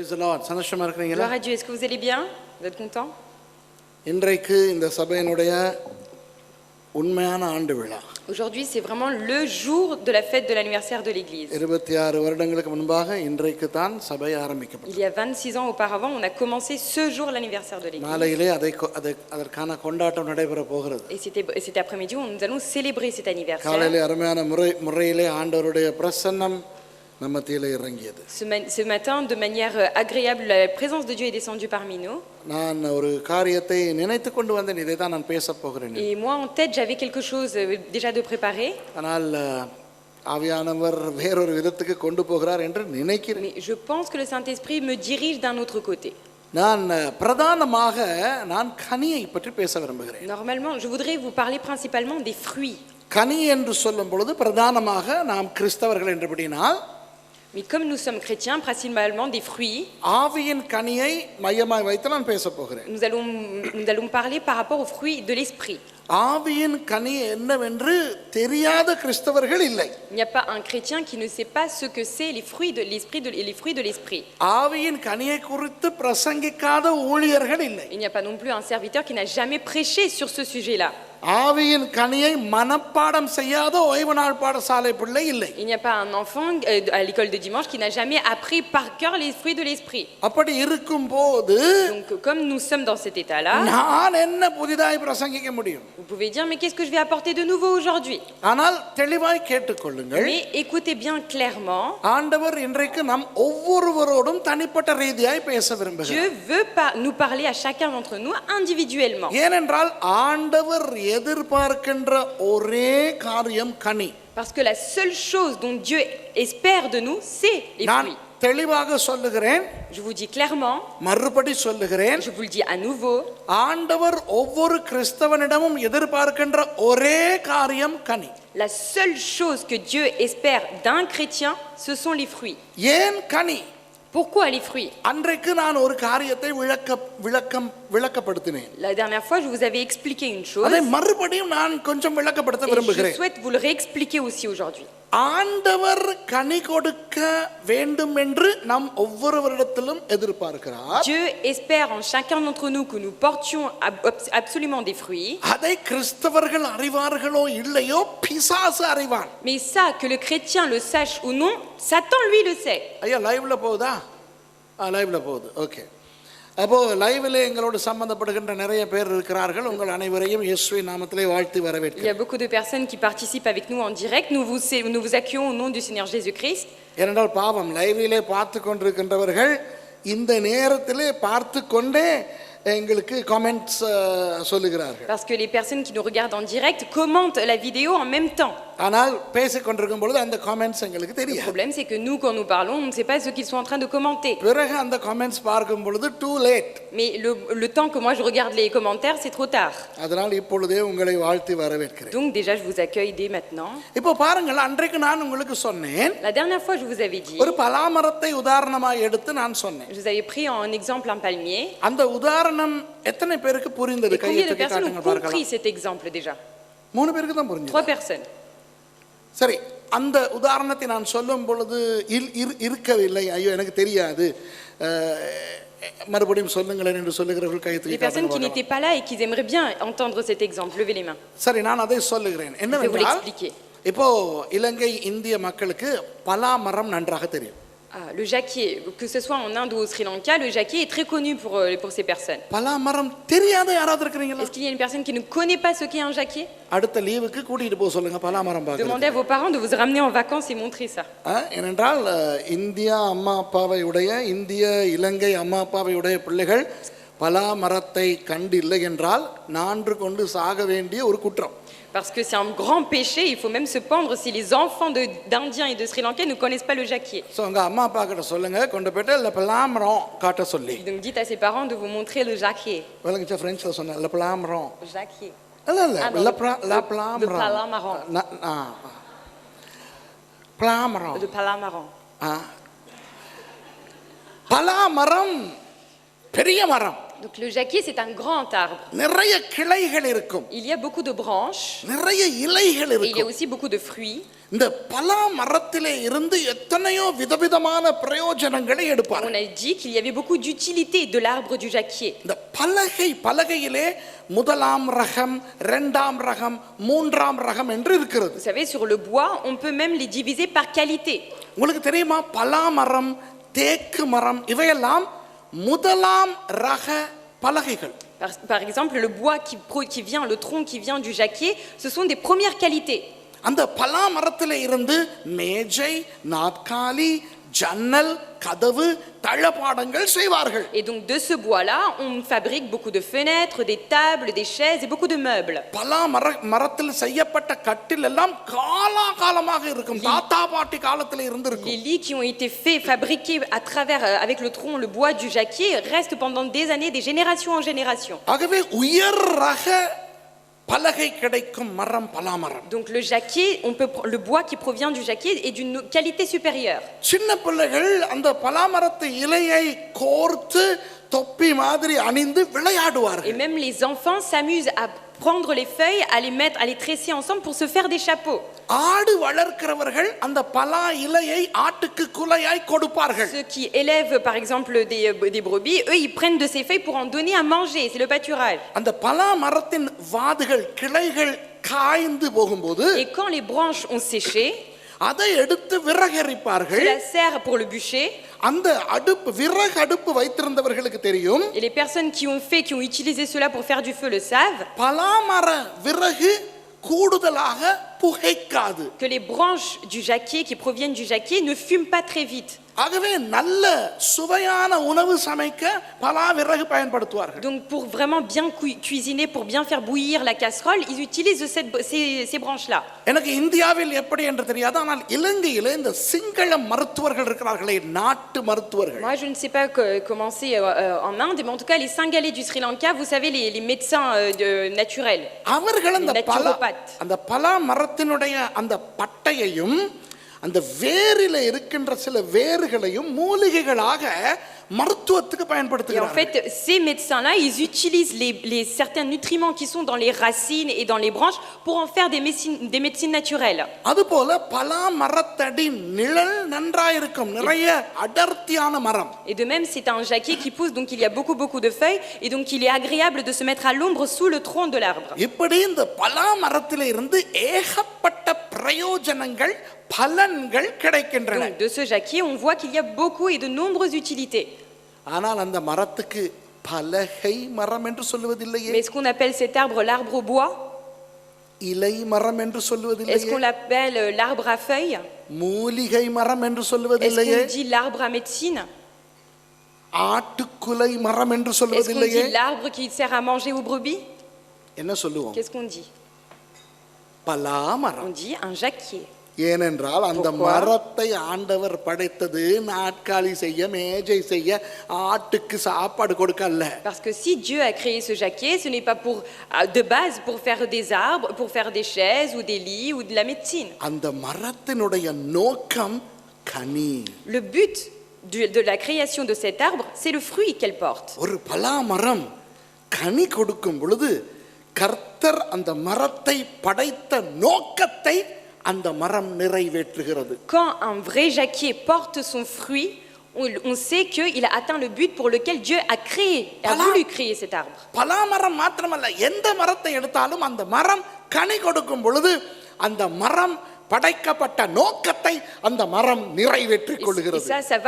Praise the Lord. சந்தோஷமா இருக்கீங்களா? Gloire à Dieu. Est-ce que vous allez bien? Vous êtes content? இன்றைக்கு இந்த சபையினுடைய உண்மையான ஆண்டு விழா. Aujourd'hui, c'est vraiment le jour de la fête de l'anniversaire de l'église. 26 வருடங்களுக்கு முன்பாக இன்றைக்கு தான் சபை Il ஆரம்பிக்கப்பட்டது. y a 26 ans auparavant, on a commencé ce jour l'anniversaire de l'église. நாளையிலே அதற்கான கொண்டாட்டம் நடைபெற போகிறது. Et cet après-midi, nous allons célébrer cet anniversaire. காலையிலே அருமையான முறையிலே ஆண்டவருடைய பிரசன்னம் நம்ம மத்தியிலே இறங்கியது. Ce matin, de manière agréable, la présence de Dieu est descendue parmi nous. நான் ஒரு காரியத்தை நினைத்து கொண்டு வந்தேன், இதை தான் நான் பேசப் போகிறேன். Et moi, en tête, j'avais quelque chose déjà de préparé. ஆனால் ஆவியானவர் வேறொரு விதத்துக்கு கொண்டு போகிறார் என்று நினைக்கிறேன். Mais je pense que le Saint-Esprit me dirige d'un autre côté. நான் பிரதானமாக கனியை பற்றி பேச விரும்புகிறேன். Normalement, je voudrais vous parler principalement des fruits. கனி என்று சொல்லும் பொழுது பிரதானமாக நாம் கிறிஸ்தவர்கள் என்றபடினால், Mais comme nous sommes chrétiens, principalement des fruits, ஆவியின் கனியை மையமாய் வைத்து நான் பேச போகிறேன். nous allons parler par rapport aux fruits de l'esprit. ஆவியின் கனி என்னவென்று தெரியாத கிறிஸ்தவர்கள் இல்லை. Il n'y a pas un chrétien qui ne sait pas ce que c'est les fruits de l'esprit et les fruits de l'esprit. ஆவியின் கனியை குறித்து பிரசங்கிக்காத ஊழியர்கள் இல்லை. Il n'y a pas non plus un serviteur qui n'a jamais prêché sur ce sujet-là. ஆவியின் கனியை மனப்பாடம் செய்யாத ஓய்வு நாள் பாடசாலை பிள்ளை இல்லை. Il n'y a pas un enfant à l'école de dimanche qui n'a jamais appris par cœur les fruits de l'esprit. அப்படி இருக்கும்போது, Donc comme nous sommes dans cet état-là, நான் என்ன புதிதாய் பிரசங்கிக்க முடியும்? vous pouvez dire mais qu'est-ce que je vais apporter de nouveau aujourd'hui? ஆனால் தெளிவாய் கேட்டுக்கொள்ளுங்கள். Mais écoutez bien clairement. ஆண்டவர் இன்றைக்கு நம் ஒவ்வொருவரோடும் தனிப்பட்ட ரீதியாய் பேச விரும்புகிறார். Dieu veut nous parler à chacun d'entre nous individuellement. ஏனென்றால் ஆண்டவர் எதிர்பார்க்கின்ற ஒரே காரியம் கனி. Parce que la seule chose dont Dieu espère de nous, c'est les fruits. தெளிவாக சொல்லுகிறேன், Je vous dis clairement, மறுபடி சொல்லுகிறேன், je vous le dis à nouveau, ஆண்டவர் ஒவ்வொரு கிறிஸ்தவனிடமும் எதிர்பார்க்கின்ற ஒரே காரியம் கனி. la seule chose que Dieu espère d'un chrétien, ce sont les fruits. ஏன் கனி? Pourquoi les fruits? அன்றைக்கு நான் ஒரு காரியத்தை விளக்கப்படுத்தினேன். La dernière fois, je vous avais expliqué une chose. அதை மறுபடியும் நான் கொஞ்சம் விளக்கப்படுத்த Et je விரும்புகிறேன். souhaite vous le réexpliquer aussi aujourd'hui. ஆண்டவர் கனி கொடுக்க வேண்டும் என்று நாம் ஒவ்வொருவரிடத்திலும் எதிர்பார்க்கிறார். Dieu espère en chacun d'entre nous que nous portions absolument des fruits. அதை கிறிஸ்தவர்கள் அறிவார்களோ இல்லையோ பிசாசு அறிவான். Mais ça, que le chrétien le sache ou non, Satan lui le sait. ஐயா லைவ்ல போகுதா? லைவ்ல போகுது. ஓகே. அப்போ லைவ்ல எங்களோடு சம்பந்தப்படுகின்ற நிறைய பேர் இருக்கிறார்கள். உங்கள் அனைவரையும் இயேசுவின் நாமத்திலே வாழ்த்தி வரவேற்கிறேன். Il y a beaucoup de personnes qui participent avec nous en direct. Nous vous accueillons au nom du Seigneur Jésus-Christ. ஏனென்றால் பாவம் லைவ்ல பார்த்து கொண்டிருக்கின்றவர்கள் இந்த நேரத்திலே பார்த்து கொண்டே எங்களுக்கு கமெண்ட்ஸ் சொல்லுகிறார்கள். Parce que les personnes qui nous regardent en direct commentent la vidéo en même temps. ஆனால் பேசிக் கொண்டிருக்கும் பொழுது அந்த கமெண்ட்ஸ் எங்களுக்கு Le தெரியாது. problème, c'est que nous, quand nous parlons, on ne sait pas ce qu'ils sont en train de commenter. பிறகு அந்த comments பார்க்கும் பொழுது too late. Mais le temps que moi je regarde les commentaires, c'est trop tard. அதனால் இப்பொழுதே உங்களை வாழ்த்தி வரவேற்கிறேன். Donc déjà, je vous accueille dès maintenant. இப்போ பாருங்கள், அன்றைக்கு நான் உங்களுக்கு சொன்னேன், La dernière fois, je vous avais dit, ஒரு பலாமரத்தை உதாரணமாக எடுத்து நான் சொன்னேன். je vous avais pris en exemple un palmier. அந்த உதாரணம் எத்தனை பேருக்கு புரிந்தது? Et combien de கையை personnes காட்டுங்க ont பார்க்கலாம். compris cet exemple déjà? 3 பேருக்கு தான் புரிஞ்சது. 3 personnes. சரி, அந்த உதாரணத்தை நான் சொல்லும் பொழுது இருக்கவில்லை, ஐயோ எனக்கு தெரியாது, மறுபடியும் சொல்லுங்களேன் என்று சொல்லுகிறவர்கள் கையை தூக்கி Les personnes qui காட்டுங்க. n'étaient pas là et qui aimeraient bien entendre cet exemple, levez les mains. சரி, நான் அதை சொல்லுகிறேன். Je vais vous என்னவென்றால், l'expliquer. இப்போ இலங்கை இந்திய மக்களுக்கு பலா மரம் நன்றாக தெரியும். Le jacquier, que ce soit en Inde ou au Sri Lanka, le jacquier est très connu pour ces personnes. பலா மரம் தெரியாத யாராவது இருக்கிறீங்களா? Est-ce qu'il y a une personne qui ne connaît pas ce qu'est un jacquier? அடுத்த லீவுக்கு கூட்டிட்டு போக சொல்லுங்க பலா மரம் பார்க்க. Demandez à vos parents de vous ramener en vacances et montrer ça. ஏனென்றால் இந்தியா அம்மா அப்பாவை உடைய, இந்திய இலங்கை அம்மா அப்பாவை உடைய பிள்ளைகள் பலா மரத்தை கண்டில்லை என்றால் நான்று கொண்டு சாக வேண்டிய ஒரு குற்றம். Parce que c'est un grand péché, il faut même se pendre si les enfants d'Indiens et de Sri Lankais ne connaissent pas le jacquier. So உங்க அம்மா அப்பா கிட்ட சொல்லுங்க, கொண்டு போய்ட்டு இல்ல பலாமரம் காட்ட சொல்லி. Donc dites à ses parents de vous montrer le jacquier. வலங்கச்ச பிரெஞ்சில சொன்னா இல்ல பலாமரம். Jacquier. இல்ல இல்ல பலாமரம். De palamaran. பலாமரம். De palamaran. பலாமரம் பெரிய மரம். Donc le jacquier, c'est un grand arbre. நிறைய கிளைகள் இருக்கும், Il y a beaucoup de branches நிறைய இலைகள் et il y a இருக்கும். aussi beaucoup de fruits. இந்த பலா மரத்திலே இருந்து எத்தனையோ விதவிதமான பிரயோஜனங்களை On எடுப்பார்கள். a dit qu'il y avait beaucoup d'utilité de l'arbre du jacquier. இந்த பலகையிலே முதலாம் ரகம், இரண்டாம் ரகம், மூன்றாம் ரகம் என்று இருக்கிறது. Vous savez, sur le bois, on peut même les diviser par qualité. உங்களுக்கு தெரியுமா, பலா மரம், தேக்கு மரம் இவையெல்லாம் முதலாம் ரக பலகைகள். Par exemple, le bois qui vient, le tronc qui vient du jacquier, ce sont des premières qualités. அந்த பலா மரத்திலே இருந்து மேஜை, நாற்காலி, ஜன்னல், கதவு, தளபாடங்கள் செய்வார்கள். Et donc de ce bois-là, on fabrique beaucoup de fenêtres, des tables, des chaises et beaucoup de meubles. பலா மரத்தில் செய்யப்பட்ட கட்டில் எல்லாம் காலகாலமாக இருக்கும், தாத்தா பாட்டி காலத்தில் இருந்திருக்கும். Les lits qui ont été faits, fabriqués à travers, avec le tronc, le bois du jacquier, restent pendant des années, des générations en générations. ஆகவே உயர் ரக பலகை கிடைக்கும் மரம் பலாமரம். Donc le jacquier, le bois qui provient du jacquier est d'une qualité supérieure. சின்ன பிள்ளைகள் அந்த பலாமரத்து இலையை கோர்த்து தொப்பி மாதிரி அணிந்து Et விளையாடுவார்கள். même les enfants s'amusent à prendre les feuilles, à les mettre, à les tresser ensemble pour se faire des chapeaux. ஆடு வளர்க்கிறவர்கள் அந்த பலா இலையை ஆட்டுக்கு குலையாய் கொடுப்பார்கள். Ceux qui élèvent par exemple des brebis, eux ils prennent de ces feuilles pour en donner à manger, c'est le pâturage. அந்த பலா மரத்தின் வாதுகள், கிளைகள் காய்ந்து போகும்போது Et quand les branches ont séché, அதை எடுத்து விறகரிப்பார்கள். cela sert pour le bûcher. அந்த விறகு அடுப்பு வைத்திருந்தவர்களுக்கு தெரியும், Et les personnes qui ont utilisé cela pour faire du feu le savent, பலாமர விறகு கூடுதலாக புகைக்காது. que les branches du jacquier qui proviennent du jacquier ne fument pas très vite. ஆகவே நல்ல சுவையான உணவு சமைக்க பலா விறகு பயன்படுத்துவார்கள். Donc pour vraiment bien cuisiner, pour bien faire bouillir la casserole, ils utilisent ces branches-là. எனக்கு இந்தியாவில் எப்படி என்று தெரியாது, ஆனால் இலங்கையிலே இந்த சிங்கள மருத்துவர்கள் இருக்கிறார்களே, நாட்டு மருத்துவர்கள். Moi je ne sais pas comment c'est en Inde, mais en tout cas les Singalais du Sri Lanka, vous savez les médecins naturels. அவர்கள் அந்த naturopathes. அந்த பலா மரத்தினுடைய அந்த பட்டையையும் அந்த வேரில் இருக்கின்ற சில வேர்களையும் மூலிகைகளாக மருத்துவத்துக்கு Et en பயன்படுத்துகிறார்கள். fait, ces médecins-là, ils utilisent certains nutriments qui sont dans les racines et dans les branches pour en faire des médecines naturelles. அதுபோல பலா மரத்தடி நிழல் நன்றாயிருக்கும், நிறைய அடர்த்தியான மரம். Et de même, c'est un jacquier qui pousse, donc il y a beaucoup de feuilles, et donc il est agréable de se mettre à l'ombre sous le tronc de l'arbre. இப்படி இந்த பலா மரத்திலே இருந்து ஏகப்பட்ட பிரயோஜனங்கள், பலன்கள் கிடைக்கின்றன. Donc de ce jacquier, on voit qu'il y a beaucoup et de nombreuses utilités. ஆனால் அந்த மரத்துக்கு பலகை மரம் என்று சொல்லுவதில்லையே, Mais est-ce qu'on appelle cet arbre l'arbre au bois? இலை மரம் என்று Est-ce சொல்லுவதில்லையே, qu'on l'appelle l'arbre à feuilles? மூலிகை மரம் என்று Est-ce சொல்லுவதில்லையே, qu'on dit l'arbre à médecine? ஆட்டுக்குலை மரம் என்று Est-ce qu'on சொல்லுவதில்லையே, dit l'arbre qui sert à manger aux brebis? என்ன சொல்லுவோம்? Qu'est-ce qu'on dit? பலா மரம். On dit un jacquier. ஏனென்றால் அந்த Pourquoi? மரத்தை ஆண்டவர் படைத்தது நாற்காலி செய்ய, மேஜை செய்ய, ஆட்டுக்கு சாப்பாடு கொடுக்க அல்ல. Parce que si Dieu a créé ce jacquier, ce n'est pas de base pour faire des arbres, pour faire des chaises ou des lits ou de la médecine. அந்த மரத்தினுடைய நோக்கம் கனி. Le but de la création de cet arbre, c'est le fruit qu'elle porte. ஒரு பலா மரம் கனி கொடுக்கும் பொழுது கர்த்தர் அந்த மரத்தை படைத்த நோக்கத்தை அந்த மரம் நிறைவேற்றுகிறது. Quand un vrai jacquier porte son fruit, on sait qu'il a atteint le but pour lequel Dieu a voulu créer cet arbre. பலா மரம் மாத்திரமல்ல, எந்த மரத்தை எடுத்தாலும் அந்த மரம் கனி கொடுக்கும் பொழுது அந்த மரம் படைக்கப்பட்ட நோக்கத்தை அந்த மரம் நிறைவேற்றிக் Et கொள்கிறது. ça ne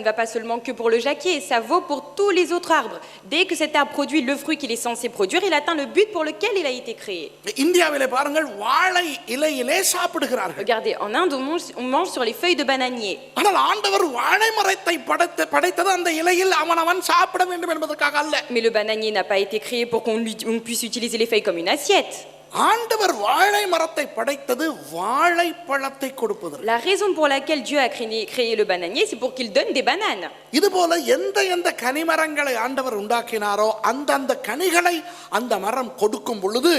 va pas seulement que pour le jacquier, ça vaut pour tous les autres arbres. Dès que cet arbre produit le fruit qu'il est censé produire, il atteint le but pour lequel il a été créé. இந்தியாவிலே பாருங்கள், வாழை இலையிலே சாப்பிடுகிறார்கள். Regardez, en Inde, on mange sur les feuilles de bananier. ஆனால் ஆண்டவர் வாழை மரத்தை படைத்தது அந்த இலையில் அவனவன் சாப்பிட வேண்டும் என்பதற்காக அல்ல. Mais le bananier n'a pas été créé pour qu'on puisse utiliser les feuilles comme une assiette. ஆண்டவர் வாழை மரத்தை படைத்தது வாழைப்பழத்தை கொடுப்பதற்கு. La raison pour laquelle Dieu a créé le bananier, c'est pour qu'il donne des bananes. இதுபோல எந்த கனிமரங்களை ஆண்டவர் உண்டாக்கினாரோ அந்த கனிகளை அந்த மரம் கொடுக்கும் பொழுது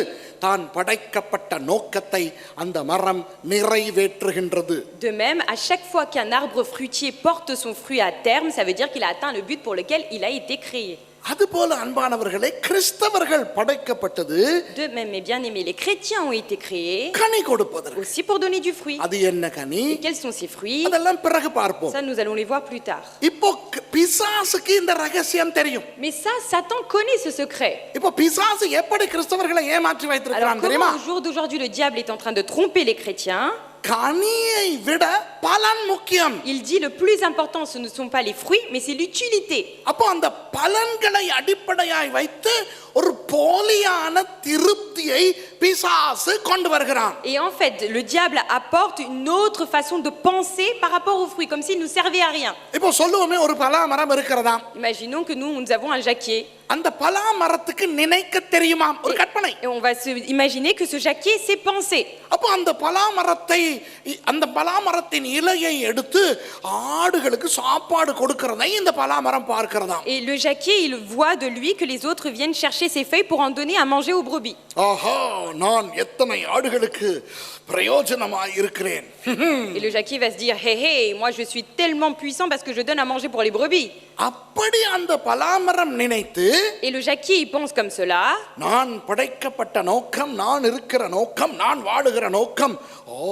தான் படைக்கப்பட்ட நோக்கத்தை அந்த மரம் நிறைவேற்றுகின்றது. De même, à chaque fois qu'un arbre fruitier porte son fruit à terme, ça veut dire qu'il a atteint le but pour lequel il a été créé. அதுபோல அன்பானவர்களே கிறிஸ்தவர்கள் படைக்கப்பட்டது De même, mes bien-aimés, les chrétiens ont été créés கனி கொடுப்பதற்கு. aussi pour donner du fruit. அது என்ன கனி? Et quels sont ces fruits? அதெல்லாம் பிறகு பார்ப்போம். Ça, nous allons les voir plus tard. இப்போ பிசாசுக்கு இந்த ரகசியம் தெரியும். Mais ça, Satan connaît ce secret. இப்போ பிசாசு எப்படி கிறிஸ்தவர்களை ஏமாற்றி Alors வைத்திருக்கிறான் தெரியுமா? comment au jour d'aujourd'hui le diable est en train de tromper les chrétiens? கனியை விட பலன் முக்கியம். Il dit le plus important ce ne sont pas les fruits mais c'est l'utilité. அப்போ அந்த பலன்களை அடிப்படையாய் வைத்து ஒரு போலியான திருப்தியை பிசாசு கொண்டு வருகிறான். Et en fait, le diable apporte une autre façon de penser par rapport aux fruits comme s'ils ne servaient à rien. இப்போ சொல்லுவோமே ஒரு பலா மரம் இருக்கிறதா? Imaginons que nous avons un jacquier. அந்த பலா மரத்துக்கு நினைக்க தெரியுமாம் ஒரு கற்பனை. Et on va se imaginer que ce jacquier sait penser. அப்போ அந்த பலா மரத்தின் இலையை எடுத்து ஆடுகளுக்கு சாப்பாடு கொடுக்கிறதை இந்த பலா மரம் பார்க்கிறதா? Et le jacquier, il voit de lui que les autres viennent chercher ses feuilles pour en donner à manger aux brebis. ஆஹா, நான் எத்தனை ஆடுகளுக்கு பிரயோஜனமாய் இருக்கிறேன். Et le jacquier va se dire hé hé, moi je suis tellement puissant parce que je donne à manger pour les brebis. அப்படி அந்த பலாமரம் நினைத்து Et le jacquier il pense comme cela. நான் படைக்கப்பட்ட நோக்கம், நான் இருக்கிற நோக்கம், நான் வாழுகிற நோக்கம்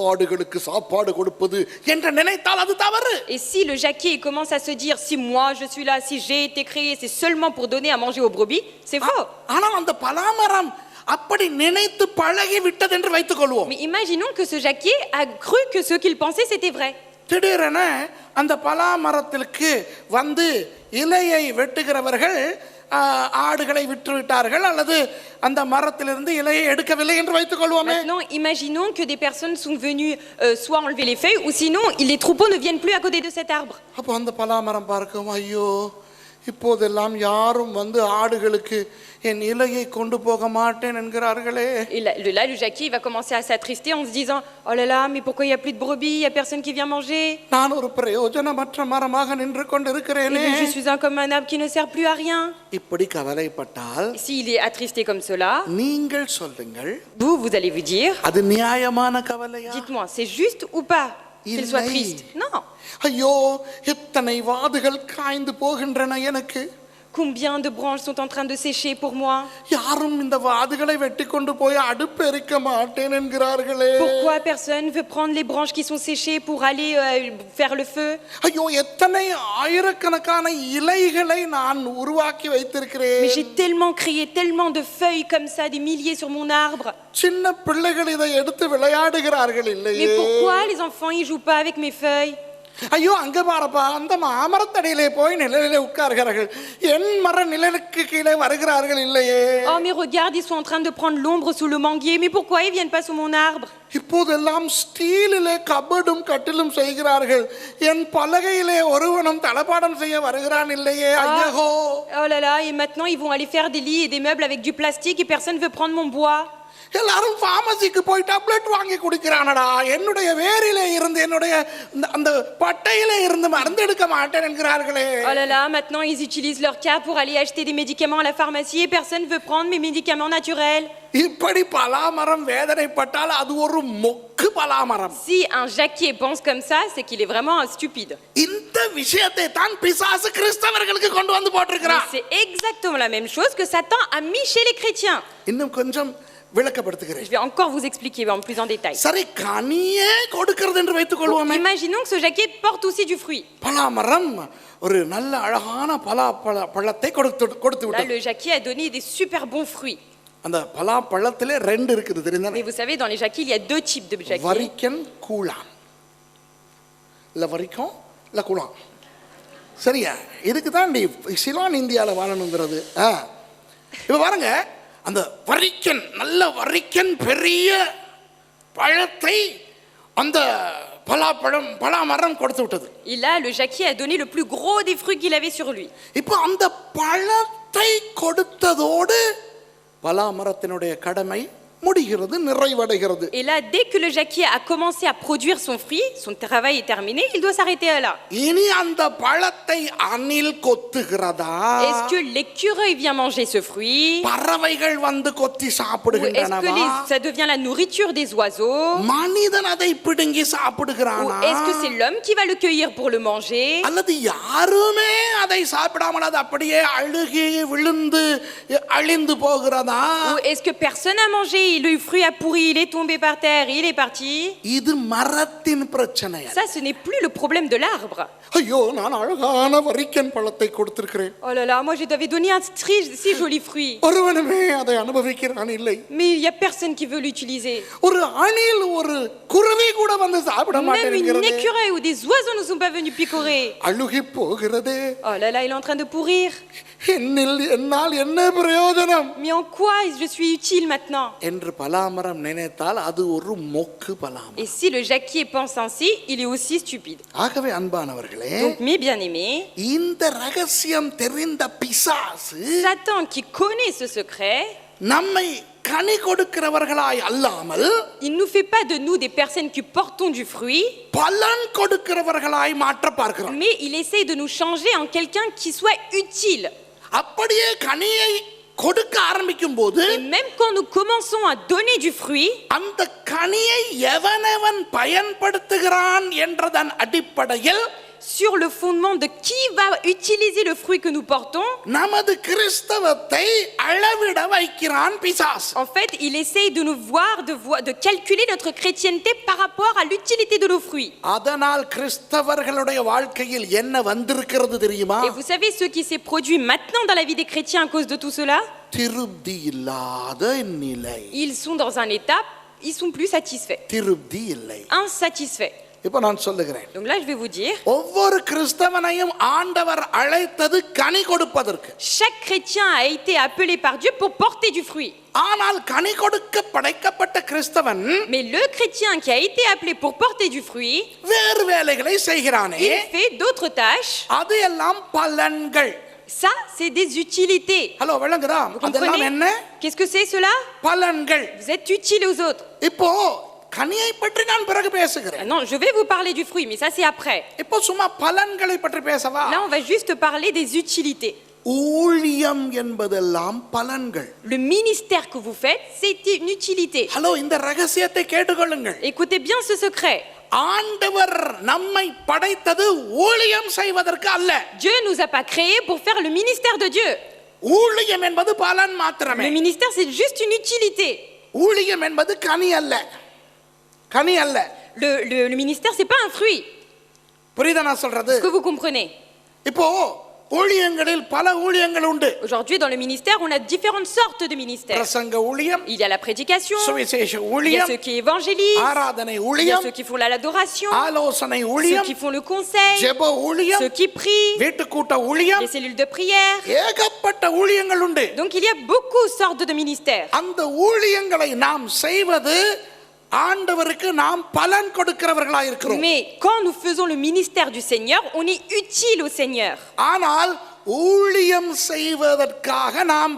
ஆடுகளுக்கு சாப்பாடு கொடுப்பது என்று நினைத்தால் அது தவறு. Et si le jacquier il commence à se dire si moi je suis là, si j'ai été créé, c'est seulement pour donner à manger aux brebis, c'est faux. ஆனால் அந்த பலாமரம் அப்படி நினைத்து பழகி விட்டது என்று வைத்துக் கொள்வோம். Mais imaginons que ce jacquier a cru que ce qu'il pensait c'était vrai. திடீரென அந்த பலாமரத்திற்கு வந்து இலையை வெட்டுகிறவர்கள் ஆடுகளை விற்று விட்டார்கள் அல்லது அந்த மரத்திலிருந்து இலையை எடுக்கவில்லை என்று வைத்துக் கொள்வோமே. Maintenant, imaginons que des personnes sont venues soit enlever les feuilles ou sinon les troupeaux ne viennent plus à côté de cet arbre. அப்போ அந்த பலாமரம் பார்க்கும், ஐயோ இப்போதெல்லாம் யாரும் வந்து ஆடுகளுக்கு என் இலையை கொண்டு போக மாட்டேன் என்கிறார்களே. Et là, le jacquier il va commencer à s'attrister en se disant oh là là, mais pourquoi il y a plus de brebis, il y a personne qui vient manger. நான் ஒரு பிரயோஜனமற்ற மரமாக நின்று கொண்டிருக்கிறேனே. Je suis comme un arbre qui ne sert plus à rien. இப்படி கவலைப்பட்டால் S'il est attristé comme cela, நீங்கள் சொல்லுங்கள், vous allez vous dire அது நியாயமான கவலையா? dites-moi, c'est juste ou pas qu'il soit triste? Non. ஐயோ எத்தனை வாதுகள் காய்ந்து போகின்றன எனக்கு. Combien de branches sont en train de sécher pour moi? யாரும் இந்த வாதுகளை வெட்டி கொண்டு போய் அடுப்பு எரிக்க மாட்டேன் என்கிறார்களே. Pourquoi personne veut prendre les branches qui sont séchées pour aller faire le feu? ஐயோ எத்தனை ஆயிரக்கணக்கான இலைகளை நான் உருவாக்கி வைத்திருக்கிறேன். Mais j'ai tellement créé tellement de feuilles comme ça, des milliers sur mon arbre. சின்ன பிள்ளைகள் இதை எடுத்து விளையாடுகிறார்கள் இல்லையே. Mais pourquoi les enfants ils jouent pas avec mes feuilles? ஐயோ அங்க பாருப்பா, அந்த மாமரத்தடியிலே போய் நிழலிலே உட்கார்கிறார்கள், என் மர நிழலுக்கு கீழே வருகிறார்கள் இல்லையே. Oh mais regarde, ils sont en train de prendre l'ombre sous le manguier, mais pourquoi ils viennent pas sous mon arbre? இப்போதெல்லாம் ஸ்டீலிலே கபடும் கட்டிலும் செய்கிறார்கள், என் பலகையிலே ஒருவனும் தளபாடம் செய்ய வருகிறான் இல்லையே. ஐயோ. Oh là là, et maintenant ils vont aller faire des lits et des meubles avec du plastique et personne veut prendre mon bois. எல்லாரும் ஃபார்மசிக்கு போய் tablet வாங்கி குடிக்கிறானடா, என்னுடைய வேரிலே இருந்து என்னுடைய அந்த பட்டையிலே இருந்து மருந்து எடுக்க மாட்டேன் என்கிறார்களே. Oh là là, maintenant ils utilisent leur cas pour aller acheter des médicaments à la pharmacie et personne veut prendre mes médicaments naturels. இப்படி பலாமரம் வேதனைப்பட்டால் அது ஒரு மொக்கு பலாமரம். Si un jacquier pense comme ça, c'est qu'il est vraiment stupide. இந்த விஷயத்தை தான் பிசாசு கிறிஸ்தவர்களுக்கு கொண்டு வந்து போட்டிருக்கிறான். C'est exactement la même chose que Satan a mis chez les chrétiens. இன்னும் கொஞ்சம் விளக்கப்படுத்துகிறேன். Je vais encore vous expliquer en plus en détail. சரி, கனியே கொடுக்கிறது என்று வைத்துக் கொள்வோமே. Imaginons que ce jacquier porte aussi du fruit. பலாமரம் ஒரு நல்ல அழகான பழத்தை கொடுத்து Là, விட்டது. le jacquier a donné des super bons fruits. அந்த பலாப்பழத்திலே ரெண்டு இருக்குது தெரியுமா? Mais vous savez, dans les jacquiers, il y a deux types de jacquiers. வரிக்கன் கூழான். இல்ல வரிக்கம் இல்ல கூழான். சரியா? இதுக்கு தான் சிலான் இந்தியாவில் வாழணுங்கிறது. இப்போ பாருங்க, அந்த வரிக்கன், நல்ல வரிக்கன் பெரிய பழத்தை அந்த பலாமரம் கொடுத்து விட்டது. Et là, le jacquier a donné le plus gros des fruits qu'il avait sur lui. இப்போ அந்த பழத்தை கொடுத்ததோடு பலாமரத்தினுடைய கடமை முடிகிறது, நிறைவடைகிறது. Et là, dès que le jacquier a commencé à produire son fruit, son travail est terminé, il doit s'arrêter là. இனி அந்த பழத்தை அணில் கொத்துகிறதா? Est-ce que l'écureuil vient manger ce fruit? பறவைகள் வந்து கொத்தி Ou est-ce que சாப்பிடுகின்றனவா? ça devient la nourriture des oiseaux? மனிதன் அதை பிடுங்கி Ou சாப்பிடுகிறானா? est-ce que c'est l'homme qui va le cueillir pour le manger? அல்லது யாருமே அதை சாப்பிடாமல் அது அப்படியே அழுகி விழுந்து அழிந்து போகிறதா? Ou est-ce que personne n'a mangé, le fruit a pourri, il est tombé par terre, il est parti? இது மரத்தின் பிரச்சனை. Ça, ce n'est plus le problème de l'arbre. ஐயோ, நான் அழகான வரிக்கன் பழத்தை கொடுத்திருக்கிறேன். Oh là là, moi je t'avais donné un si joli fruit. ஒருவனுமே அதை அனுபவிக்கிறான் இல்லை. Mais il n'y a personne qui veut l'utiliser. ஒரு அணில் ஒரு குருவி கூட வந்து சாப்பிட Même une மாட்டேங்கிறது. écureuil ou des oiseaux ne sont pas venus picorer. அழுகி போகிறதே. Oh là là, il est en train de pourrir. என்னால் என்ன பிரயோஜனம் Mais en quoi je suis utile maintenant? என்று பலாமரம் நினைத்தால் அது ஒரு மொக்கு பலாமரம். Et si le jacquier pense ainsi, il est aussi stupide. ஆகவே அன்பானவர்களே, Donc mes bien-aimés, இந்த ரகசியம் தெரிந்த பிசாசு Satan qui connaît ce secret, நம்மை கனி கொடுக்கிறவர்களாய் அல்லாமல் il ne nous fait pas de nous des personnes qui portons du fruit, பலன் கொடுக்கிறவர்களாய் மாற்ற பார்க்கிறான். mais il essaye de nous changer en quelqu'un qui soit utile. அப்படியே கனியை கொடுக்க ஆரம்பிக்கும் போது Et même quand nous commençons à donner du fruit, அந்த கனியை எவனவன் பயன்படுத்துகிறான் என்றதன் அடிப்படையில் sur le fondement de qui va utiliser le fruit que nous portons, நமது கிறிஸ்தவத்தை அளவிட வைக்கிறான் பிசாசு. en fait, il essaye de nous voir, de calculer notre chrétienté par rapport à l'utilité de nos fruits. அதனால் கிறிஸ்தவர்களுடைய வாழ்க்கையில் என்ன வந்திருக்கிறது தெரியுமா? Et vous savez ce qui s'est produit maintenant dans la vie des chrétiens à cause de tout cela? திருப்தி இல்லாத நிலை. Ils sont dans un état, ils sont plus satisfaits, திருப்தி இல்லை. insatisfaits. இப்ப நான் சொல்லுகிறேன், Donc là, je vais vous dire, ஒவ்வொரு கிறிஸ்தவனையும் ஆண்டவர் அழைத்தது கனி கொடுப்பதற்கு. chaque chrétien a été appelé par Dieu pour porter du fruit. ஆனால் கனி கொடுக்க படைக்கப்பட்ட கிறிஸ்தவன் Mais le chrétien qui a été appelé pour porter du fruit, வேறு வேலைகளை செய்கிறானே, il fait d'autres tâches. அது எல்லாம் பலன்கள். Ça, c'est des utilités. Hello, விளங்குதா? Vous அதெல்லாம் comprenez? என்ன? Qu'est-ce que c'est cela? பலன்கள். Vous êtes utile aux autres. இப்போ கனியை பற்றி நான் பிறகு பேசுகிறேன். Non, je vais vous parler du fruit, mais ça c'est après. இப்போ சும்மா பலன்களை பற்றி பேசவா? Là, on va juste parler des utilités. ஊழியம் என்பதெல்லாம் பலன்கள். Le ministère que vous faites, c'est une utilité. Hello, இந்த ரகசியத்தை கேட்டுக்கொள்ளுங்கள். Écoutez bien ce secret. ஆண்டவர் நம்மை படைத்தது ஊழியம் செய்வதற்கு அல்ல. Dieu nous a pas créés pour faire le ministère de Dieu. ஊழியம் என்பது பலன் மாத்திரமே. Le ministère, c'est juste une utilité. ஊழியம் என்பது கனி அல்ல. கனி அல்ல. Le ministère, c'est pas un fruit. புரியுதா நான் சொல்றது? Est-ce que vous comprenez? இப்போ ஊழியங்களில் பல ஊழியங்கள் உண்டு. Aujourd'hui, dans le ministère, on a différentes sortes de ministères. பிரசங்க ஊழியம், Il y a la prédication, சுவிசேஷ il y a ஊழியம், ceux qui évangélisent, ஆராதனை il y a ஊழியம், ceux qui font l'adoration, ஆலோசனை ceux ஊழியம், qui font le conseil, ஜெப ஊழியம், ceux qui prient, வீட்டுக்கூட்ட ஊழியம், les cellules de prière. ஏகப்பட்ட ஊழியங்கள் உண்டு. Donc il y a beaucoup de sortes de ministères. அந்த ஊழியங்களை நாம் செய்வது ஆண்டவருக்கு நாம் பலன் கொடுக்கிறவர்களாய் இருக்கிறோம். Mais quand nous faisons le ministère du Seigneur, on est utile au Seigneur. ஆனால் ஊழியம் செய்வதற்காக நாம்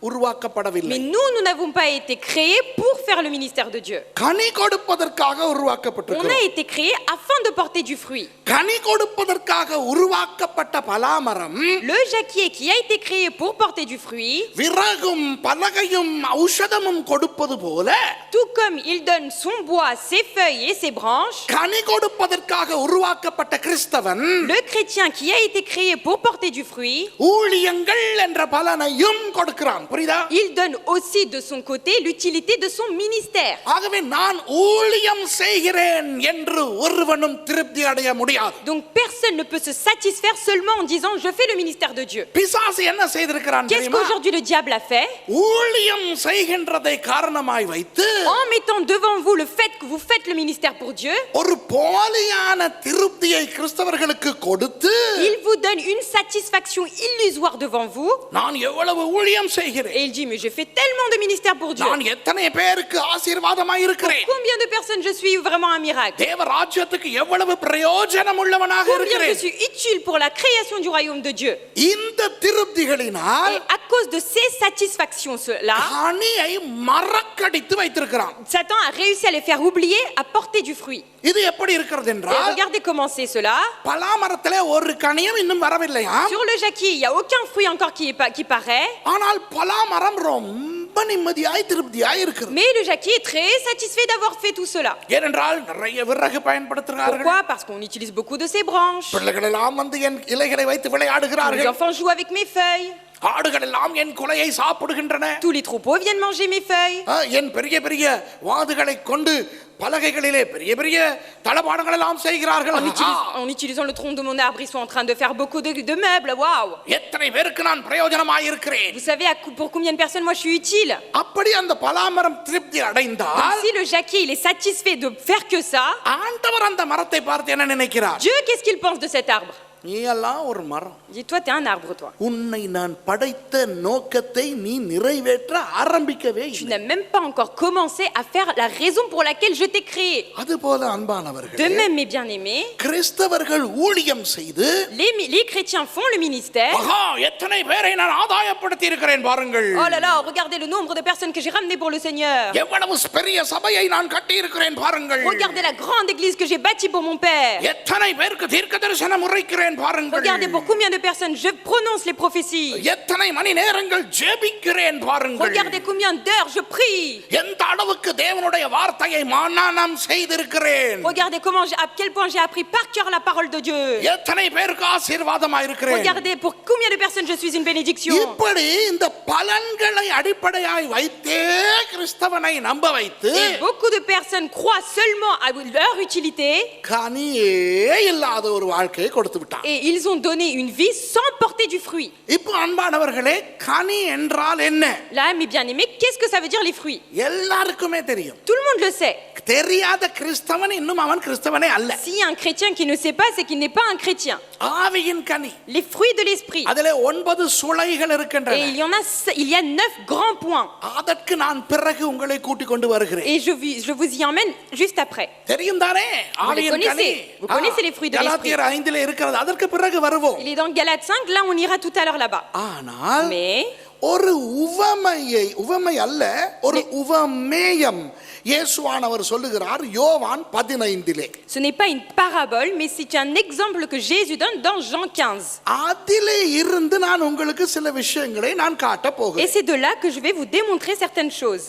உருவாக்கப்படவில்லை. Mais nous n'avons pas été créés pour faire le ministère de Dieu. கனி கொடுப்பதற்காக On உருவாக்கப்பட்டிருக்கிறோம். a été créés afin de porter du fruit. கனி கொடுப்பதற்காக உருவாக்கப்பட்ட பலாமரம் Le jacquier qui a été créé pour porter du fruit, விறகும் பலகையும் ஔஷதமும் கொடுப்பது போல tout comme il donne son bois, ses feuilles et ses branches, கனி கொடுப்பதற்காக உருவாக்கப்பட்ட கிறிஸ்தவன் le chrétien qui a été créé pour porter du fruit, ஊழியங்கள் என்ற பலனையும் கொடுக்கிறான். புரியுதா? il donne aussi de son côté l'utilité de son ministère. ஆகவே நான் ஊழியம் செய்கிறேன் என்று ஒருவனும் திருப்தி அடைய முடியாது. Donc personne ne peut se satisfaire seulement en disant je fais le ministère de Dieu. பிசாசு என்ன செய்திருக்கிறான் Qu'est-ce தெரியுமா? qu'aujourd'hui le diable a fait? ஊழியம் செய்கின்றதை காரணமாய் வைத்து En mettant devant vous le fait que vous faites le ministère pour Dieu, ஒரு போலியான திருப்தியை கிறிஸ்தவர்களுக்கு கொடுத்து il vous donne une satisfaction illusoire devant vous. நான் எவ்வளவு ஊழியம் செய்கிறேன், செய்கிறேன். Et il dit, mais je fais tellement de ministères pour Dieu. நான் எத்தனை பேருக்கு ஆசீர்வாதமாய் இருக்கிறேன். Combien de personnes je suis vraiment un miracle? தேவ ராஜ்யத்துக்கு எவ்வளவு பிரயோஜனம் உள்ளவனாக Combien je இருக்கிறேன். suis utile pour la création du royaume de Dieu. இந்த திருப்திகளினால் Et à cause de ces satisfactions-là, கனியை மறக்கடித்து வைத்திருக்கிறான். Satan a réussi à les faire oublier, à porter du fruit. இது எப்படி இருக்கிறது Et என்றால் regardez comment c'est cela. பலாமரத்திலே ஒரு கனியும் இன்னும் வரவில்லையா. Sur le jacquier, il n'y a aucun fruit encore qui paraît. ஆனால் பலாமரம் ரொம்ப நிம்மதியாய் திருப்தியாய் இருக்கிறது. Mais le jacquier est très satisfait d'avoir fait tout cela. ஏனென்றால் நிறைய விறகு பயன்படுத்துகிறார்கள். Pourquoi? Parce qu'on utilise beaucoup de ces branches. பிள்ளைகள் எல்லாம் வந்து என் இலைகளை வைத்து Les விளையாடுகிறார்கள். enfants jouent avec mes feuilles. ஆடுகள் எல்லாம் என் குலையை சாப்பிடுகின்றன. Tous les troupeaux viennent manger mes feuilles. என் பெரிய பெரிய வாதுகளை கொண்டு பலகைகளிலே பெரிய பெரிய தளபாடங்கள் எல்லாம் செய்கிறார்கள். En utilisant le tronc de mon arbre, ils sont en train de faire beaucoup de meubles. Waouh! எத்தனை பேருக்கு நான் பிரயோஜனமாய் இருக்கிறேன். Vous savez pour combien de personnes moi je suis utile? அப்படி அந்த பலாமரம் திருப்தி அடைந்தால் Si le jacquier il est satisfait de faire que ça, ஆண்டவர் அந்த மரத்தை பார்த்து என்ன நினைக்கிறார்? Dieu qu'est-ce qu'il pense de cet arbre? நீ எல்லாம் ஒரு மரம். Dis toi t'es un arbre toi. உன்னை நான் படைத்த நோக்கத்தை நீ நிறைவேற்ற ஆரம்பிக்கவே Tu இல்லை. n'as même pas encore commencé à faire la raison pour laquelle je t'ai créé. அதுபோல De அன்பானவர்களே, même mes bien-aimés, கிறிஸ்தவர்கள் ஊழியம் செய்து les chrétiens font le ministère. ஆஹா, எத்தனை பேரை நான் ஆதாயப்படுத்தி இருக்கிறேன் பாருங்கள். Oh là là, regardez le nombre de personnes que j'ai ramenées pour le Seigneur. எவ்வளவு பெரிய சபையை நான் கட்டி இருக்கிறேன் பாருங்கள். Regardez la grande église que j'ai bâtie pour mon père. எத்தனை பேருக்கு தீர்க்கதரிசனம் உரைக்கிறேன் பாருங்கள். Regardez pour combien de personnes je prononce les prophéties. எத்தனை மணி நேரங்கள் ஜெபிக்கிறேன் பாருங்கள். Regardez combien d'heures je prie. எந்த அளவுக்கு தேவனுடைய வார்த்தையை மனனம் செய்திருக்கிறேன். Regardez à quel point j'ai appris par cœur la parole de Dieu. எத்தனை பேருக்கு ஆசீர்வாதமாய் இருக்கிறேன். Regardez pour combien de personnes je suis une bénédiction. இப்படி இந்த பலன்களை அடிப்படையாய் வைத்தே கிறிஸ்தவனை நம்ப வைத்து Et beaucoup de personnes croient seulement à leur utilité. கனியே இல்லாத ஒரு வாழ்க்கையை கொடுத்து விட்டான். Et ils ont donné une vie sans porter du fruit. இப்போ அன்பானவர்களே, கனி என்றால் என்ன? Là, mes bien-aimés, qu'est-ce que ça veut dire les fruits? எல்லாருக்குமே தெரியும். Tout le monde le sait. தெரியாத கிறிஸ்தவன் இன்னும் அவன் கிறிஸ்தவனே அல்ல. S'il y a un chrétien qui ne sait pas, c'est qu'il n'est pas un chrétien. ஆவியின் கனி. Les fruits de l'esprit. அதிலே 9 சுளைகள் Et இருக்கின்றன. il y a 9 grands points. அதற்கு நான் பிறகு உங்களை கூட்டிக் கொண்டு வருகிறேன். Et je vous y emmène juste après. தெரியும் தானே? ஆவியின் கனி. Vous connaissez les fruits de l'esprit. கலாத்தியர் 5 இருக்கிறது. அதற்கு பிறகு வருவோம். Il est dans Galates 5, là on ira tout à l'heure là-bas. ஆனால் Mais ஒரு உவமை அல்ல, ஒரு உவமேயம் இயேசுவானவர் சொல்லுகிறார் யோவான் 15. ce n'est pas une parabole, mais c'est un exemple que Jésus donne dans Jean 15. அதிலே இருந்து நான் உங்களுக்கு சில விஷயங்களை நான் காட்ட Et போகிறேன். c'est de là que je vais vous démontrer certaines choses.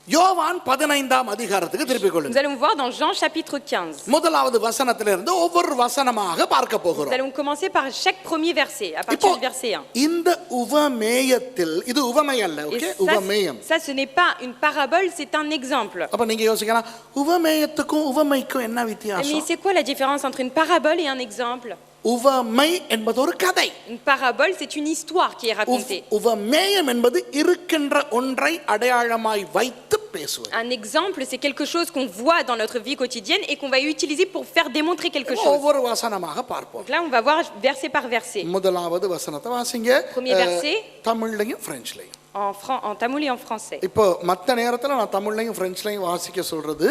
யோவான் 15 அதிகாரத்துக்கு திருப்பிக் Nous கொள்ளுங்கள். allons voir dans Jean chapitre 15. முதலாவது வசனத்திலிருந்து ஒவ்வொரு வசனமாக பார்க்க Nous போகிறோம். allons commencer par chaque premier verset, à partir du verset 1. இந்த உவமேயத்தில் இது உவமை அல்ல, Et ஓகே? உவமேயம். ça, ce n'est pas une parabole, c'est un exemple. அப்ப நீங்க யோசிக்கலாம், உவமேயத்துக்கும் உவமைக்கும் என்ன Mais வித்தியாசம்? c'est quoi la différence entre une parabole et un exemple? உவமை என்பது ஒரு கதை. Une parabole, c'est une histoire qui est racontée. உவமேயம் என்பது இருக்கின்ற ஒன்றை அடையாளமாய் வைத்து பேசுவது. Un exemple, c'est quelque chose qu'on voit dans notre vie quotidienne et qu'on va utiliser pour faire démontrer quelque chose. ஒவ்வொரு வசனமாக பார்ப்போம். Donc là, on va voir verset par verset. முதலாவது வசனத்தை வாசிங்க. Premier verset. தமிழ்லையும் பிரெஞ்சுலையும். En tamoul et en français. இப்போ மற்ற நேரத்துல நான் தமிழ்லையும் பிரெஞ்சுலையும் வாசிக்க சொல்றது.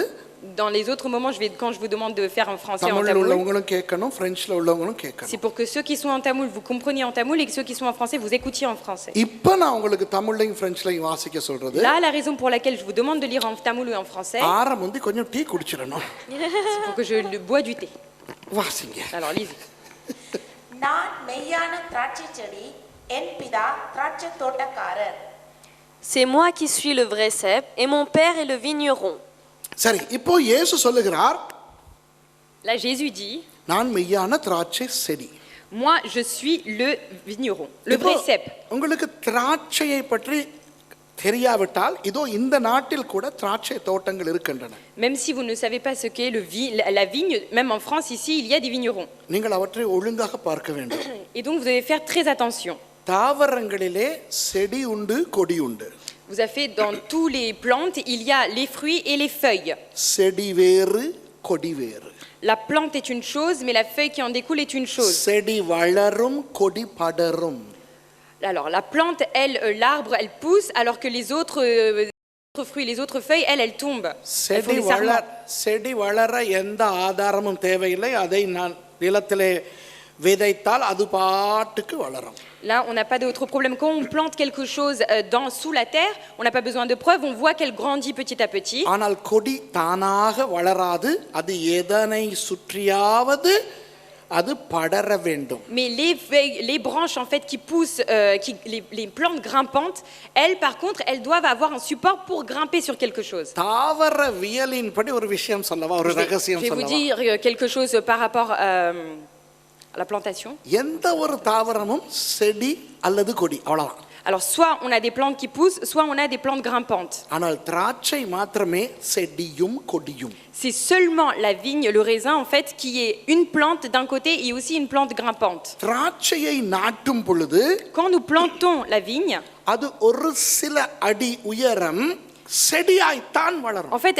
Dans les autres moments, quand je vous demande de faire en français en தமிழ்ல tamoul, உள்ளவங்களும் கேட்கணும், பிரெஞ்சுல உள்ளவங்களும் கேட்கணும். c'est pour que ceux qui sont en tamoul, vous compreniez en tamoul et que ceux qui sont en français, vous écoutiez en français. இப்போ நான் உங்களுக்கு தமிழ்லையும் பிரெஞ்சுலையும் வாசிக்க சொல்றது. Là, la raison pour laquelle je vous demande de lire en tamoul et en français, ஆரம்பி கொஞ்சம் tea குடிச்சிடணும். c'est pour que je bois du thé. வாசிங்க. Alors, lisez. நான் மெய்யான திராட்சை செடி, என் பிதா திராட்சை தோட்டக்காரர். C'est moi qui suis le vrai cep et mon père est le vigneron. சரி, இப்போ இயேசு சொல்லுகிறார், Là, Jésus dit, நான் மெய்யான திராட்சை செடி. moi, je suis le vigneron, le vrai cep. உங்களுக்கு திராட்சையை பற்றி தெரியாவிட்டால் இதோ இந்த நாட்டில் கூட திராட்சை தோட்டங்கள் இருக்கின்றன. Même si vous ne savez pas ce qu'est la vigne, même en France, ici, il y a des vignerons. நீங்கள் அவற்றை ஒழுங்காக பார்க்க வேண்டும். Et donc, vous devez faire très attention. தாவரங்களிலே செடி உண்டு, கொடி உண்டு. Vous avez fait dans tous les plantes, il y a les fruits et les feuilles. செடி வேறு, கொடி வேறு. La plante est une chose, mais la feuille qui en découle est une chose. செடி வளரும், கொடி படரும். Alors la plante, elle, l'arbre, elle pousse, alors que les autres fruits, les autres feuilles, elles tombent. Elles font செடி des sarments. செடி வளர எந்த ஆதாரமும் தேவையில்லை. அதை நான் நிலத்திலே விதைத்தால் அது பாட்டுக்கு வளரும். Là, on n'a pas d'autre problème. Quand on plante quelque chose sous la terre, on n'a pas besoin de preuves, on voit qu'elle grandit petit à petit. ஆனால் கொடி தானாக வளராது. அது எதனை சுற்றியாவது அது படர வேண்டும். Mais les branches en fait qui poussent, les plantes grimpantes, elles par contre, elles doivent avoir un support pour grimper sur quelque chose. தாவரவியலின்படி ஒரு விஷயம் சொல்லவா, ஒரு Je ரகசியம் vais vous சொல்லவா. dire quelque chose par rapport à la plantation. எந்த ஒரு தாவரமும் செடி அல்லது கொடி அவ்வளவுதான். Alors soit on a des plantes qui poussent, soit on a des plantes grimpantes. ஆனால் திராட்சை மாத்திரமே செடியும் கொடியும். C'est seulement la vigne, le raisin en fait, qui est une plante d'un côté et aussi une plante grimpante. திராட்சையை நாட்டும் பொழுது Quand nous plantons la vigne, அது ஒரு சில அடி உயரம் செடியாய்த்தான் வளரும். en fait,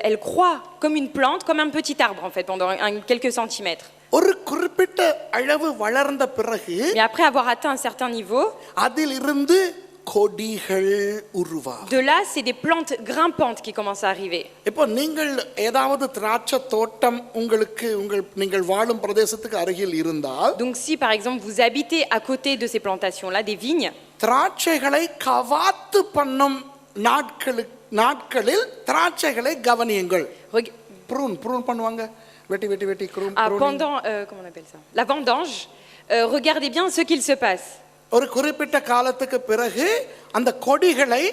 elle croît comme une plante, comme un petit arbre en fait, pendant quelques centimètres. ஒரு குறிப்பிட்ட அளவு வளர்ந்த பிறகு Mais après avoir atteint un certain niveau, அதிலிருந்து கொடிகள் உருவாகும். de là, c'est des plantes grimpantes qui commencent à arriver. இப்போ நீங்கள் ஏதாவது திராட்சை தோட்டம் உங்களுக்கு நீங்கள் வாழும் பிரதேசத்துக்கு அருகில் இருந்தால், Donc si par exemple vous habitez à côté de ces plantations-là, des vignes, திராட்சைகளை கவாத்து பண்ணும் நாட்களில் திராட்சைகளை கவனியுங்கள். ப்ரூன் பண்ணுவாங்க, வெட்டி வெட்டி வெட்டி pendant, comment on appelle ça, la vendange, regardez bien ce qu'il se passe. ஒரு குறிப்பிட்ட காலத்துக்கு பிறகு அந்த கொடிகளை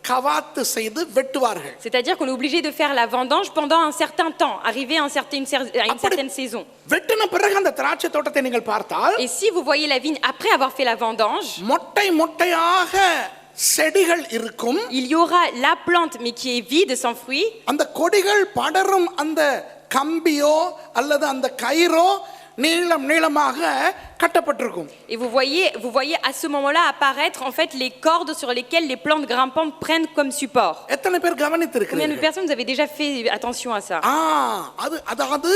கவாத்து செய்து வெட்டுவார்கள். C'est-à-dire qu'on est obligé de faire la vendange pendant un certain temps, arrivé à une certaine saison. வெட்டின பிறகு அந்த திராட்சை தோட்டத்தை நீங்கள் பார்த்தால், Et si vous voyez la vigne après avoir fait la vendange, மொட்டை மொட்டையாக செடிகள் இருக்கும். il y aura la plante mais qui est vide, sans fruits. அந்த கொடிகள் படரும் அந்த கம்பியோ அல்லது அந்த கயிறோ நீளமாக கட்டப்பட்டிருக்கும். Et vous voyez à ce moment-là apparaître en fait les cordes sur lesquelles les plantes grimpantes prennent comme support. எத்தனை பேர் Combien de கவனித்திருக்கிறீர்கள்? personnes vous avez déjà fait attention à ça? அதாவது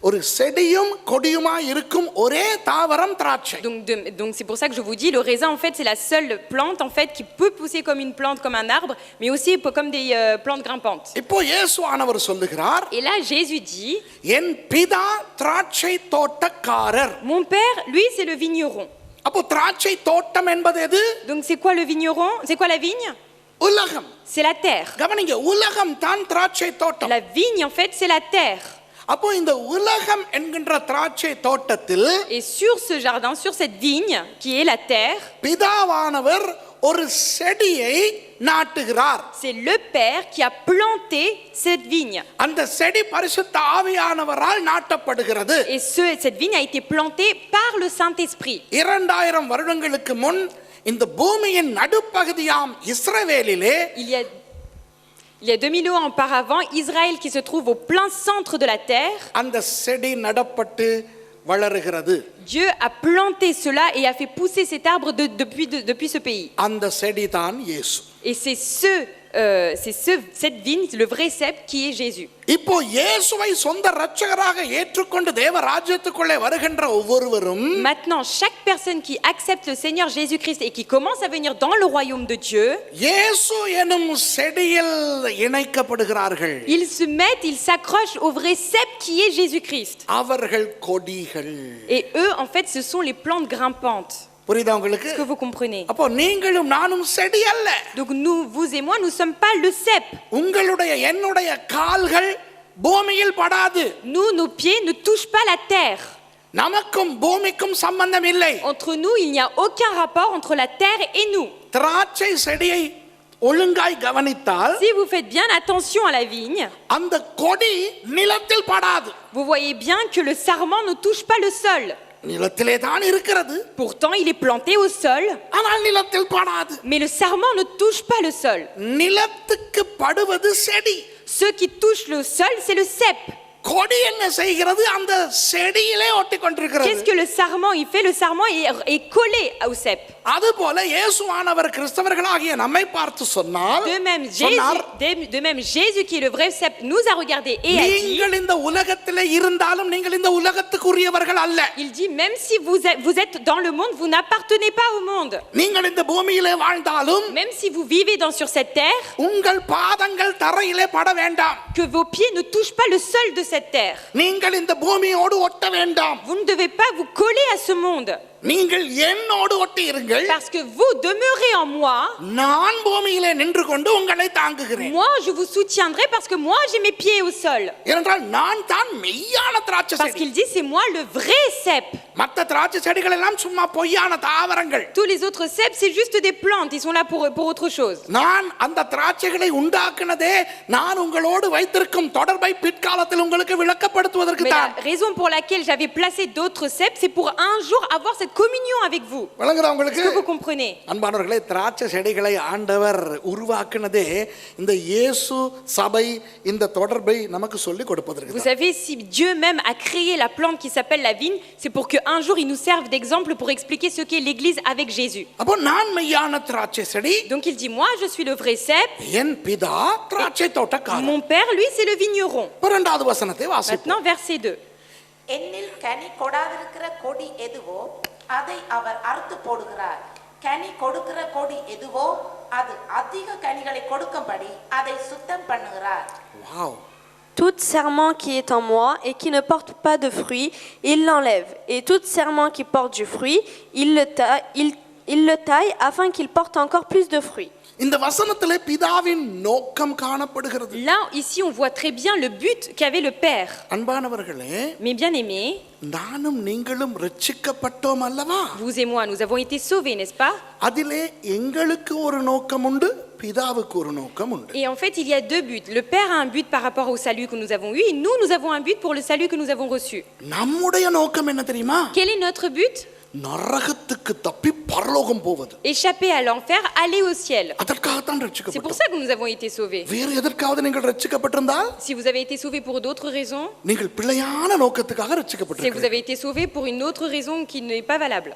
ஒரு செடியும் கொடியுமா இருக்கும் ஒரே தாவரம் திராட்சை. Donc c'est pour ça que je vous dis, le raisin en fait c'est la seule plante en fait qui peut pousser comme une plante, comme un arbre, mais aussi comme des plantes grimpantes. இப்போ இயேசுவானவர் சொல்லுகிறார், Et là Jésus dit, என் பிதா திராட்சை தோட்டக்காரர். mon père, lui c'est le vigneron. அப்போ திராட்சை தோட்டம் என்பது எது? Donc c'est quoi le vigneron? C'est quoi la vigne? உலகம். C'est la terre. கவனிங்க, உலகம் தான் திராட்சை தோட்டம். La vigne en fait c'est la terre. அப்போ இந்த உலகம் என்கின்ற திராட்சை தோட்டத்தில் Et sur ce jardin, sur cette vigne qui est la terre, பிதாவானவர் ஒரு செடியை நாட்டுகிறார். c'est le Père qui a planté cette vigne. அந்த செடி பரிசுத்த ஆவியானவரால் நாட்டப்படுகிறது. Et cette vigne a été plantée par le Saint-Esprit. 2000 வருடங்களுக்கு முன் இந்த பூமியின் நடுப்பகுதியாம் இஸ்ரவேலிலே Il y a 2000 ans auparavant, Israël qui se trouve au plein centre de la terre, அந்த செடி நடப்பட்டு வளருகிறது. Dieu a planté cela et a fait pousser cet arbre depuis ce pays. அந்த செடி தான் இயேசு. Et c'est cette vigne, le vrai cep qui est Jésus. இப்போ இயேசுவை சொந்த இரட்சகராக ஏற்றுக்கொண்டு தேவ ராஜ்யத்துக்குள்ளே வருகின்ற ஒவ்வொருவரும், Maintenant, chaque personne qui accepte le Seigneur Jésus-Christ et qui commence à venir dans le royaume de Dieu, இயேசு எனும் செடியில் இணைக்கப்படுகிறார்கள். ils s'accrochent au vrai cep qui est Jésus-Christ. அவர்கள் கொடிகள். Et eux, en fait, ce sont les plantes grimpantes. புரியுதா உங்களுக்கு? Est-ce que vous comprenez? அப்போ நீங்களும் நானும் செடி அல்ல. Donc vous et moi, nous ne sommes pas le cep. உங்களுடைய என்னுடைய கால்கள் பூமியில் படாது. Nos pieds ne touchent pas la terre. நமக்கும் பூமிக்கும் சம்பந்தம் இல்லை. Entre nous, il n'y a aucun rapport entre la terre et nous. திராட்சை செடியை ஒழுங்காய் கவனித்தால், Si vous faites bien attention à la vigne, அந்த கொடி நிலத்தில் படாது. vous voyez bien que le sarment ne touche pas le sol. நிலத்திலே தான் இருக்கிறது. Pourtant, il est planté au sol, ஆனால் நிலத்தில் படாது. mais le sarment ne touche pas le sol. நிலத்துக்கு படுவது செடி. Ce qui touche le sol, c'est le cep. கொடி என்ன செய்கிறது? அந்த செடியிலே ஒட்டி கொண்டிருக்கிறது. Qu'est-ce que le sarment il fait? Le sarment est collé au cep. அதுபோல இயேசுவானவர் கிறிஸ்தவர்களாகிய நம்மை பார்த்து சொன்னால் De même, Jésus qui est le vrai cep nous a regardé et a dit, நீங்கள் இந்த உலகத்திலே இருந்தாலும் நீங்கள் இந்த உலகத்துக்குரியவர்கள் அல்ல. il dit même si vous êtes dans le monde, vous n'appartenez pas au monde. நீங்கள் இந்த பூமியிலே வாழ்ந்தாலும் Même si vous vivez sur cette terre, உங்கள் பாதங்கள் தரையிலே பட வேண்டாம். que vos pieds ne touchent pas le sol de cette terre. நீங்கள் இந்த பூமியோடு ஒட்ட வேண்டாம். Vous ne devez pas vous coller à ce monde. நீங்கள் என்னோடு ஒட்டி இருங்கள். Parce que vous demeurez en moi. நான் பூமியிலே நின்று கொண்டு உங்களை தாங்குகிறேன். Moi je vous soutiendrai parce que moi j'ai mes pieds au sol. ஏனென்றால் நான் தான் மெய்யான திராட்சை Parce செடி. qu'il dit c'est moi le vrai cep. மற்ற திராட்சை செடிகள் எல்லாம் சும்மா பொய்யான தாவரங்கள். Tous les autres ceps c'est juste des plantes, ils sont là pour autre chose. நான் அந்த திராட்சைகளை உண்டாக்குனதே நான் உங்களோடு வைத்திருக்கும் தொடர்பை பிற்காலத்தில் உங்களுக்கு விளக்கப்படுத்துவதற்கு Mais தான். la raison pour laquelle j'avais placé d'autres ceps, c'est pour un jour avoir cette communion avec vous. விளங்குதா உங்களுக்கு? Est-ce que vous comprenez? அன்பானவர்களே, திராட்சை செடிகளை ஆண்டவர் உருவாக்குனதே இந்த இயேசு சபை இந்த தொடர்பை நமக்கு சொல்லி கொடுப்பதற்கு Vous தான். savez, si Dieu même a créé la plante qui s'appelle la vigne, c'est pour qu'un jour il nous serve d'exemple pour expliquer ce qu'est l'église avec Jésus. அப்போ நான் மெய்யான திராட்சை செடி, Donc il dit, moi je suis le vrai cep, என் பிதா திராட்சை தோட்டக்காரர். mon père lui c'est le vigneron. இரண்டாவது வசனத்தை வாசிப்போம். Maintenant verset 2. என்னில் கனி கொடாதிருக்கிற கொடி எதுவோ அதை அவர் அறுத்து போடுகிறார். கனி கொடுக்கிற கொடி எதுவோ அது அதிக கனிகளை கொடுக்கும்படி அதை சுத்தம் பண்ணுகிறார். Wow. Tout serment qui est en moi et qui ne porte pas de fruit, il l'enlève. Et tout serment qui porte du fruit, il le taille afin qu'il porte encore plus de fruits. இந்த வசனத்திலே பிதாவின் நோக்கம் காணப்படுகிறது. Là, ici, on voit très bien le but qu'avait le Père. அன்பானவர்களே, Mes bien-aimés, நானும் நீங்களும் ரட்சிக்கப்பட்டோம் அல்லவா? vous et moi, nous avons été sauvés, n'est-ce pas? அதிலே எங்களுக்கு ஒரு நோக்கம் உண்டு, பிதாவுக்கு ஒரு நோக்கம் உண்டு. Et en fait, il y a deux buts. Le Père a un but par rapport au salut que nous avons eu, et nous avons un but pour le salut que nous avons reçu. நம்முடைய நோக்கம் என்ன தெரியுமா? Quel est notre but? நரகத்துக்கு தப்பி பரலோகம் போவது. Échapper à l'enfer, aller au ciel. அதற்காகத்தான் C'est pour ரட்சிக்கப்பட்டோம். ça que nous avons été sauvés. வேறு எதற்காவது நீங்கள் ரட்சிக்கப்பட்டிருந்தால் Si vous avez été sauvés pour d'autres raisons, நீங்கள் பிழையான நோக்கத்துக்காக c'est que vous ரட்சிக்கப்பட்டிருக்கிறீர்கள். avez été sauvés pour une autre raison qui n'est pas valable.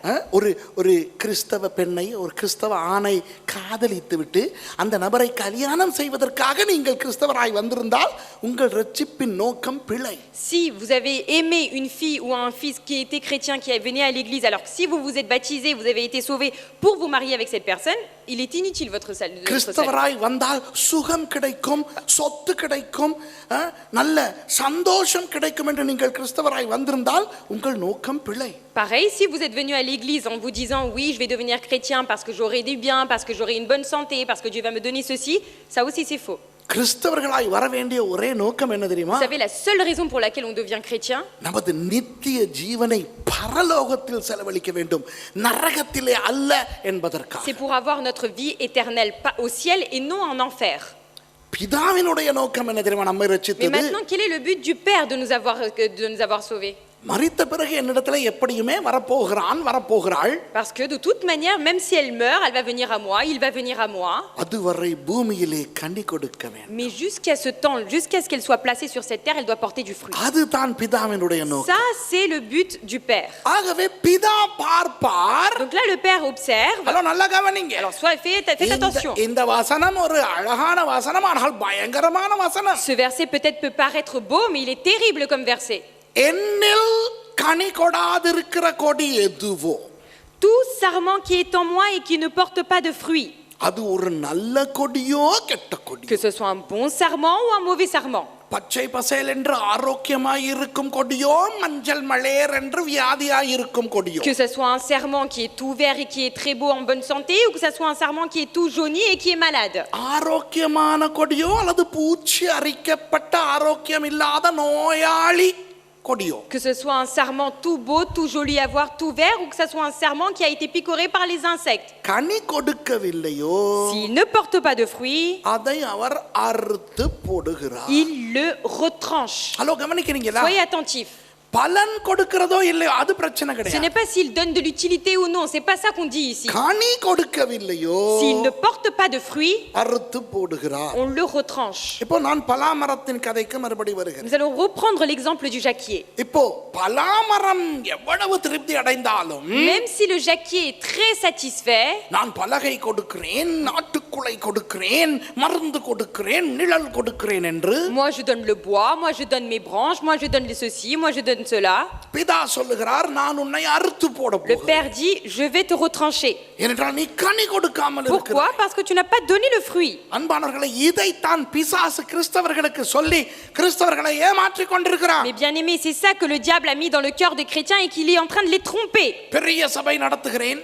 ஒரு கிறிஸ்தவ பெண்ணை ஒரு கிறிஸ்தவ ஆணை காதலித்து விட்டு அந்த நபரை கல்யாணம் செய்வதற்காக நீங்கள் கிறிஸ்தவராய் வந்திருந்தால் உங்கள் ரட்சிப்பின் நோக்கம் பிழை. Si vous avez aimé une fille ou un fils qui était chrétien, qui est venu à l'église, alors que si vous vous êtes baptisé, vous avez été sauvé pour vous marier avec cette personne, il est inutile votre salut. கிறிஸ்தவராய் வந்தால் சுகம் கிடைக்கும், சொத்து கிடைக்கும், நல்ல சந்தோஷம் கிடைக்கும் என்று நீங்கள் கிறிஸ்தவராய் வந்திருந்தால் உங்கள் நோக்கம் பிழை. Pareil, si vous êtes venu à l'église en vous disant oui, je vais devenir chrétien parce que j'aurai du bien, parce que j'aurai une bonne santé, parce que Dieu va me donner ceci, ça aussi c'est faux. கிறிஸ்தவர்களாய் வர வேண்டிய ஒரே நோக்கம் என்ன தெரியுமா? Vous savez la seule raison pour laquelle on devient chrétien, நமது நித்திய ஜீவனை பரலோகத்தில் செலவழிக்க வேண்டும், நரகத்திலே அல்ல என்பதற்காக. c'est pour avoir notre vie éternelle pas au ciel et non en enfer. பிதாவினுடைய நோக்கம் என்ன தெரியுமா? நம்மை Mais ரட்சித்தது. maintenant, quel est le but du Père de nous avoir sauvés? மரித்த பிறகு என்னிடத்துல எப்படியுமே வரப்போகிறாள். Parce que de toute manière, même si elle meurt, elle va venir à moi, il va venir à moi. அதுவரை பூமியிலே கனி கொடுக்க வேண்டும். Mais jusqu'à ce temps, jusqu'à ce qu'elle soit placée sur cette terre, elle doit porter du fruit. அதுதான் பிதாவினுடைய நோக்கம். Ça, c'est le but du Père. ஆகவே பிதா பார்ப்பார். Donc là, le Père observe. Hello, நல்லா கவனிங்க. Alors, faites attention. இந்த வசனம் ஒரு அழகான வசனம், ஆனால் பயங்கரமான வசனம். Ce verset peut-être peut paraître beau, mais il est terrible comme verset. என்னில் கனி கொடாதிருக்கிற கொடி எதுவோ, Tout sarment qui est en moi et qui ne porte pas de fruit, அது ஒரு நல்ல கொடியோ கெட்ட கொடி, que ce soit un bon sarment ou un mauvais sarment, பச்சை பசேல் என்று ஆரோக்கியமாய் இருக்கும் கொடியோ, மஞ்சள் மலேர் என்று வியாதியாய் இருக்கும் கொடியோ, que ce soit un sarment qui est tout vert et qui est très beau en bonne santé, ou que ce soit un sarment qui est tout jauni et qui est malade. ஆரோக்கியமான கொடியோ அல்லது பூச்சி அரிக்கப்பட்ட ஆரோக்கியம் இல்லாத நோயாளி கொடியோ, Que ce soit un sarment tout beau, tout joli à voir, tout vert, ou que ce soit un sarment qui a été picoré par les insectes. Ghani கொடுக்கவில்லையோ, S'il ne porte pas de fruits, அதை அவர் அறுத்து போடுகிறார். il le retranche. Hello, கவனிக்கிறீங்களா? Soyez attentifs. பலன் கொடுக்கிறதோ இல்லையோ அது பிரச்சனை Ce கிடையாது. n'est pas s'il donne de l'utilité ou non, c'est pas ça qu'on dit ici. கனி கொடுக்கவில்லையோ S'il ne porte pas de fruits, அறுத்து போடுகிறார். on le retranche. இப்போ நான் பலாமரத்தின் கதைக்கு மறுபடி வருகிறேன். Nous allons reprendre l'exemple du jacquier. இப்போ பலாமரம் எவ்வளவு திருப்தி அடைந்தாலும் Même si le jacquier est très satisfait, நான் பலகை கொடுக்கிறேன், நாட்டுக்குலை கொடுக்கிறேன், மருந்து கொடுக்கிறேன், நிழல் கொடுக்கிறேன் என்று moi je donne le bois, moi je donne mes branches, moi je donne ceci, moi je donne cela. பிதா சொல்லுகிறார் நான் உன்னை அறுத்து போட Le போகிறேன். père dit, je vais te retrancher. ஏனென்றால் நீ கனி கொடுக்காமல் Pourquoi? இருக்கிறாய். Parce que tu n'as pas donné le fruit. அன்பானவர்களே, இதைத்தான் பிசாசு கிறிஸ்தவர்களுக்கு சொல்லி கிறிஸ்தவர்களை ஏமாற்றிக் கொண்டிருக்கிறார். Mais bien aimé, c'est ça que le diable a mis dans le cœur des chrétiens et qu'il est en train de les tromper. பெரிய சபை நடத்துகிறேன்,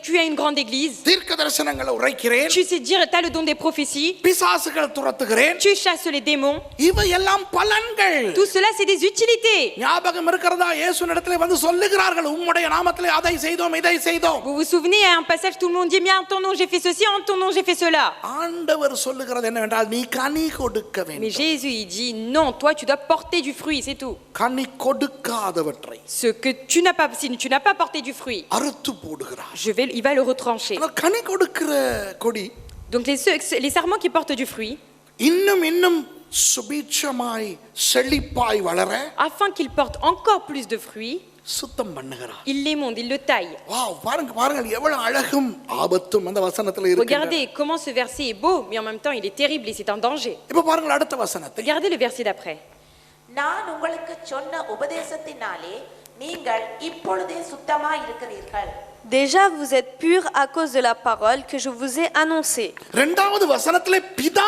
Tu as une grande église, தீர்க்க தரிசனங்களை உரைக்கிறேன், tu sais dire, tu as le don des prophéties, பிசாசுகள் துரத்துகிறேன், tu chasses les démons. இவையெல்லாம் பலன்கள். Tout cela, c'est des utilités. ஞாபகம் இருக்கிறதா? இயேசுவினிடத்திலே வந்து சொல்லுகிறார்கள், உம்முடைய நாமத்திலே அதை செய்தோம், இதை செய்தோம். Vous vous souvenez, à un passage, tout le monde dit, mais en ton nom j'ai fait ceci, en ton nom j'ai fait cela. ஆண்டவர் சொல்லுகிறது என்னவென்றால் நீ கனி கொடுக்க Mais வேண்டும். Jésus, il dit, non, toi tu dois porter du fruit, c'est tout. கனி கொடுக்காதவற்றை Ce que tu n'as pas, si tu n'as pas porté du fruit, அறுத்து போடுகிறார். il va le retrancher. ஆனா கனி கொடுக்கிற கொடி Donc les sarments qui portent du fruit, இன்னும் இன்னும் சுபீட்சமாய் செழிப்பாய் வளர afin qu'ils portent encore plus de fruits, சுத்தம் பண்ணுகிறார். il l'émonde, il le taille. Wow, பாருங்க பாருங்க எவ்வளவு அழகும் ஆபத்தும் அந்த வசனத்துல இருக்கு. Regardez comment ce verset est beau, mais en même temps il est terrible et c'est un danger. இப்ப பாருங்க அடுத்த வசனத்தை. Regardez le verset d'après. நான் உங்களுக்கு சொன்ன உபதேசத்தினாலே நீங்கள் இப்பொழுதே சுத்தமாய் இருக்கிறீர்கள். Déjà, vous êtes purs à cause de la parole que je vous ai annoncée. இரண்டாவது வசனத்திலே பிதா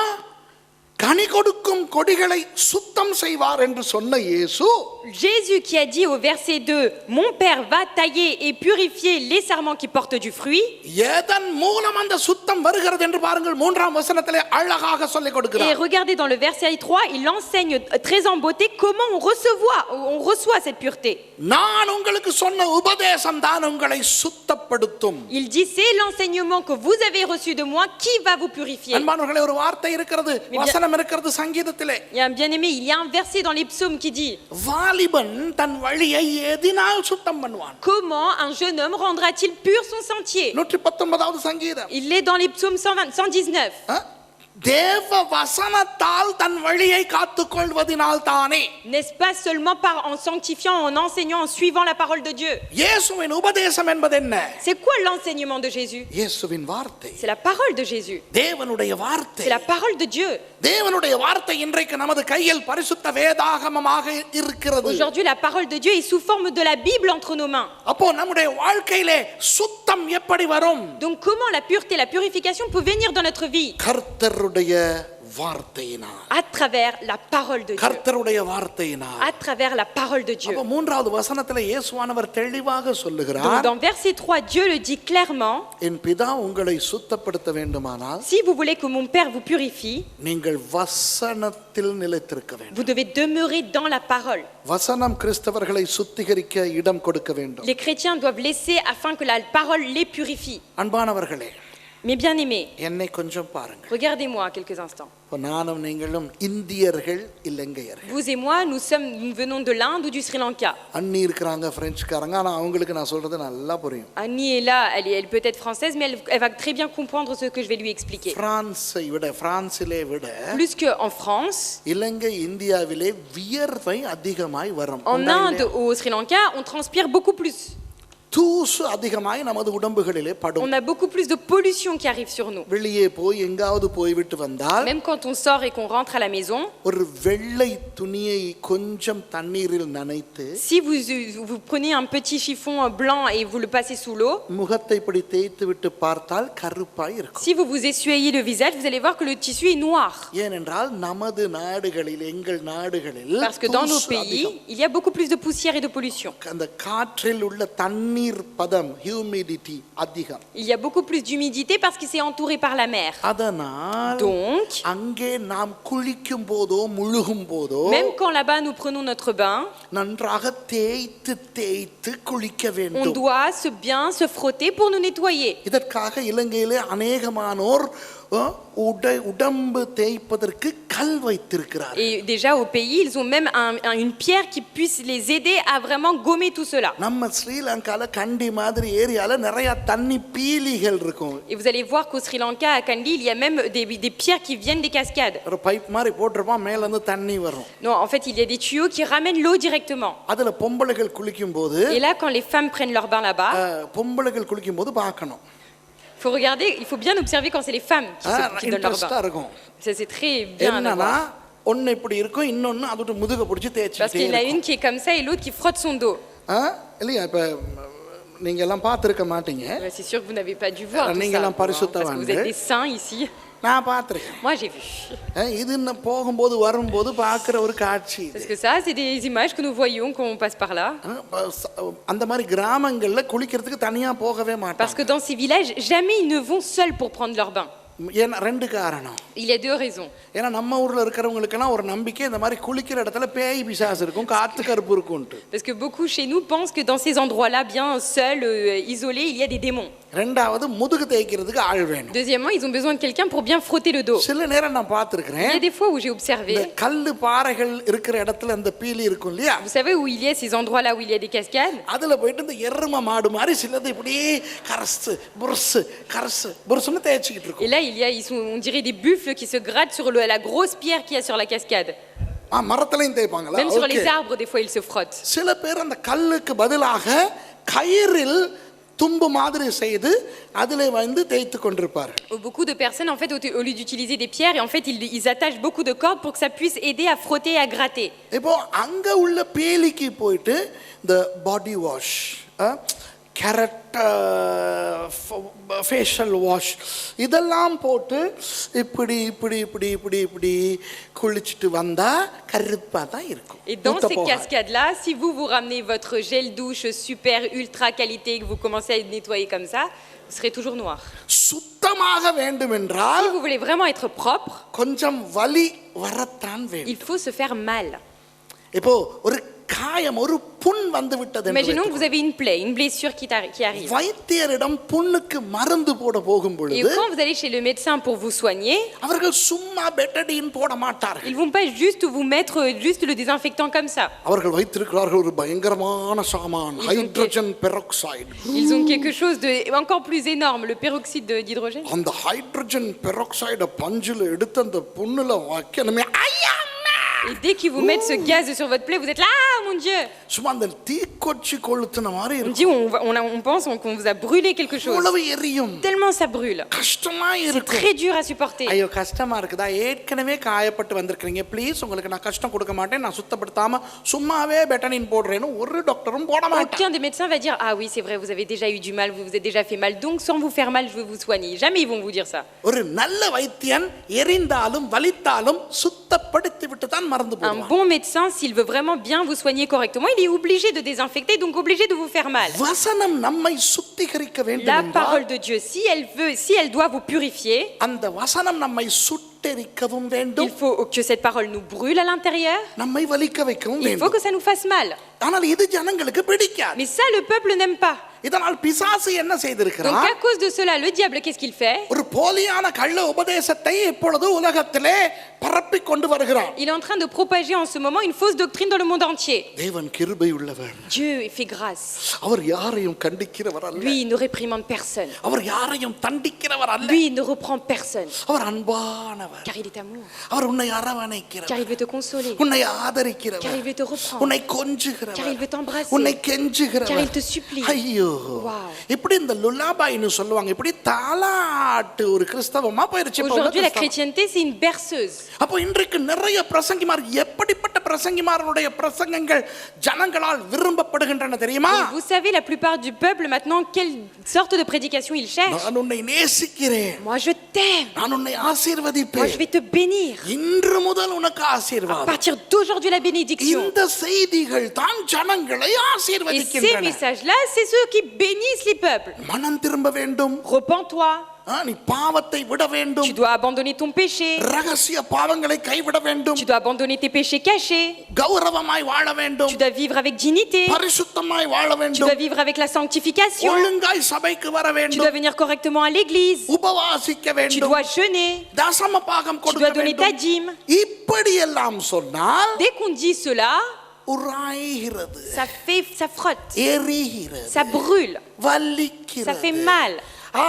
கனி கொடுக்கும் கொடிகளை சுத்தம் செய்வார் என்று சொன்ன இயேசு Jésus qui a dit au verset 2, mon Père va tailler et purifier les sarments qui portent du fruit. எதன் மூலம் அந்த சுத்தம் வருகிறது என்று பாருங்கள், மூன்றாம் வசனத்திலே அழகாக சொல்லிக் Et கொடுக்கிறார். regardez dans le verset 3, il enseigne très en beauté comment on reçoit cette pureté. நான் உங்களுக்கு சொன்ன உபதேசம் தான் உங்களை சுத்தப்படுத்தும். Il dit, c'est l'enseignement que vous avez reçu de moi qui va vous purifier. அன்பானவர்களே, ஒரு வார்த்தை இருக்கிறது, வசனம் இருக்கிறது சங்கீதத்திலே. Il y a un bien-aimé, il y a un verset dans les psaumes qui dit, வாலிபன் தன் வழியை எதினால் சுத்தம் பண்ணுவான்? comment un jeune homme rendra-t-il pur son sentier? 119வது சங்கீதம். Il est dans les psaumes 119. தேவ வசனத்தால் தன் வழியை காத்துக்கொள்வதினால் தானே. N'est-ce pas seulement en sanctifiant, en enseignant, en suivant la parole de Dieu? இயேசுவின் உபதேசம் என்பது என்ன? C'est quoi l'enseignement de Jésus? இயேசுவின் வார்த்தை. C'est la parole de Jésus. தேவனுடைய வார்த்தை. C'est la parole de Dieu. தேவனுடைய வார்த்தை இன்றைக்கு நமது கையில் பரிசுத்த வேதாகமமாக இருக்கிறது. Aujourd'hui, la parole de Dieu est sous forme de la Bible entre nos mains. அப்போ நம்முடைய வாழ்க்கையிலே சுத்தம் எப்படி வரும்? Donc comment la pureté, la purification peut venir dans notre vie? கர்த்தருடைய வார்த்தையினால். À travers la parole de Dieu. கர்த்தருடைய வார்த்தையினால். À travers la parole de Dieu. அப்போ மூன்றாவது வசனத்திலே இயேசுவானவர் தெளிவாக Donc சொல்லுகிறார், dans verset 3, Dieu le dit clairement, என் பிதா உங்களை சுத்தப்படுத்த வேண்டுமானால் si vous voulez que mon Père vous purifie, நீங்கள் வசனத்தில் நிலைத்திருக்க வேண்டும். vous devez demeurer dans la parole. வசனம் கிறிஸ்தவர்களை சுத்திகரிக்க இடம் கொடுக்க வேண்டும். Les chrétiens doivent laisser afin que la parole les purifie. அன்பானவர்களே, Mais bien aimés, என்னை கொஞ்சம் பாருங்க. regardez-moi quelques instants. இப்போ நானும் நீங்களும் இந்தியர்கள் இலங்கையர்கள். Vous et moi, nous venons de l'Inde ou du Sri Lanka. அண்ணி இருக்கிறாங்க, பிரெஞ்சுக்காரங்க. ஆனா அவங்களுக்கு நான் சொல்றது நல்லா புரியும். Annie est là, elle peut être française, mais elle va très bien comprendre ce que je vais lui expliquer. பிரான்சிலே விட Plus qu'en France, இலங்கை இந்தியாவிலே வியர்வை அதிகமாய் வரும். en Inde ou au Sri Lanka, on transpire beaucoup plus. தூசு அதிகமாய் நமது உடம்புகளிலே படும். On a beaucoup plus de pollution qui arrive sur nous. வெளியே போய் எங்காவது போய்விட்டு வந்தால் Même quand on sort et qu'on rentre à la maison, ஒரு வெள்ளை துணியை கொஞ்சம் தண்ணீரில் நனைத்து si vous prenez un petit chiffon blanc et vous le passez sous l'eau, முகத்தை இப்படி தேய்த்து விட்டு பார்த்தால் கருப்பாய் இருக்கும். si vous vous essuyez le visage, vous allez voir que le tissu est noir. ஏனென்றால் நமது நாடுகளில், எங்கள் நாடுகளில் Parce que dans nos pays, il y a beaucoup plus de poussière et de pollution. அந்த காற்றில் உள்ள தண்ணீர் பதம், ஹியூமிடிட்டி அதிகம். Il y a beaucoup plus d'humidité parce qu'il s'est entouré par la mer. அதனால் Donc, அங்கே நாம் குளிக்கும் போதோ முழுகும் போதோ même quand là-bas nous prenons notre bain, நன்றாக தேய்த்து தேய்த்து குளிக்க on வேண்டும். doit bien se frotter pour nous nettoyer. இதற்காக இலங்கையிலே அநேகமானோர் உடம்பு தேய்ப்பதற்கு கல் வைத்திருக்கிறார். Et déjà au pays, ils ont même une pierre qui puisse les aider à vraiment gommer tout cela. நம்ம ஸ்ரீலங்கால கண்டி மாதிரி ஏரியால நிறைய தண்ணி பீலிகள் இருக்கும். Et vous allez voir qu'au Sri Lanka, à Kandy, il y a même des pierres qui viennent des cascades. ஒரு pipe மாதிரி போட்டிருப்பான், மேல இருந்து தண்ணி வரும். Non, en fait, il y a des tuyaux qui ramènent l'eau directement. அதுல பொம்பளைகள் குளிக்கும் போது Et là, quand les femmes prennent leur bain là-bas, பொம்பளைகள் குளிக்கும் போது பார்க்கணும். faut regarder, il faut bien observer quand c'est les femmes qui donnent leur இன்ட்ரெஸ்டா bain. இருக்கும். Ça, c'est très bien à என்னன்னா voir. ஒன்னு இப்படி இருக்கும், இன்னொன்னு அதோட முதுக பிடிச்சி Parce தேய்ச்சிட்டே qu'il y en a இருக்கும். une qui est comme ça et l'autre qui frotte son dos. இல்லையா? இப்ப நீங்க எல்லாம் பார்த்திருக்க மாட்டீங்க. C'est sûr que vous n'avez pas dû voir tout நீங்க ça, எல்லாம் vous, hein, parce que பரிசுத்தவான்கள். vous êtes des saints ici. நான் பார்த்திருக்கேன். Moi, j'ai vu. இது இன்னும் போகும்போது வரும்போது பார்க்குற ஒரு காட்சி இது. Parce que ça, c'est des images que nous voyons quand on passe par là. அந்த மாதிரி கிராமங்கள்ல குளிக்கிறதுக்கு தனியா போகவே மாட்டாங்க. Parce que dans ces villages, jamais ils ne vont seuls pour prendre leur bain. ஏன்னா ரெண்டு காரணம். Il y a deux raisons. ஏன்னா நம்ம ஊர்ல இருக்கிறவங்களுக்கெல்லாம் ஒரு நம்பிக்கை, இந்த மாதிரி குளிக்கிற இடத்துல பேய் பிசாசு இருக்கும், காத்து கருப்பு இருக்கும்ட்டு. Parce que beaucoup chez nous pensent que dans ces endroits-là, bien seuls, isolés, il y a des démons. ரெண்டாவது முதுகு தேய்க்கிறதுக்கு ஆள் வேணும். Deuxièmement, ils ont besoin de quelqu'un pour bien frotter le dos. சில நேரம் நான் Il பார்த்திருக்கிறேன், y a des fois où j'ai observé, இந்த கல்லு பாறைகள் இருக்கிற இடத்துல அந்த பீலி இருக்கும் இல்லையா, vous savez où il y a ces endroits-là où il y a des cascades? அதுல போயிட்டு இந்த எரும மாடு மாதிரி சிலது இப்படியே கரசு புருசுன்னு தேய்ச்சிக்கிட்டு இருக்கும். Et là, on dirait des buffles qui se grattent sur la grosse pierre qu'il y a sur la cascade. மரத்துலயும் தேய்ப்பாங்களா? Même sur les arbres, des fois, ils se frottent. சில பேர் அந்த கல்லுக்கு பதிலாக கயிறில் தும்பு மாதிரி செய்து அதிலே வந்து தேய்த்து கொண்டிருப்பார். Beaucoup de personnes, en fait, au lieu d'utiliser des pierres, en fait, ils attachent beaucoup de cordes pour que ça puisse aider à frotter et à gratter. இப்போ அங்க உள்ள பேலிக்கு போயிட்டு இந்த body wash, carrot facial wash இதெல்லாம் போட்டு இப்படி இப்படி இப்படி இப்படி இப்படி குளிச்சுட்டு வந்தா கருப்பா தான் இருக்கும். Et dans ces cascades-là, si vous ramenez votre gel douche super ultra qualité et que vous commencez à nettoyer comme ça, vous serez toujours noir. சுத்தமாக வேண்டும் என்றால் Si vous voulez vraiment être propre, கொஞ்சம் வலி வரத்தான் வேண்டும். il faut se faire mal. இப்போ ஒரு காயம், ஒரு புண் வந்து விட்டது. Imaginons que vous avez une plaie, une blessure qui arrive. வைத்தியரிடம் புண்ணுக்கு மருந்து போட போகும் Et பொழுது quand vous allez chez le médecin pour vous soigner, அவர்கள் சும்மா பெட்டடின் போட மாட்டார்கள். ils vont pas juste vous mettre juste le désinfectant comme ça. அவர்கள் வைத்திருக்கிறார்கள் ஒரு பயங்கரமான சாமான், hydrogen peroxide. Ils ont quelque chose de encore plus énorme, le peroxyde d'hydrogène. அந்த ஹைட்ரஜன் பெராக்சைட பஞ்சில எடுத்து அந்த புண்ணுல வைக்கணுமே, ஐயா. Et dès qu'ils vous mettent ce gaz sur votre plaie, vous êtes là, ah mon Dieu! சும்மா அந்த தீக்கொச்சி கொளுத்துன மாதிரி On இருக்கும். dit, on pense qu'on vous a brûlé quelque chose. உளவு எரியும், Tellement ça brûle. கஷ்டமா C'est இருக்கும். très dur à supporter. ஐயோ கஷ்டமா இருக்குதா? ஏற்கனவே காயப்பட்டு வந்திருக்கீங்க, ப்ளீஸ் உங்களுக்கு நான் கஷ்டம் கொடுக்க மாட்டேன், நான் சுத்தப்படுத்தாம சும்மாவே பெட்டனின் போடுறேன்னு ஒரு டாக்டரும் போட மாட்டாங்க. Aucun des médecins va dire, ah oui, c'est vrai, vous avez déjà eu du mal, vous vous êtes déjà fait mal, donc sans vous faire mal, je veux vous soigner. Jamais ils vont vous dire ça. ஒரு நல்ல வைத்தியன் எரிந்தாலும் வலித்தாலும் சுத்தப்படுத்தி விட்டு தான் மருந்து Un போடுவான். bon médecin, s'il veut vraiment bien vous soigner correctement, il est obligé de désinfecter, donc obligé de vous faire mal. வசனம் நம்மை சுத்திகரிக்க வேண்டும் La என்றால் parole de Dieu, si elle doit vous purifier, அந்த வசனம் நம்மை சுட்டெரிக்கவும் வேண்டும், il faut que cette parole nous brûle à l'intérieur, நம்மை வலிக்க வைக்கவும் il faut வேண்டும். que ça nous fasse mal. ஆனால் இது ஜனங்களுக்கு பிடிக்காது. Mais ça, le peuple n'aime pas. இதனால் பிசாசு என்ன Donc செய்திருக்கிறான்? à cause de cela, le diable, qu'est-ce qu'il fait? ஒரு போலியான கள்ள உபதேசத்தை இப்பொழுது உலகத்திலே பரப்பி கொண்டு வருகிறான். Il est en train de propager en ce moment une fausse doctrine dans le monde entier. தேவன் கிருபை உள்ளவர். Dieu fait grâce. அவர் யாரையும் கண்டிக்கிறவர் அல்ல. Lui, il ne réprimande personne. அவர் யாரையும் தண்டிக்கிறவர் அல்ல. Lui, il ne reprend personne. அவர் அன்பானவர். Car il est amour. அவர் உன்னை Car அரவணைக்கிறவர். il veut te consoler. உன்னை Car ஆதரிக்கிறவர். il veut te reprendre. உன்னை கொஞ்சுகிறவர். Car il veut t'embrasser. உன்னை கெஞ்சுகிறவர். Car il te supplie. ஐயோ, Wow. இப்படி இந்த லுலாபாயின்னு சொல்லுவாங்க, இப்படி தாலாட்டு ஒரு கிறிஸ்தவமா போயிருச்சு இப்ப உள்ள Aujourd'hui, la கிறிஸ்தவம். chrétienté, c'est une berceuse. அப்போ இன்றைக்கு நிறைய பிரசங்கிமார், எப்படிப்பட்ட பிரசங்கிமாரனுடைய பிரசங்கங்கள் ஜனங்களால் விரும்பப்படுகின்றன தெரியுமா? Et vous savez, la plupart du peuple, maintenant, quelle sorte de prédication ils cherchent? நான் உன்னை நேசிக்கிறேன், Moi, je t'aime. நான் உன்னை Moi, je ஆசீர்வதிப்பேன், vais te bénir. இன்று முதல் உனக்கு À ஆசீர்வாதம். partir d'aujourd'hui, la bénédiction. இந்த செய்திகள் தான் ஜனங்களை Et ces ஆசீர்வதிக்கின்றன. messages-là, c'est ceux qui bénissent les peuples. மனம் திரும்ப வேண்டும், Repens-toi, நீ பாவத்தை விட வேண்டும், Tu dois abandonner ton péché. ரகசிய பாவங்களை கைவிட வேண்டும், Tu dois abandonner tes péchés cachés. கௌரவமாய் வாழ வேண்டும், Tu dois vivre avec dignité. பரிசுத்தமாய் வாழ Tu வேண்டும், dois vivre avec la sanctification. ஒழுங்காய் சபைக்கு வர Tu வேண்டும், dois venir correctement à l'église. உபவாசிக்க Tu வேண்டும், dois jeûner. தசம பாகம் Tu கொடுக்க dois donner ta வேண்டும். dîme. இப்படி எல்லாம் சொன்னால் Dès qu'on dit cela, உராய்கிறது, ça frotte, எரிகிறது, ça brûle, ça fait வலிக்கிறது. mal.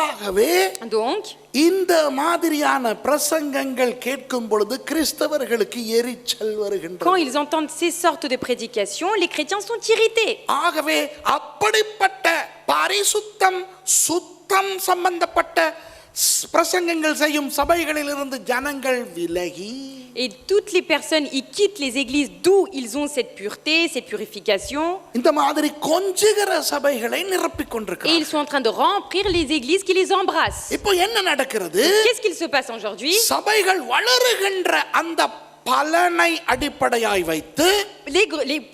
ஆகவே Donc, இந்த மாதிரியான பிரசங்கங்கள் கேட்கும் பொழுது கிறிஸ்தவர்களுக்கு எரிச்சல் quand வருகின்றது. ils entendent ces sortes de prédications, les chrétiens sont irrités. ஆகவே அப்படிப்பட்ட பரிசுத்தம் சுத்தம் சம்பந்தப்பட்ட பிரசங்கங்கள் செய்யும் சபைகளிலிருந்து ஜனங்கள் விலகி Et toutes les personnes, ils quittent les églises d'où ils ont cette pureté, cette purification. இந்த மாதிரி கொஞ்சுகிற சபைகளை நிரப்பிக் Et கொண்டிருக்கிறார்கள். ils sont en train de remplir les églises qui les embrassent. இப்போ என்ன நடக்கிறது? Qu'est-ce qu'il se passe aujourd'hui? சபைகள் வளருகின்ற அந்த பலனை அடிப்படையாய் வைத்து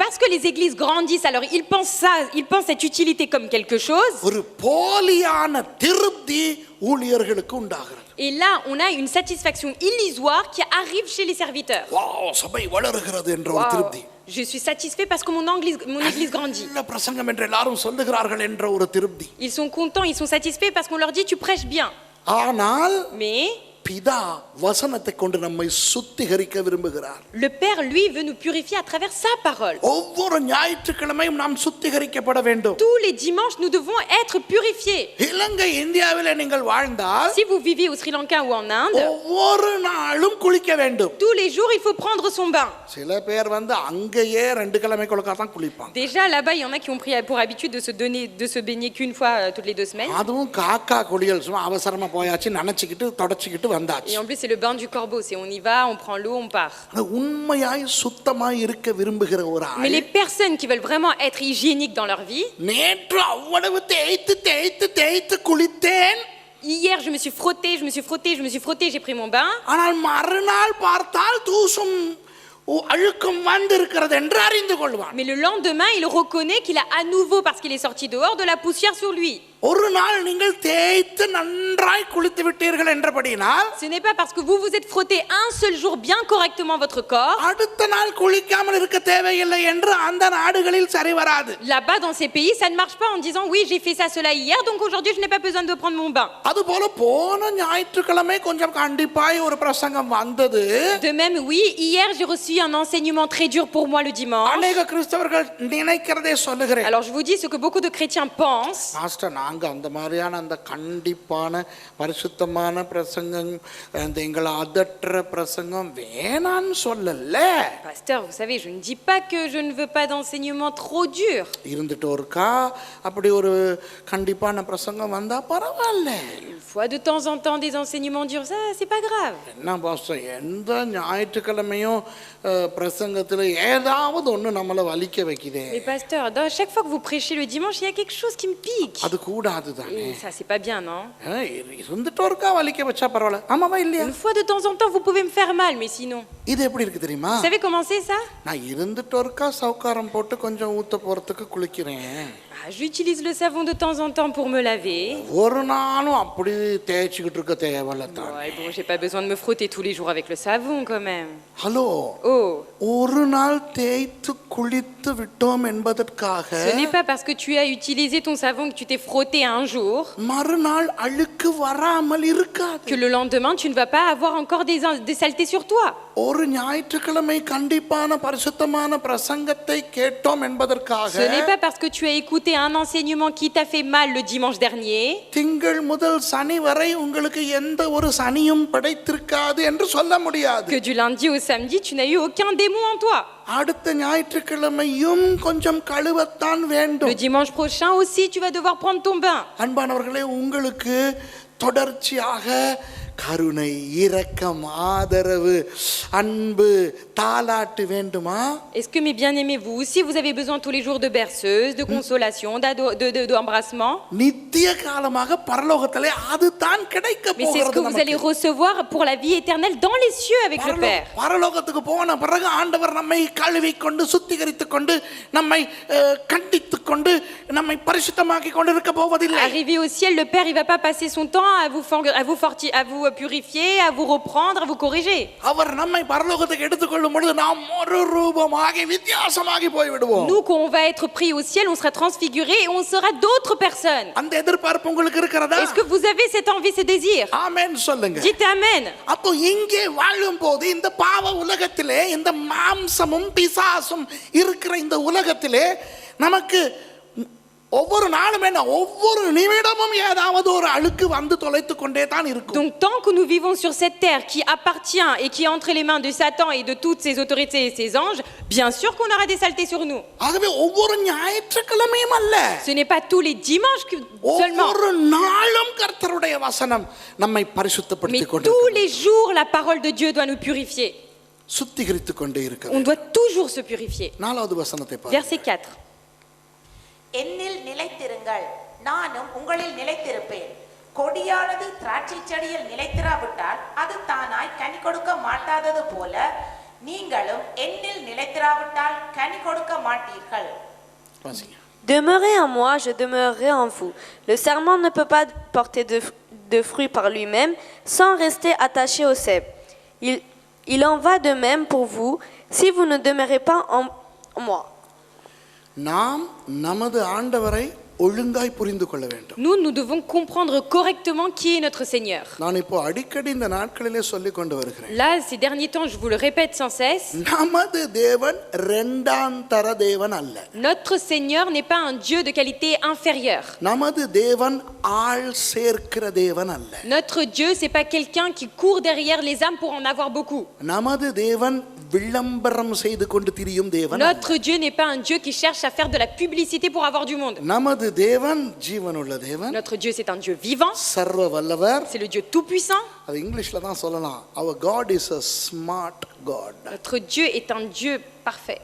Parce que les églises grandissent, alors ils pensent ça, ils pensent cette utilité comme quelque chose. ஒரு போலியான திருப்தி ஊழியர்களுக்கு உண்டாகிறது. Et là, on a une satisfaction illusoire qui arrive chez les serviteurs. Wow, சபை வளருகிறது என்ற ஒரு Waouh, திருப்தி. je suis satisfait parce que mon église grandit. நல்ல பிரசங்கம் என்று எல்லாரும் சொல்லுகிறார்கள் என்ற ஒரு திருப்தி. Ils sont contents, ils sont satisfaits parce qu'on leur dit tu prêches bien. ஆனால் Mais பிதா வசனத்தை கொண்டு நம்மை சுத்திகரிக்க விரும்புகிறார். le Père, lui, veut nous purifier à travers sa parole. ஒவ்வொரு ஞாயிற்றுக்கிழமையும் நாம் சுத்திகரிக்கப்பட வேண்டும். Tous les dimanches, nous devons être purifiés. இலங்கை இந்தியாவிலே நீங்கள் வாழ்ந்தால் Si vous vivez au Sri Lanka ou en Inde, ஒவ்வொரு நாளும் குளிக்க வேண்டும். tous les jours, il faut prendre son bain. சில பேர் அங்கேயே 2 கிழமை கொழுக்கா தான் குளிப்பாங்க. Déjà, là-bas, il y en a qui ont pris pour habitude de se baigner qu'une fois toutes les 2 semaines. அதுவும் காக்கா குளியல் சும்மா அவசரமா போயாச்சு நினைச்சுக்கிட்டு தொடச்சிக்கிட்டு வந்தாச்சு. Et en plus, c'est le bain du corbeau. C'est on y va, on prend l'eau, on part. உண்மையாய் சுத்தமாய் இருக்க விரும்புகிற ஒரு Mais ஆள் les personnes qui veulent vraiment être hygiéniques dans leur vie, நேற்று அவ்வளவு தேய்த்து தேய்த்து தேய்த்து குளித்தேன், hier, je me suis frotté, j'ai pris mon bain. ஆனால் மறுநாள் பார்த்தால் தூசும் அழுக்கும் வந்திருக்கிறது என்று அறிந்து கொள்வான். Mais le lendemain, il reconnaît qu'il a à nouveau, parce qu'il est sorti dehors, de la poussière sur lui. ஒரு நாள் நீங்கள் தேய்த்து நன்றாய் குளித்து விட்டீர்கள் என்றபடினால் Ce n'est pas parce que vous vous êtes frotté un seul jour bien correctement votre corps. அடுத்த நாள் குளிக்காமல் இருக்க தேவையில்லை என்று அந்த நாடுகளில் சரி வராது. Là-bas, dans ces pays, ça ne marche pas en disant oui, j'ai fait ça, cela hier, donc aujourd'hui, je n'ai pas besoin de prendre mon bain. அதுபோல போன ஞாயிற்றுக்கிழமை கொஞ்சம் கண்டிப்பாய் ஒரு பிரசங்கம் வந்தது. De même, oui, hier, j'ai reçu un enseignement très dur pour moi le dimanche. அநேக கிறிஸ்தவர்கள் நினைக்கிறதே சொல்லுகிறேன். Alors, je vous dis ce que beaucoup de chrétiens pensent. Master, நாங்க அந்த மாதிரியான அந்த கண்டிப்பான பரிசுத்தமான பிரசங்கம், அந்த எங்களை அதற்ற பிரசங்கம் வேணான்னு சொல்லல. Pasteur, vous savez, je ne dis pas que je ne veux pas d'enseignement trop dur. இருந்துட்டு இருக்கா அப்படி ஒரு கண்டிப்பான பிரசங்கம் வந்தா பரவாயில்ல. Une fois de temps en temps des enseignements durs, ça, c'est pas grave. என்ன பாஸ்டர், எந்த ஞாயிற்றுக்கிழமையும் பிரசங்கத்துல ஏதாவது ஒண்ணு நம்மளை வலிக்க வைக்குதே. Mais pasteur, chaque fois que vous prêchez le dimanche, il y a quelque chose qui me pique. அது கூடாது தானே. Et ça, c'est pas bien, non? இருந்துட்டு இருக்கா வலிக்க வச்சா பரவாயில்ல. ஆமாவா இல்லையா? Une fois de temps en temps, vous pouvez me faire mal, mais sinon. இது எப்படி இருக்கு தெரியுமா? Vous savez comment c'est ça? நான் இருந்துட்டு இருக்கா சவுக்காரம் போட்டு கொஞ்சம் ஊத்த போறதுக்கு குளிக்கிறேன். J'utilise le savon de temps en temps pour me laver. ஒரு நாளும் அப்படி தேய்ச்சிக்கிட்டு இருக்க தேவையில்ல தான். Ouais, bon, j'ai pas besoin de me frotter tous les jours avec le savon quand même. Hello, Oh, ஒரு நாள் தேய்த்து குளித்து விட்டோம் என்பதற்காக ce n'est pas parce que tu as utilisé ton savon, que tu t'es frotté un jour, மறுநாள் அழுக்கு வராமல் இருக்காது. que le lendemain, tu ne vas pas avoir encore des saletés sur toi. ஒரு ஞாயிற்றுக்கிழமை கண்டிப்பான பரிசுத்தமான பிரசங்கத்தை கேட்டோம் என்பதற்காக Ce n'est pas parce que tu as écouté un enseignement qui t'a fait mal le dimanche dernier, திங்கள் முதல் சனி வரை உங்களுக்கு எந்த ஒரு சனியும் படைத்திருக்காது என்று சொல்ல முடியாது. que du lundi au samedi, tu n'as eu aucun démon en toi. அடுத்த ஞாயிற்றுக்கிழமையும் கொஞ்சம் கழுவத்தான் Le வேண்டும். dimanche prochain aussi, tu vas devoir prendre ton bain. அன்பானவர்களே, உங்களுக்கு தொடர்ச்சியாக கருணை, இரக்கம், ஆதரவு, அன்பு, தாலாட்டு வேண்டுமா? Est-ce que mes bien-aimés, vous aussi, vous avez besoin tous les jours de berceuse, de consolation, d'embrassement? நித்திய காலமாக பரலோகத்திலே அதுதான் கிடைக்க Mais c'est ce que போகிறது vous allez நமக்கு. recevoir pour la vie éternelle dans les cieux avec le Père. பரலோகத்துக்கு போன பிறகு ஆண்டவர் நம்மை கழுவி கொண்டு சுத்திகரித்துக் கொண்டு நம்மை கண்டித்துக் கொண்டு நம்மை பரிசுத்தமாக்கி கொண்டு இருக்க போவதில்லை. Arrivé au ciel, le Père, il va pas passer son temps à vous purifier, à vous reprendre, à vous corriger. அவர் நம்மை பரலோகத்துக்கு எடுத்துக்கொள்ளும் பொழுது நாம் ஒரு ரூபமாகி வித்தியாசமாகி போய் விடுவோம். Nous, quand on va être pris au ciel, on sera transfiguré et on sera d'autres personnes. அந்த எதிர்பார்ப்பு உங்களுக்கு இருக்கிறதா? Est-ce que vous avez cette envie, ce désir? ஆமென் சொல்லுங்க. Dites Amen. அப்போ இங்கே வாழும்போது இந்த பாவ உலகத்திலே இந்த மாம்சமும் பிசாசும் இருக்கிற இந்த உலகத்திலே நமக்கு ஒவ்வொரு நாளும் என்ன ஒவ்வொரு நிமிடமும் ஏதாவது ஒரு அழுக்கு வந்து தொலைத்து கொண்டே தான் இருக்கும். Donc tant que nous vivons sur cette terre qui appartient et qui est entre les mains de Satan et de toutes ses autorités et ses anges, bien sûr qu'on aura des saletés sur nous. ஆகவே ஒவ்வொரு ஞாயிற்றுக்கிழமையும் அல்ல, Ce n'est pas tous les dimanches seulement, ஒவ்வொரு நாளும் கர்த்தருடைய வசனம் நம்மை mais பரிசுத்தப்படுத்திக் tous கொண்டிருக்கிறது. les jours la parole de Dieu doit nous purifier. சுத்திகரித்துக் கொண்டே இருக்கிறது. On doit toujours se purifier. 4வது வசனத்தை பாருங்க. Verset 4. என்னில் நிலைத்திருங்கள், நானும் உங்களில் நிலைத்திருப்பேன். கொடியானது திராட்சை செடியில் நிலைத்திராவிட்டால் அது தானாய் கனி கொடுக்க மாட்டாதது போல நீங்களும் என்னில் நிலைத்திராவிட்டால் கனி கொடுக்க மாட்டீர்கள். வாசிங்க. Demeurez en moi, je demeurerai en vous. Le serment ne peut pas porter de fruits par lui-même sans rester attaché au cep. Il en va de même pour vous si vous ne demeurez pas en moi. நாம் நமது ஆண்டவரை ஒழுங்காய் புரிந்து கொள்ள வேண்டும். Nous devons comprendre correctement qui est notre Seigneur. நான் இப்போ அடிக்கடி இந்த நாட்களிலே சொல்லிக் கொண்டு வருகிறேன். Là, ces derniers temps, je vous le répète sans cesse, நமது தேவன் இரண்டாம் தர தேவன் அல்ல. notre Seigneur n'est pas un Dieu de qualité inférieure. நமது தேவன் ஆள் சேர்க்கிற தேவன் அல்ல. Notre Dieu, c'est pas quelqu'un qui court derrière les âmes pour en avoir beaucoup. நமது தேவன் விளம்பரம் செய்து கொண்டு திரியும் தேவன் அல்ல. Notre Dieu n'est pas un Dieu qui cherche à faire de la publicité pour avoir du monde. நமது தேவன் ஜீவனுள்ள தேவன், Notre Dieu, c'est un Dieu vivant, சர்வ வல்லவர். c'est le Dieu tout-puissant. அது இங்கிலீஷ்ல தான் சொல்லலாம். Our God is a smart God. Notre Dieu est un Dieu parfait.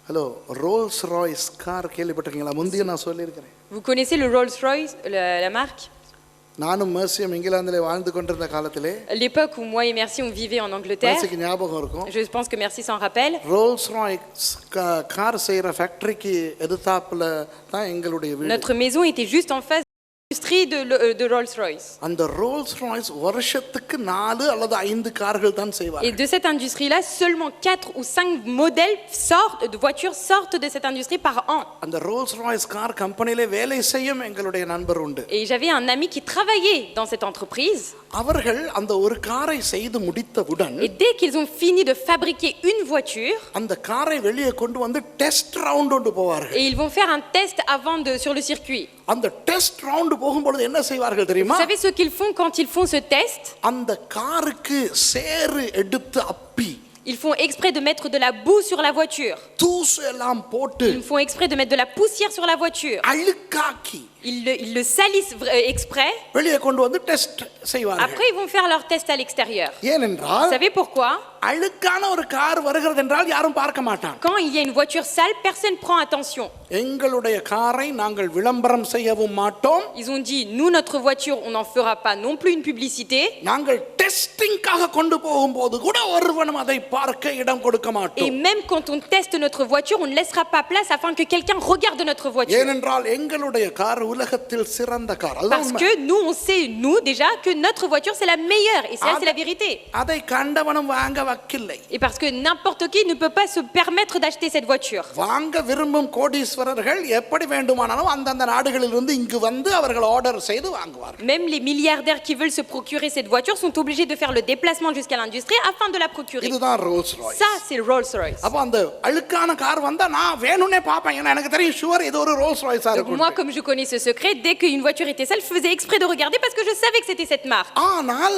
Hello, Rolls Royce car கேள்விப்பட்டிருக்கீங்களா? முந்தைய நான் சொல்லியிருக்கிறேன். Vous connaissez le Rolls-Royce, la marque? நானும் மேர்சியம் இங்கிலாந்திலே வாழ்ந்து கொண்டிருந்த காலத்திலே L'époque où moi et Merci on vivait en Angleterre, மேர்சிக்கு ஞாபகம் இருக்கும். je pense que Merci s'en rappelle. Rolls Royce car செய்கிற ஃபேக்டரிக்கு எதிர்த்தாப்புல தான் எங்களுடைய வீடு. Notre maison était juste en face de l'industrie de Rolls-Royce. அந்த ரோல்ஸ் ராய்ஸ் வருஷத்துக்கு 4 அல்லது 5 கார்கள் தான் Et செய்வாங்க. de cette industrie-là, seulement 4 ou 5 modèles de voitures sortent de cette industrie par an. அந்த ரோல்ஸ் ராய்ஸ் கார் கம்பெனிலே வேலை செய்யும் எங்களுடைய நண்பர் உண்டு. Et j'avais un ami qui travaillait dans cette entreprise. அவர்கள் அந்த ஒரு காரை செய்து முடித்தவுடன் Et dès qu'ils ont fini de fabriquer une voiture, அந்த காரை வெளியே கொண்டு வந்து டெஸ்ட் ரவுண்ட் கொண்டு போவார்கள். et ils vont faire un test sur le circuit. அந்த டெஸ்ட் ரவுண்ட் போகும்போது என்ன செய்வார்கள் தெரியுமா? Vous savez ce qu'ils font quand ils font ce test? அந்த காருக்கு சேறு எடுத்து அப்பி Ils font exprès de mettre de la boue sur la voiture. தூசு எல்லாம் போட்டு Ils font exprès de mettre de la poussière sur la voiture. அழுக்காக்கி Ils le salissent exprès. வெளியே கொண்டு வந்து டெஸ்ட் செய்வார்கள். Après, ils vont faire leur test à l'extérieur. Vous ஏனென்றால் savez pourquoi? அழுக்கான ஒரு கார் வருகிறது என்றால் யாரும் பார்க்க மாட்டாங்க. Quand il y a une voiture sale, personne ne prend attention. எங்களுடைய காரை நாங்கள் விளம்பரம் செய்யவும் மாட்டோம். Ils ont dit, nous, notre voiture, on n'en fera pas non plus une publicité. நாங்கள் டெஸ்டிங்காக கொண்டு போகும்போது கூட ஒருவனும் அதை பார்க்க இடம் கொடுக்க Et மாட்டோம். même quand on teste notre voiture, on ne laissera pas place afin que quelqu'un regarde notre voiture. ஏனென்றால் எங்களுடைய கார் உலகத்தில் சிறந்த car. Parce que nous, on sait, nous, déjà, que notre voiture, c'est la meilleure. Et ça, c'est la vérité. அதை கண்டவனும் வாங்க வக்கில்லை. Et parce que n'importe qui ne peut pas se permettre d'acheter cette voiture. வாங்க விரும்பும் கோடீஸ்வரர்கள் எப்படி வேண்டுமானாலும் அந்தந்த நாடுகளிலிருந்து இங்கு வந்து அவர்கள் ஆர்டர் செய்து வாங்குவார்கள். Même les milliardaires qui veulent se procurer cette voiture sont obligés de faire le déplacement jusqu'à l'industrie afin de la procurer. இதுதான் Rolls Royce. Ça, c'est le Rolls-Royce. அப்ப அந்த அழுக்கான கார் வந்தா நான் வேணும்னே பாப்பேன். ஏன்னா எனக்கு தெரியும் ஷூர் இது ஒரு ரோல்ஸ் ராய்ஸா Donc இருக்கும். moi, comme je connais ce secret, dès qu'une voiture était sale, je faisais exprès de regarder parce que je savais que c'était cette marque. ஆனால்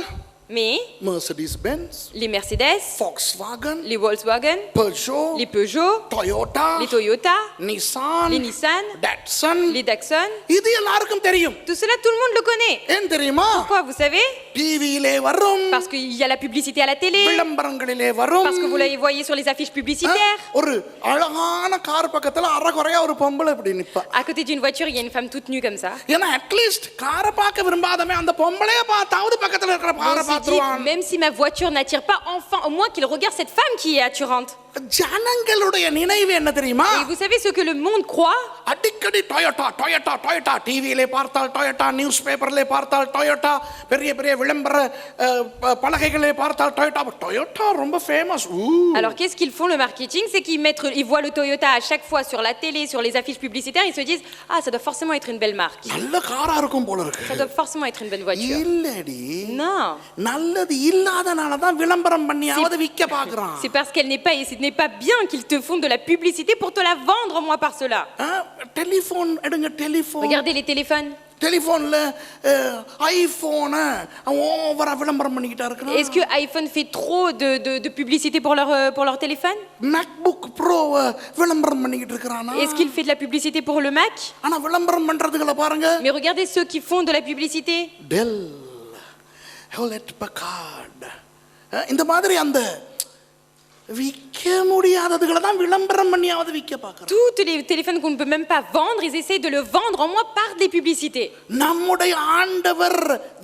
Mais Mercedes Benz, les Mercedes, Volkswagen, les Volkswagen, Peugeot, les Peugeot, Toyota, les Toyota, Nissan, les Nissan, Datsun, les Datsun, இது எல்லாருக்கும் தெரியும். tout cela tout le monde le connaît. ஏன் தெரியுமா? Pourquoi vous savez? டிவியிலே வரும், Parce qu'il y a la publicité à la télé, விளம்பரங்களிலே வரும். parce que vous les voyez sur les affiches publicitaires. ஒரு அழகான car பக்கத்துல அரைகுறையா ஒரு பொம்பளை இப்படி நிப்பா. À côté d'une voiture, il y a une femme toute nue comme ça. ஏன்னா at least காரை பார்க்க விரும்பாதமே அந்த பொம்பளைய பார்த்தாவது பக்கத்துல இருக்கிற Mais காரை on s'est dit, பார்த்துருவான். même si ma voiture n'attire pas, enfin, au moins qu'il regarde cette femme qui est attirante. ஜனங்களுடைய நினைவு என்ன தெரியுமா? Et vous savez ce que le monde croit? அடிக்கடி டொயோட்டா டொயோட்டா டொயோட்டா, டிவியிலே பார்த்தால் Toyota, news பேப்பர்ல பார்த்தால் Toyota, பெரிய பெரிய விளம்பர பலகைகளை பார்த்தால் டொயோட்டா. டொயோட்டா ரொம்ப famous. Alors qu'est-ce qu'ils font le marketing? C'est ils voient le Toyota à chaque fois sur la télé, sur les affiches publicitaires, ils se disent ah ça doit forcément être une belle marque. நல்ல காரா இருக்கும் போல இருக்கு. Ça doit forcément être une bonne voiture. இல்லடி. Non. நல்லது இல்லாதனால தான் விளம்பரம் பண்ணியாவது விக்க பார்க்கறான். C'est parce qu'elle n'est pas et ce n'est pas bien qu'ils te font de la publicité pour te la vendre moi par cela. Telephone எடுங்க, telephone. Regardez les téléphones. டெலிபோன்ல iPhone ஓவரா விளம்பரம் பண்ணிக்கிட்டா இருக்கான். Est-ce que iPhone fait trop de publicité pour leur téléphone? MacBook Pro விளம்பரம் பண்ணிக்கிட்டு இருக்கானா? Est-ce qu'il fait de la publicité pour le Mac? ஆனா விளம்பரம் பண்றதுகளை பாருங்க. Mais regardez ceux qui font de la publicité. Dell, Hewlett Packard, இந்த மாதிரி அந்த விக்க முடியாததுகளை தான் விளம்பரம் பண்ணியாவது விக்க பார்க்கறான். Tous les téléphones qu'on ne peut même pas vendre, ils essaient de le vendre en moins par des publicités. நம்முடைய ஆண்டவர்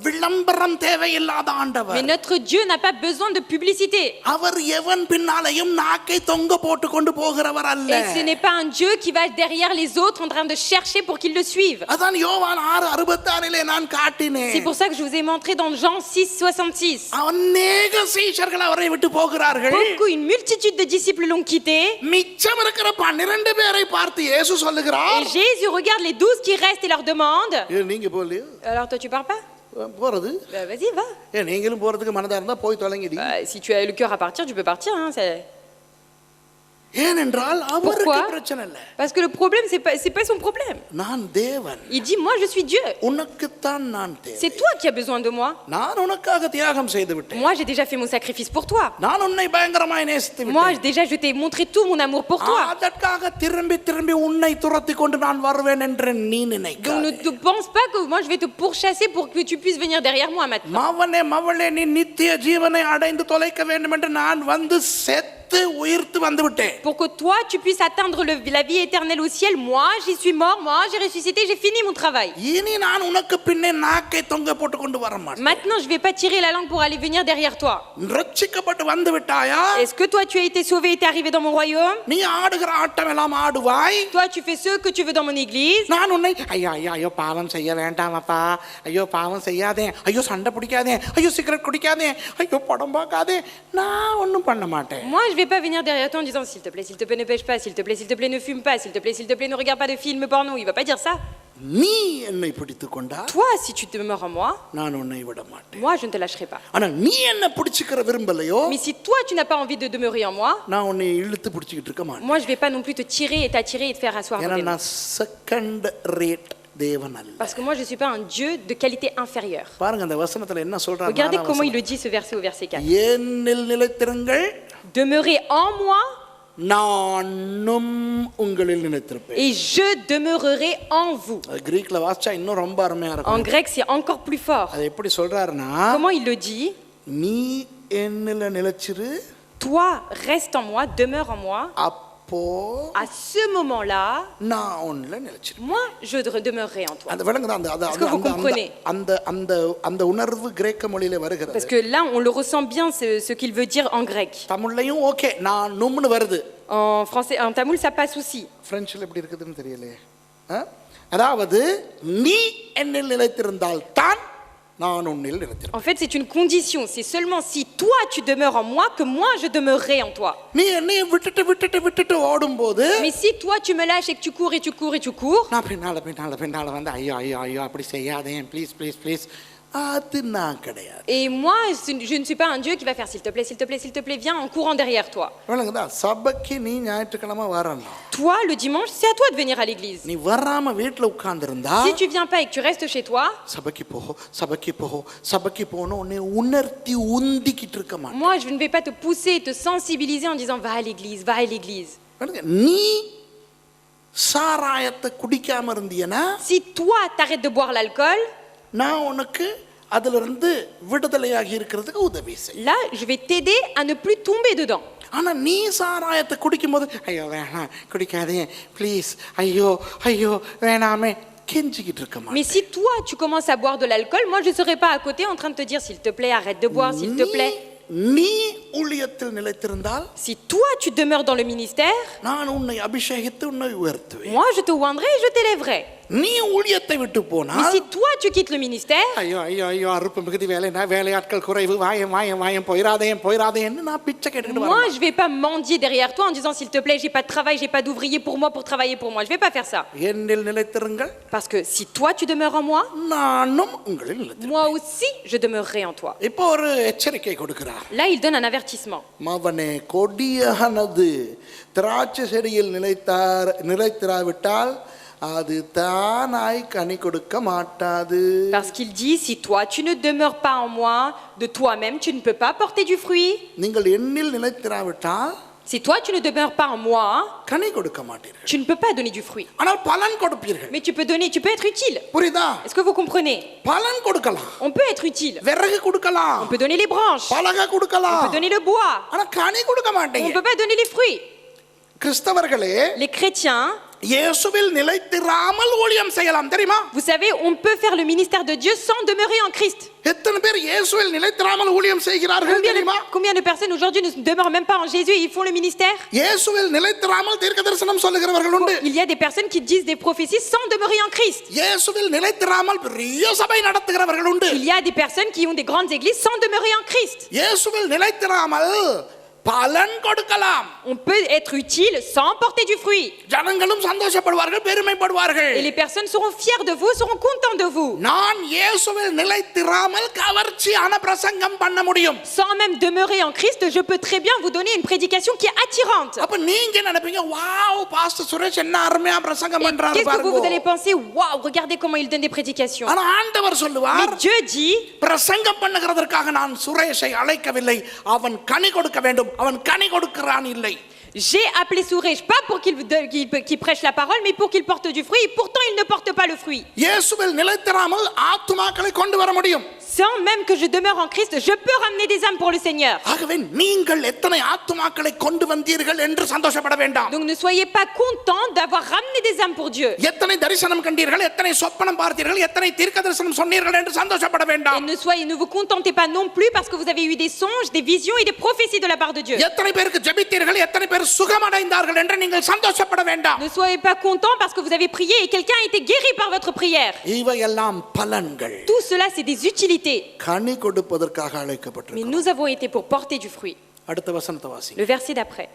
விளம்பரம் தேவையில்லாத ஆண்டவர். Mais notre Dieu n'a pas besoin de publicité. அவர் எவன் பின்னாலையும் நாக்கை தொங்க போட்டு கொண்டு போகிறவர் அல்ல. Et ce n'est pas un Dieu qui va derrière les autres en train de chercher pour qu'ils le suivent. அதான் யோவான் 6:66 நான் காட்டினேன். C'est pour ça que je vous ai montré dans Jean 6:66. அநேக சீஷர்கள் அவரை விட்டு போகிறார்கள். Beaucoup, une multitude de disciples l'ont quitté. மிச்சம் இருக்கிற 12 பேரை பார்த்து இயேசு சொல்லுகிறார். Et Jésus regarde les 12 qui restent et leur demande. நீங்க போலையா? Alors toi tu pars pas? போறது? Vas-y, va. நீங்களும் போறதுக்கு மனதா இருந்தா போய் தொலைங்கடி. Si tu as le cœur à partir, tu peux partir. Hein, ஏனென்றால் அவருக்கு Pourquoi? பிரச்சனை இல்ல. Parce que le problème, c'est pas son problème. நான் தேவன். Il dit, moi, je suis Dieu. உனக்குத்தான் நான் தேவன். C'est toi qui as besoin de moi. நான் உனக்காக தியாகம் செய்து விட்டேன். Moi, j'ai déjà fait mon sacrifice pour toi. நான் உன்னை பயங்கரமாய் நேசித்து விட்டேன். Moi, déjà, je t'ai montré tout mon amour pour toi. அதற்காக திரும்பி திரும்பி உன்னை துரத்தி கொண்டு நான் வருவேன் என்று நீ நினைக்காதே. Donc, ne te pense pas que moi, je vais te pourchasser pour que tu puisses venir derrière moi maintenant. மவனே மவளே நீ நித்திய ஜீவனை அடைந்து தொலைக்க வேண்டும் என்று நான் வந்து செத்து உயிர்த்து வந்து விட்டேன். Pour que toi, tu puisses atteindre la vie éternelle au ciel. Moi, j'y suis mort. Moi, j'ai ressuscité. J'ai fini mon travail. இனி நான் உனக்கு பின்னே நாக்கை தொங்க போட்டு கொண்டு வர மாட்டேன். Maintenant, je vais pas tirer la langue pour aller venir derrière toi. ரட்சிக்கப்பட்டு வந்து விட்டாயா? Est-ce que toi, tu as été sauvé et t'es arrivé dans mon royaume? நீ ஆடுகிற ஆட்டம் எல்லாம் ஆடுவாய். Toi, tu fais ce que tu veux dans mon église. நான் உன்னை ஐயோ ஐயோ ஐயோ பாவம் செய்ய வேண்டாமப்பா, ஐயோ பாவம் செய்யாதே, ஐயோ சண்டை பிடிக்காதே, ஐயோ சிகரெட் குடிக்காதே, ஐயோ படம் பார்க்காதே, நான் ஒன்றும் பண்ண மாட்டேன். Moi, je vais pas venir derrière toi en disant s'il te plaît, ne pêche pas, s'il te plaît, ne fume pas, s'il te plaît, ne regarde pas de films porno. Il va pas dire ça. நீ என்னை பிடித்து கொண்டா Toi, si tu demeures en moi, நான் உன்னை விட மாட்டேன். moi, je ne te lâcherai pas. ஆனா நீ என்ன பிடிச்சுக்கிற விரும்பலையோ, Mais si toi, tu n'as pas envie de demeurer en moi, நான் உன்னை இழுத்து பிடிச்சிக்கிட்டு இருக்க மாட்டேன். moi, je vais pas non plus te tirer et t'attirer et te faire asseoir ஏன்னா côté de moi. நான் செகண்ட் ரேட் தேவன் அல்ல. Parce que moi, je suis pas un Dieu de qualité inférieure. பாருங்க அந்த வசனத்துல என்ன சொல்றாங்க. Regardez comment il le dit ce verset au verset 4. என்னில் நிலைத்திருங்கள், Demeurez en moi நானும் உங்களில் நிலைத்திருப்பேன். et je demeurerai en vous. கிரீக்ல வாசிச்சா இன்னும் ரொம்ப அருமையா En இருக்கும். grec, c'est encore plus fort. அது எப்படி சொல்றாருன்னா, Comment il le dit? நீ என்னில நிலைச்சிரு, Toi, reste en moi, demeure en moi. அப்போ À ce moment-là, நான் உன்னில நிலைச்சிரு. moi, je demeurerai en toi. அந்த விளங்குதா? அந்த Est-ce que vous comprenez? அந்த அந்த அந்த உணர்வு கிரேக்க மொழியில வருகிறது. Parce que là, on le ressent bien, ce qu'il veut dire en grec. தமிழ்லயும் ஓகே நான் நும்னு வருது. En français, en tamoul, ça passe aussi. பிரெஞ்சில் எப்படி இருக்குதுன்னு தெரியலையே. அதாவது நீ என்னில் நிலைத்திருந்தால் தான் நான் உன்னில் நிலைத்திருப்பேன். En fait, c'est une condition. C'est seulement si toi, tu demeures en moi, que moi, je demeurerai en toi. நீ என்னைய விட்டுட்டு விட்டுட்டு விட்டுட்டு ஓடும்போது, Mais si toi, tu me lâches et que tu cours et tu cours et tu cours, நான் பின்னால பின்னால பின்னால வந்து ஐயோ ஐயோ ஐயோ அப்படி செய்யாதே, ப்ளீஸ் ப்ளீஸ் ப்ளீஸ் அது நான் கிடையாது. Et moi, je ne suis pas un Dieu qui va faire s'il te plaît, s'il te plaît, s'il te plaît, viens en courant derrière toi. விளங்குதா? சபைக்கு நீ ஞாயிற்றுக்கிழமை வரணும். Toi, le dimanche, c'est à toi de venir à l'église. நீ வராம வீட்டுல உட்கார்ந்திருந்தா Si tu viens pas et que tu restes chez toi, சபைக்கு போ சபைக்கு போ சபைக்கு போன்னு உன்னை உணர்த்தி உந்திக்கிட்டு இருக்க மாட்டேன். moi, je ne vais pas te pousser, te sensibiliser en disant va à l'église, va à l'église. நீ சாராயத்தை குடிக்காம இருந்தீனா Si toi, t'arrêtes de boire l'alcool, நான் உனக்கு அதிலிருந்து விடுதலையாகி இருக்கிறதுக்கு உதவி செய். là, je vais t'aider à ne plus tomber dedans. ஆனா நீ சாராயத்தை குடிக்கும்போது ஐயோ வேணாம் குடிக்காதே ப்ளீஸ் ஐயோ ஐயோ வேணாமே கெஞ்சிக்கிட்டு இருக்க Mais மாட்டேன். si toi, tu commences à boire de l'alcool, moi, je ne serai pas à côté en train de te dire s'il te plaît, arrête de boire, s'il te plaît. நீ ஊழியத்தில் நிலைத்திருந்தால் Si toi, tu demeures dans le ministère, நான் உன்னை அபிஷேகித்து உன்னை உயர்த்துவேன். moi, je te oindrai et je t'élèverai. நீ ஊழியத்தை விட்டு Mais போனால் si toi, tu quittes le ministère, ஐயோ ஐயோ ஐயோ அறுப்பு மிகுதி வேலையாட்கள் குறைவு வாயம் வாயம் வாயம் போயிராதேன்னு நான் பிச்சை கேட்டுக்கிட்டு moi, வரேன். je vais pas mendier derrière toi en disant s'il te plaît, j'ai pas de travail, j'ai pas d'ouvrier pour moi pour travailler pour moi. Je vais pas faire ça. என்னில் நிலைத்திருங்கள் Parce que si toi, tu demeures en moi, நானும் உங்களில் நிலைத்திருப்பேன். moi aussi, je demeurerai en toi. இப்போ ஒரு எச்சரிக்கை கொடுக்கிறார். Là, il donne un avertissement. மவனே கொடியானது திராட்சை செடியில் நிலைத்திராவிட்டால் அது தானாய் கனி கொடுக்க மாட்டாது. Parce qu'il dit, si toi, tu ne demeures pas en moi, de toi-même, tu ne peux pas porter du fruit. நீங்கள் என்னில் நிலைத்திராவிட்டால் Si toi, tu ne demeures pas en moi, கனி கொடுக்க மாட்டீர்கள். tu ne peux pas donner du fruit. ஆனால் பலன் கொடுப்பீர்கள். Mais tu peux donner, tu peux être utile. புரியுதா? Est-ce que vous comprenez? பலன் கொடுக்கலாம், On peut être utile. விறகு கொடுக்கலாம், On peut donner les branches. பலகை On கொடுக்கலாம், peut donner le bois. ஆனா கனி கொடுக்க On ne மாட்டீங்க. peut pas donner les fruits. கிறிஸ்தவர்களே Les chrétiens, இயேசுவில் நிலைத்திராமல் ஊழியம் செய்யலாம் தெரியுமா? vous savez, on peut faire le ministère de Dieu sans demeurer en Christ. எத்தனை பேர் இயேசுவில் நிலைத்திராமல் ஊழியம் செய்கிறார்கள் தெரியுமா? Combien de personnes aujourd'hui ne demeurent même pas en Jésus et ils font le ministère? இயேசுவில் நிலைத்திராமல் தீர்க்கதரிசனம் சொல்லுகிறவர்கள் உண்டு. Il y a des personnes qui disent des prophéties sans demeurer en Christ. இயேசுவில் நிலைத்திராமல் பெரிய சபை நடத்துகிறவர்கள் உண்டு. Il y a des personnes qui ont des grandes églises sans demeurer en Christ. இயேசுவில் நிலைத்திராமல் பலன் கொடுக்கலாம். On peut être utile sans porter du fruit. ஜனங்களும் சந்தோஷப்படுவார்கள், பெருமைப்படுவார்கள். Et les personnes seront fières de vous, seront contentes de vous. நான் இயேசுவில் நிலைத்திராமல் கவர்ச்சியான பிரசங்கம் பண்ண முடியும். Sans même demeurer en Christ, je peux très bien vous donner une prédication qui est attirante. அப்ப நீங்க நினைப்பீங்க வாவ் பாஸ்டர் சுரேஷ் என்ன அருமையா பிரசங்கம் Et பண்றாரு qu'est-ce que vous allez பாருங்க. penser? Waouh, regardez comment il donne des prédications. ஆனா ஆண்டவர் சொல்லுவார் Mais Dieu dit, பிரசங்கம் பண்ணுகிறதற்காக நான் சுரேஷை அழைக்கவில்லை, அவன் கனி கொடுக்க வேண்டும், அவன் கனி கொடுக்கிறான் இல்லை. j'ai appelé Suresh pas pour qu'il prêche la parole, mais pour qu'il porte du fruit. Et pourtant, il ne porte pas le fruit. இயேசுவில் நிலைத்திராமல் ஆத்துமாக்களை கொண்டு வர முடியும். Sans même que je demeure en Christ, je peux ramener des âmes pour le Seigneur. ஆகவே நீங்கள் எத்தனை ஆத்துமாக்களை கொண்டு வந்தீர்கள் என்று சந்தோஷப்பட வேண்டாம். Donc ne soyez pas contents d'avoir ramené des âmes pour Dieu. எத்தனை தரிசனம் கண்டீர்கள், எத்தனை சொப்பனம் பார்த்தீர்கள், எத்தனை தீர்க்கதரிசனம் சொன்னீர்கள் என்று சந்தோஷப்பட Et வேண்டாம். ne vous contentez pas non plus parce que vous avez eu des songes, des visions et des prophéties de la part de Dieu. எத்தனை பேருக்கு ஜெபித்தீர்கள், எத்தனை பேர் சுகமடைந்தார்கள் என்று நீங்கள் சந்தோஷப்பட வேண்டாம். Ne soyez pas contents parce que vous avez prié et quelqu'un a été guéri par votre prière. இவையெல்லாம் பலன்கள். Tout cela, c'est des utilités. கனி கொடுப்பதற்காக Mais அழைக்கப்பட்டிருக்கிறோம். nous avons été pour porter du fruit. அடுத்த வசனத்தை வாசிங்க. Le verset d'après.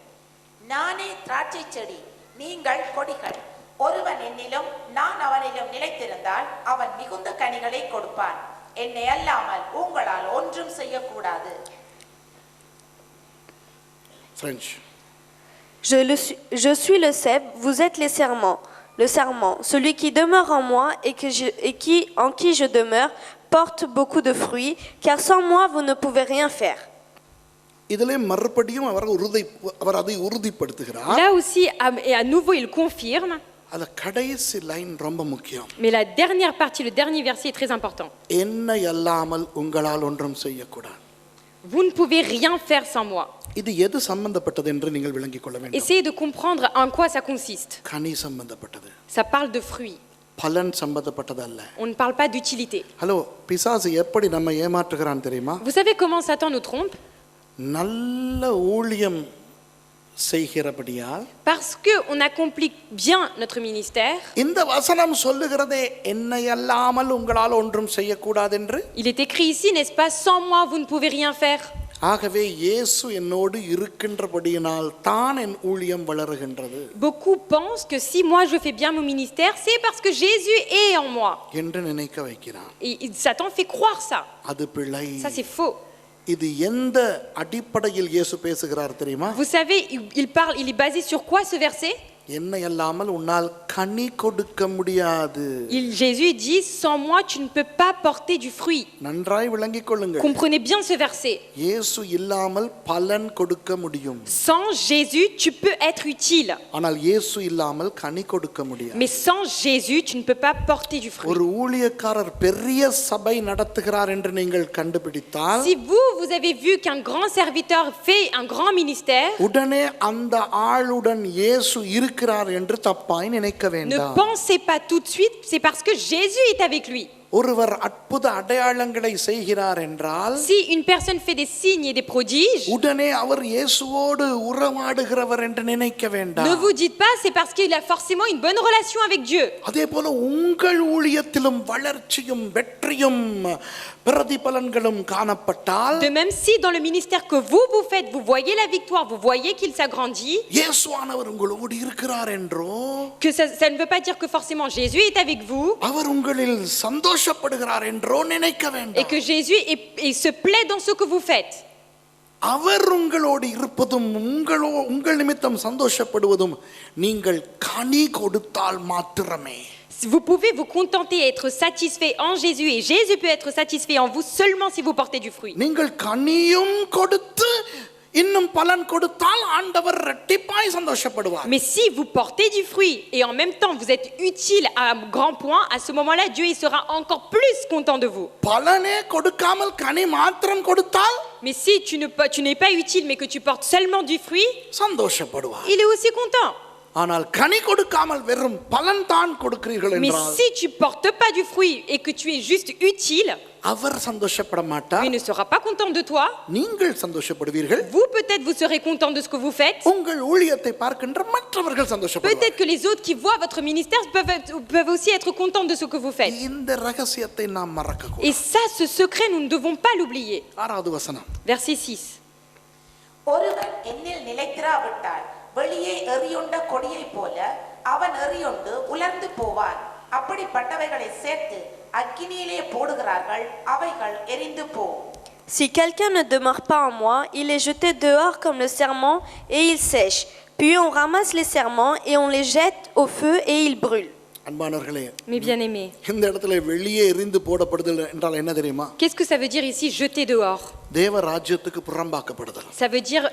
நானே திராட்சை செடி நீங்கள் கொடிகள். ஒருவன் என்னிலும் நான் அவனிலும் நிலைத்திருந்தால் அவன் மிகுந்த கனிகளை கொடுப்பான். என்னை அல்லாமல் உங்களால் ஒன்றும் செய்யக்கூடாது. French. Je suis le cep, vous êtes les serments. Le serment, celui qui demeure en moi en qui je demeure, porte beaucoup de fruits, car sans moi vous ne pouvez rien faire. இதிலே மறுபடியும் அவர் அதை உறுதிப்படுத்துகிறார். Là aussi, et à nouveau, il confirme. அந்த கடைசி line ரொம்ப முக்கியம். Mais la dernière partie, le dernier verset est très important. என்னை அல்லாமல் உங்களால் ஒன்றும் செய்யக்கூடாது. Vous ne pouvez rien faire sans moi. இது எது சம்பந்தப்பட்டது என்று நீங்கள் விளங்கிக் கொள்ள வேண்டும். Essayez de comprendre en quoi ça consiste. கனி சம்பந்தப்பட்டது, Ça parle de fruits. பலன் சம்பந்தப்பட்டது அல்ல. On ne parle pas d'utilité. Hello, பிசாசு எப்படி நம்ம ஏமாற்றுகிறான் தெரியுமா? Vous savez comment Satan nous trompe? நல்ல ஊழியம் செய்கிறபடியால் Parce qu'on accomplit bien notre ministère. இந்த வசனம் சொல்லுகிறதே என்னை அல்லாமல் உங்களால் ஒன்றும் செய்யக்கூடாது என்று. Il est écrit ici, n'est-ce pas? Sans moi, vous ne pouvez rien faire. ஆகவே இயேசு என்னோடு இருக்கின்றபடியினால் தான் என் ஊழியம் வளருகின்றது Beaucoup pensent que si moi je fais bien mon ministère, c'est parce que Jésus est en moi. என்று நினைக்க வைக்கிறான். Et Satan fait croire ça. அது பிழை. Ça c'est faux. இது எந்த அடிப்படையில் இயேசு பேசுகிறார் தெரியுமா? Vous savez, il est basé sur quoi ce verset? என்னை அல்லாமல் உன்னால் கனி கொடுக்க முடியாது. Jésus dit, sans moi tu ne peux pas porter du fruit. நன்றாய் விளங்கிக் கொள்ளுங்கள். Comprenez bien ce verset. இயேசு இல்லாமல் பலன் கொடுக்க முடியும். Sans Jésus tu peux être utile. ஆனால் இயேசு இல்லாமல் கனி கொடுக்க முடியாது. Mais sans Jésus tu ne peux pas porter du fruit. ஒரு ஊழியக்காரர் பெரிய சபை நடத்துகிறார் என்று நீங்கள் கண்டுபிடித்தால், Si vous avez vu qu'un grand serviteur fait un grand ministère, உடனே அந்த ஆளுடன் இயேசு இருக்கிறார் என்று தப்பாய் நினைக்க ne வேண்டாம். pensez pas tout de suite, c'est parce que Jésus est avec lui. ஒருவர் அற்புத அடையாளங்களை செய்கிறார் என்றால், Si une personne fait des signes et des prodiges, உடனே அவர் இயேசுவோடு உறவாடுகிறவர் என்று நினைக்க ne வேண்டாம். vous dites pas c'est parce qu'il a forcément une bonne relation avec Dieu. அதே போல உங்கள் ஊழியத்திலும் வளர்ச்சியும் வெற்றியும் பிரதிபலன்களும் காணப்பட்டால், De même, si dans le ministère que vous faites, vous voyez la victoire, vous voyez qu'il s'agrandit, இயேசுவானவர் உங்களோடு இருக்கிறார் என்றோ, que ça ne veut pas dire que forcément Jésus est avec vous அவர் உங்களில் சந்தோஷப்படுகிறார் என்றோ நினைக்க et வேண்டாம். que Jésus il se plaît dans ce que vous faites. அவர் உங்களோடு இருப்பதும் உங்கள் நிமித்தம் சந்தோஷப்படுவதும் நீங்கள் கனி கொடுத்தால் மாத்திரமே. Vous pouvez vous contenter et être satisfait en Jésus et Jésus peut être satisfait en vous seulement si vous portez du fruit. நீங்கள் கனியும் கொடுத்து இன்னும் பலன் கொடுத்தால் ஆண்டவர் இரட்டிப்பாய் சந்தோஷப்படுவார். Mais si vous portez du fruit et en même temps vous êtes utile à un grand point, à ce moment-là, Dieu il sera encore plus content de vous. பலனே கொடுக்காமல் கனி மாத்திரம் கொடுத்தால் Mais si tu n'es pas utile mais que tu portes seulement du fruit, சந்தோஷப்படுவார். il est aussi content. ஆனால் கனி கொடுக்காமல் வெறும் பலன் தான் கொடுக்கிறீர்கள் Mais என்றால் si tu portes pas du fruit et que tu es juste utile, அவர் சந்தோஷப்பட il மாட்டார். ne sera pas content de toi. நீங்கள் சந்தோஷப்படுவீர்கள். Vous peut-être vous serez content de ce que vous faites. உங்கள் ஊழியத்தை பார்க்கின்ற மற்றவர்கள் சந்தோஷப்படுவார்கள். Peut-être que les autres qui voient votre ministère peuvent aussi être contents de ce que vous faites. இந்த ரகசியத்தை நாம் மறக்க கூடாது. Et ça, ce secret, nous ne devons pas l'oublier. 6வது வசனம். Verset 6. ஒருவன் என்னில் நிலைத்திராவிட்டால் வெளியே எறியுண்ட கொடியைப் போல அவன் எறியுண்டு உலர்ந்து போவான். அப்படிப்பட்டவைகளை சேர்த்து அக்கினியிலே போடுகிறார்கள், அவைகள் எரிந்து போகும். Si quelqu'un ne demeure pas en moi, il est jeté dehors comme le serment et il sèche. Puis on ramasse les serments et on les jette au feu et ils brûlent. அன்பானவர்களே, Mes bien-aimés, இந்த இடத்துல வெளியே எரிந்து போடப்படுதல் என்றால் என்ன தெரியுமா? qu'est-ce que ça veut dire ici, jeter dehors? தேவ ராஜ்யத்துக்கு புறம்பாக்கப்படுதல். Ça veut dire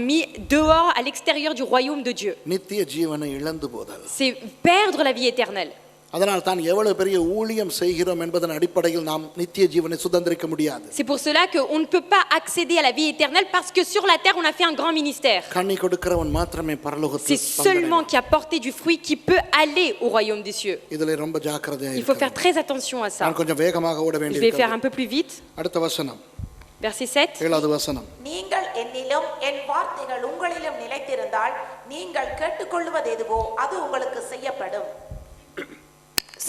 mis dehors à l'extérieur du royaume de Dieu. நித்திய ஜீவனை இழந்து போதல். C'est perdre la vie éternelle. அதனால் தான் எவ்வளவு பெரிய ஊழியம் செய்கிறோம் என்பதன் அடிப்படையில் நாம் நித்திய ஜீவனை சுதந்திரிக்க முடியாது. C'est pour cela qu'on ne peut pas accéder à la vie éternelle parce que sur la terre on a fait un grand ministère. கனி கொடுக்கிறவன் மாத்திரமே பரலோகத்தில் C'est seulement qui a porté du fruit qui peut aller au royaume des cieux. இதிலே ரொம்ப ஜாக்கிரதையா Il faut faire இருக்கணும். très attention à ça. நான் கொஞ்சம் வேகமாக ஓட Je vais faire வேண்டியிருக்கிறது. un peu plus vite. அடுத்த வசனம், Verset 7. 7வது வசனம். நீங்கள் என்னிலும் என் வார்த்தைகள் உங்களிலும் நிலைத்திருந்தால் நீங்கள் கேட்டுக்கொள்வது எதுவோ அது உங்களுக்கு செய்யப்படும்.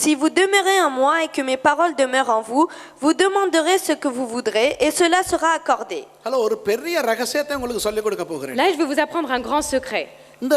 Si vous demeurez en moi et que mes paroles demeurent en vous, vous demanderez ce que vous voudrez et cela sera accordé. Hello, ஒரு பெரிய ரகசியத்தை உங்களுக்கு சொல்லிக் கொடுக்க போகிறேன். Là, je vais vous apprendre un grand secret. இந்த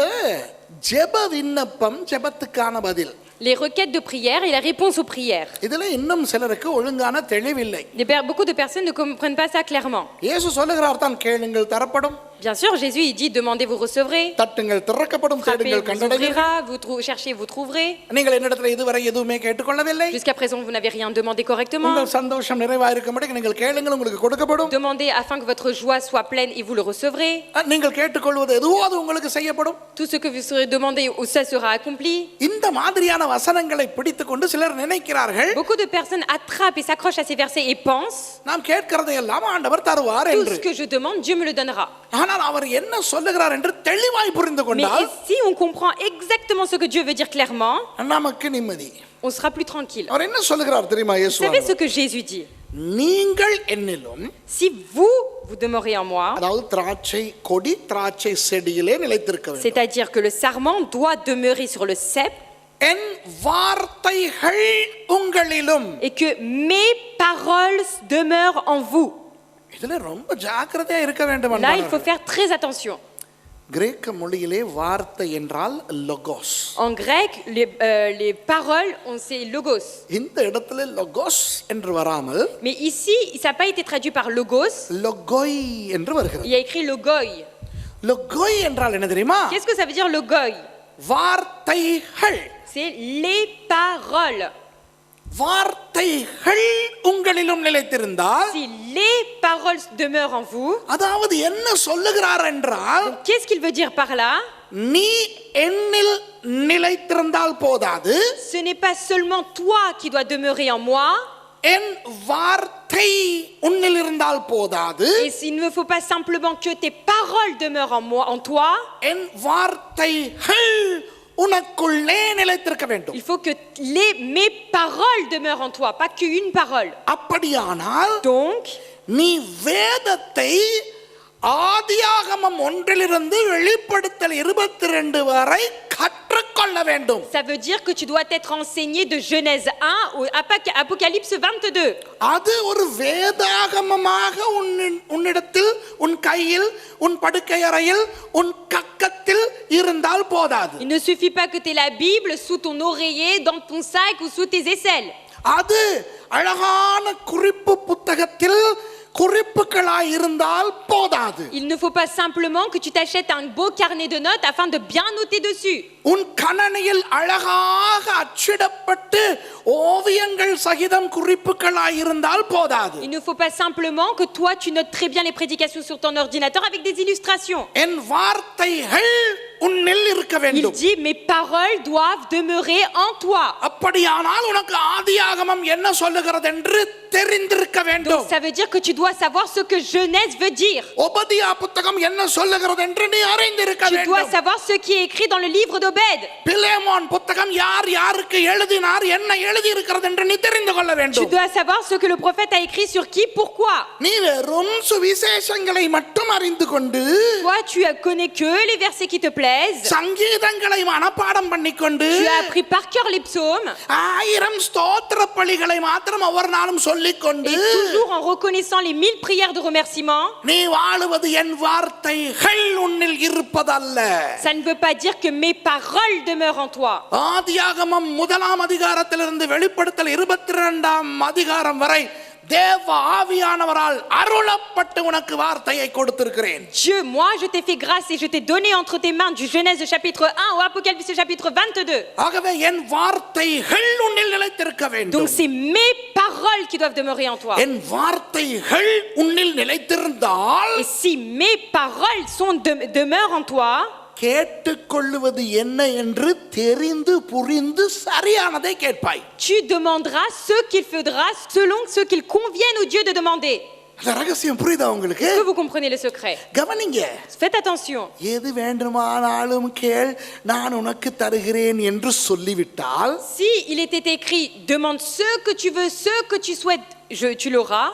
ஜெப விண்ணப்பம், ஜெபத்துக்கான பதில், Les requêtes de prière et la réponse aux prières. இதுல இன்னும் சிலருக்கு ஒழுங்கான தெளிவில்லை. Beaucoup de personnes ne comprennent pas ça clairement. இயேசு சொல்லுகிறார் தான், கேளுங்கள் தரப்படும், Bien sûr, Jésus il dit demandez, vous recevrez. தட்டுங்கள் திறக்கப்படும், Frappez, தேடுங்கள் vous கண்டடைவீர்கள். ouvrira. Vous cherchez, vous trouverez. நீங்கள் என்னிடத்தில் இதுவரை எதுவுமே கேட்டுக்கொள்ளவில்லை. Jusqu'à présent, vous n'avez rien demandé correctement. உங்கள் சந்தோஷம் நிறைவாயிருக்கும்படி நீங்கள் கேளுங்கள், உங்களுக்கு கொடுக்கப்படும். Demandez afin que votre joie soit pleine et vous le recevrez. நீங்கள் கேட்டுக்கொள்வது எதுவோ அது உங்களுக்கு செய்யப்படும். Tout ce que vous serez demandé, ça sera accompli. இந்த மாதிரியான வசனங்களை பிடித்துக்கொண்டு சிலர் நினைக்கிறார்கள், Beaucoup de personnes attrapent et s'accrochent à ces versets et pensent நாம் கேட்கிறதை எல்லாம் ஆண்டவர் தருவார் tout என்று. ce que je demande, Dieu me le donnera. ஆனால் அவர் என்ன சொல்லுகிறார் என்று தெளிவாய் புரிந்து Mais கொண்டால் si on comprend exactement ce que Dieu veut dire clairement, நமக்கு நிம்மதி. on sera plus tranquille. அவர் என்ன சொல்லுகிறார் தெரியுமா? Vous இயேசு savez ce que Jésus dit? நீங்கள் என்னிலும், Si vous demeurez en moi, அதாவது திராட்சை கொடி திராட்சை செடியிலே நிலைத்திருக்க வேண்டும். c'est-à-dire que le sarment doit demeurer sur le cep என் வார்த்தைகள் உங்களிலும், et que mes paroles demeurent en vous. இதுல ரொம்ப ஜாக்கிரதையா இருக்க வேண்டும் Là, il faut அன்பானவர்களே. faire très attention. கிரேக்க மொழியிலே வார்த்தை என்றால் லொகோஸ். En grec, les paroles, c'est logos. இந்த இடத்துல லொகோஸ் என்று வராமல் Mais ici, ça n'a pas été traduit par logos, லொகோய் என்று வருகிறது. il y a écrit logoi. லொகோய் என்றால் என்ன தெரியுமா? Qu'est-ce que ça veut dire logoi? வார்த்தைகள். C'est les paroles. வார்த்தைகள் உங்களிலும் நிலைத்திருந்தால், Si les paroles demeurent en vous, அதாவது என்ன சொல்லுகிறார் என்றால், qu'est-ce qu'il veut dire par là? நீ என்னில் நிலைத்திருந்தால் போதாது, Ce n'est pas seulement toi qui dois demeurer en moi, என் வார்த்தை உன்னில் இருந்தால் போதாது, et il ne faut pas simplement que tes paroles demeurent en moi, en toi, என் வார்த்தைகள் உனக்குள்ளே நிலைத்திருக்க வேண்டும். il faut que mes paroles demeurent en toi, pas qu'une parole. அப்படியானால் Donc, நீ வேதத்தை ஆதியாகமம் 1 வெளிப்படுத்தல் 22 வரை கற்றுக்கொள்ள வேண்டும். ça veut dire que tu dois être enseigné de Genèse 1 au Apocalypse 22. அது ஒரு வேதாகமமாக உன்னிடத்தில், உன் கையில், உன் படுக்கை அறையில், உன் கக்கத்தில் இருந்தால் போதாது. Il ne suffit pas que tu aies la Bible sous ton oreiller, dans ton sac ou sous tes aisselles. அது அழகான குறிப்பு புத்தகத்தில் குறிப்புகளாய் இருந்தால் போதாது. Il ne faut pas simplement que tu t'achètes un beau carnet de notes afin de bien noter dessus. உன் கணனியில் அழகாக அச்சிடப்பட்டு ஓவியங்கள் சகிதம் குறிப்புகளாய் இருந்தால் போதாது. Il ne faut pas simplement que toi tu notes très bien les prédications sur ton ordinateur avec des illustrations. என் வார்த்தைகள் உன்னில் இருக்க Il வேண்டும். dit mes paroles doivent demeurer en toi. அப்படியானால் உனக்கு ஆதியாகமம் என்ன சொல்லுகிறது என்று தெரிந்திருக்க வேண்டும். Donc ça veut dire que tu dois savoir ce que Genèse veut dire. உபதியா புத்தகம் என்ன சொல்லுகிறது என்று நீ அறிந்திருக்க Tu dois வேண்டும். savoir ce qui est écrit dans le livre d'Obed. Philemon புத்தகம் யார் யாருக்கு எழுதினார், என்ன எழுதி இருக்கிறது என்று நீ தெரிந்து கொள்ள Tu வேண்டும். dois savoir ce que le prophète a écrit sur qui, pourquoi. நீ வெறும் சுவிசேஷங்களை மட்டும் அறிந்து கொண்டு, Toi tu connais que les versets qui te plaisent. சங்கீதங்களை மனப்பாடம் பண்ணிக்கொண்டு, Tu as appris par cœur les psaumes. 1000 ஸ்தோத்திர பலிகளை மாத்திரம் ஒவ்வொரு நாளும் சொல்லிக்கொண்டு, Et toujours en reconnaissant les 1000 prières de remerciement. நீ வாழுவது என் வார்த்தைகள் உன்னில் இருப்பதல்ல. Ça ne veut pas dire que mes paroles demeurent en toi. ஆதியாகமம் 1 அதிகாரத்திலிருந்து வெளிப்படுத்தல் 22 அதிகாரம் வரை தேவ ஆவியானவரால் அருளப்பட்டு உனக்கு வார்த்தையை கொடுத்திருக்கிறேன். Dieu, moi je t'ai fait grâce et je t'ai donné entre tes mains du Genèse chapitre 1 au Apocalypse chapitre 22. ஆகவே என் வார்த்தைகள் உன்னில் நிலைத்திருக்க வேண்டும். Donc c'est mes paroles qui doivent demeurer en toi. என் வார்த்தைகள் உன்னில் நிலைத்திருந்தால், Et si mes paroles demeurent en toi, கேட்டுக்கொள்ளுவது என்ன என்று தெரிந்து புரிந்து சரியானதை கேட்பாய். tu demanderas ce qu'il faudra selon ce qu'il convienne au Dieu de demander. அந்த ரகசியம் புரியுதா உங்களுக்கு? Est-ce que vous comprenez le secret? கவனிங்க. Faites attention. எது வேண்டுமானாலும் கேள், நான் உனக்கு தருகிறேன் என்று சொல்லிவிட்டால், Si il était écrit demande ce que tu veux, ce que tu souhaites, tu l'auras.